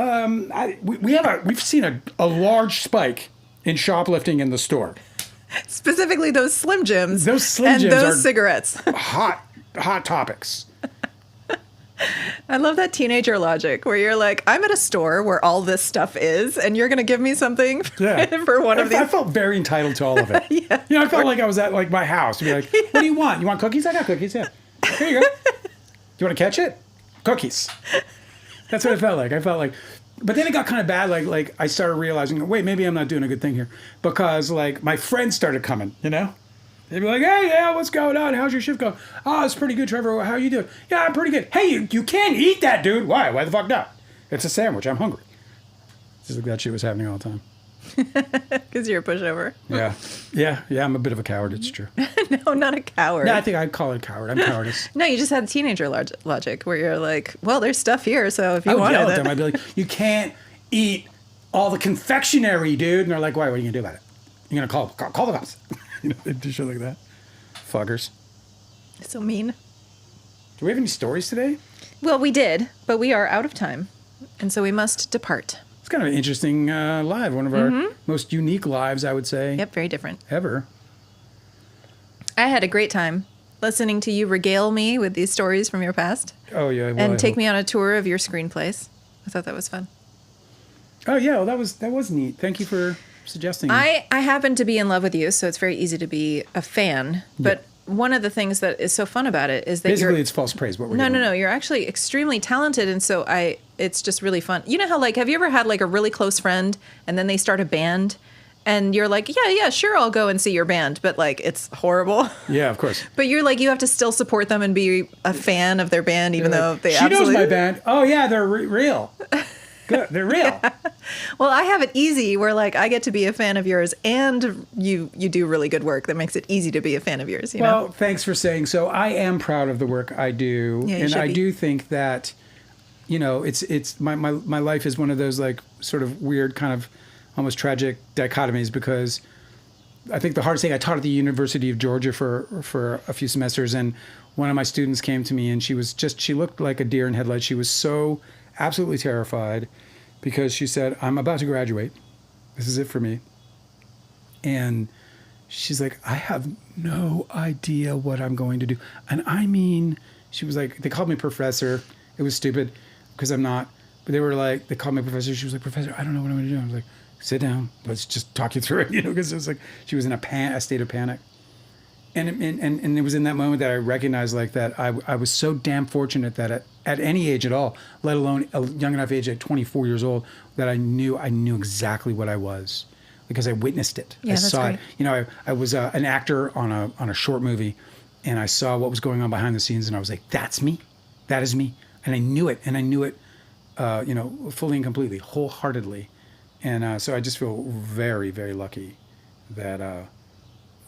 we've seen a large spike in shoplifting in the store. Specifically those Slim Jims. Those Slim and Jims those are- cigarettes. Hot topics. I love that teenager logic where you're like, I'm at a store where all this stuff is, and you're going to give me something for one of I these. felt very entitled to all of it. Yeah, I felt like I was at like my house to be like, what do you want? You want cookies? I got cookies, yeah. Here you go. Do you want to catch it? Cookies. That's what it felt like. But then it got kind of bad. Like I started realizing, wait, maybe I'm not doing a good thing here. Because like my friends started coming, They'd be like, hey, yeah, what's going on? How's your shift going? Oh, it's pretty good, Trevor. How you doing? Yeah, I'm pretty good. Hey, you can't eat that, dude. Why? Why the fuck not? It's a sandwich. I'm hungry. Just like that shit was happening all the time. Because you're a pushover. Yeah, I'm a bit of a coward. It's true. No, not a coward. No, I think I'd call it a coward. I'm cowardice. No, you just had teenager logic where you're like, well, there's stuff here, so if I you would want yell at it. them. I'd be like, you can't eat all the confectionery, dude. And they're like, why? What are you going to do about it? You're going to call the cops. They do shit like that. Fuckers. It's so mean. Do we have any stories today? Well, we did, but we are out of time. And so we must depart. It's kind of an interesting live. One of our most unique lives, I would say. Yep, very different. Ever. I had a great time listening to you regale me with these stories from your past Oh, yeah. Well, and I take hope. me on a tour of your screenplays. I thought that was fun. Oh, yeah. Well, that was neat. Thank you for suggesting. I happen to be in love with you, so it's very easy to be a fan. But one of the things that is so fun about it is that Basically, it's false praise. What we're doing. no. You're actually extremely talented, and so it's just really fun. You know how like have you ever had like a really close friend and then they start a band, and you're like, yeah, sure, I'll go and see your band, but like it's horrible. Yeah, of course. But you're like you have to still support them and be a fan of their band, even though they she absolutely knows my band. Oh yeah, they're real. Good, they're real. Well, I have it easy where like I get to be a fan of yours, and you do really good work that makes it easy to be a fan of yours. You know? Well, thanks for saying so. I am proud of the work I do, Yeah, you and should I be. do think that, you know, it's my life is one of those like sort of weird kind of almost tragic dichotomies, because I think the hardest thing, I taught at the University of Georgia for a few semesters, and one of my students came to me and she looked like a deer in headlights. She was so absolutely terrified because she said, I'm about to graduate. This is it for me. And she's like, I have no idea what I'm going to do. And I mean, she was like, they called me professor. It was stupid because I'm not. But they called me professor. She was like, Professor, I don't know what I'm going to do. I was like, sit down. Let's just talk you through it. You know, because it was like, she was in a state of panic. And it was in that moment that I recognized like that I was so damn fortunate that at any age at all, let alone a young enough age at 24 years old, that I knew exactly what I was because I witnessed it. Yeah, I that's saw great. it. You know, I was an actor on a short movie, and I saw what was going on behind the scenes, and I was like, that's me. That is me. And I knew it. And I knew it, you know, fully and completely, wholeheartedly. And so I just feel very, very lucky that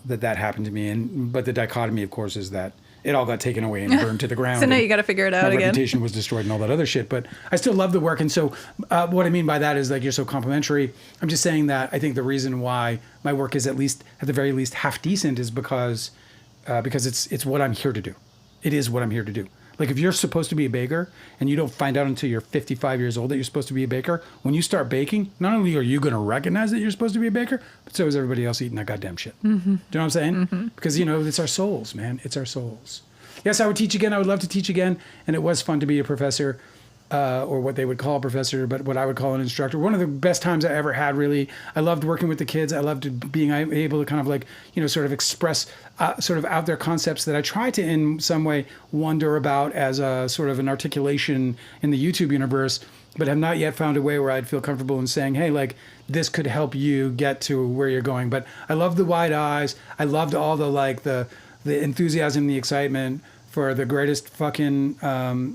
that happened to me. But the dichotomy, of course, is that it all got taken away and burned to the ground. So now and you got to figure it out my again. reputation was destroyed and all that other shit. But I still love the work. And so what I mean by that is like you're so complimentary. I'm just saying that I think the reason why my work is at the very least half decent is because it's what I'm here to do. It is what I'm here to do. Like if you're supposed to be a baker and you don't find out until you're 55 years old that you're supposed to be a baker, when you start baking, not only are you going to recognize that you're supposed to be a baker, but so is everybody else eating that goddamn shit. Mm-hmm. Do you know what I'm saying? Mm-hmm. Because, you know, it's our souls, man. It's our souls. Yes, I would teach again. I would love to teach again. And it was fun to be a professor, or what they would call a professor, but what I would call an instructor. One of the best times I ever had, really. I loved working with the kids. I loved being able to kind of like, you know, sort of express sort of out there concepts that I try to in some way wonder about as a sort of an articulation in the YouTube universe, but have not yet found a way where I'd feel comfortable in saying, hey, like this could help you get to where you're going. But I loved the wide eyes. I loved all the like the enthusiasm, the excitement for the greatest fucking,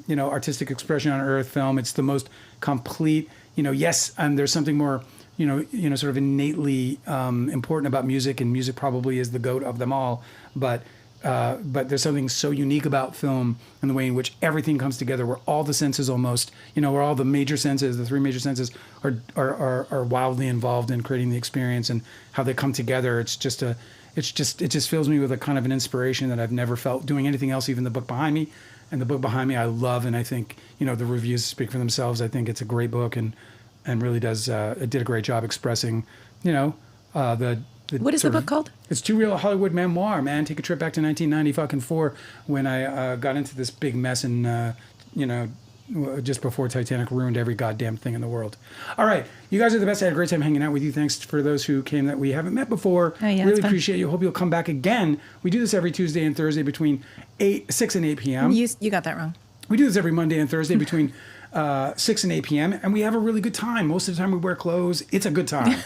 you know, artistic expression on earth, film. It's the most complete, you know, yes, and there's something more, you know, sort of innately important about music, and music probably is the goat of them all. But there's something so unique about film and the way in which everything comes together, where all the senses almost, you know, where all the major senses, the three major senses are wildly involved in creating the experience, and how they come together. It just fills me with a kind of an inspiration that I've never felt doing anything else, even the book behind me. And the book behind me I love, and I think, you know, the reviews speak for themselves. I think it's a great book and really does, it did a great job expressing, you know, the What is the book called? It's Too Real, a Hollywood Memoir, man. Take a trip back to 1994 when I got into this big mess and, you know, just before Titanic ruined every goddamn thing in the world. All right. You guys are the best. I had a great time hanging out with you. Thanks for those who came that we haven't met before. Oh, yeah, really it's fun. appreciate you. Hope you'll come back again. We do this every Tuesday and Thursday between 6 and 8 p.m. You got that wrong. We do this every Monday and Thursday between 6 and 8 p.m. And we have a really good time. Most of the time we wear clothes. It's a good time.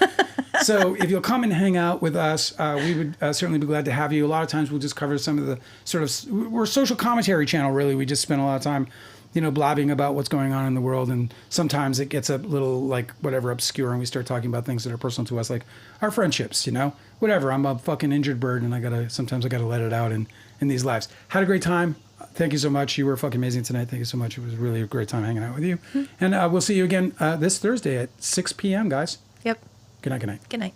So if you'll come and hang out with us, we would certainly be glad to have you. A lot of times we'll just cover some of the sort of, we're a social commentary channel, really. We just spend a lot of time, you know, blabbing about what's going on in the world. And sometimes it gets a little like whatever obscure, and we start talking about things that are personal to us, like our friendships, you know, whatever. I'm a fucking injured bird, and sometimes I gotta let it out in these lives. Had a great time. Thank you so much. You were fucking amazing tonight. Thank you so much. It was really a great time hanging out with you. And we'll see you again this Thursday at 6 p.m., guys. Yep. Good night. Good night. Good night.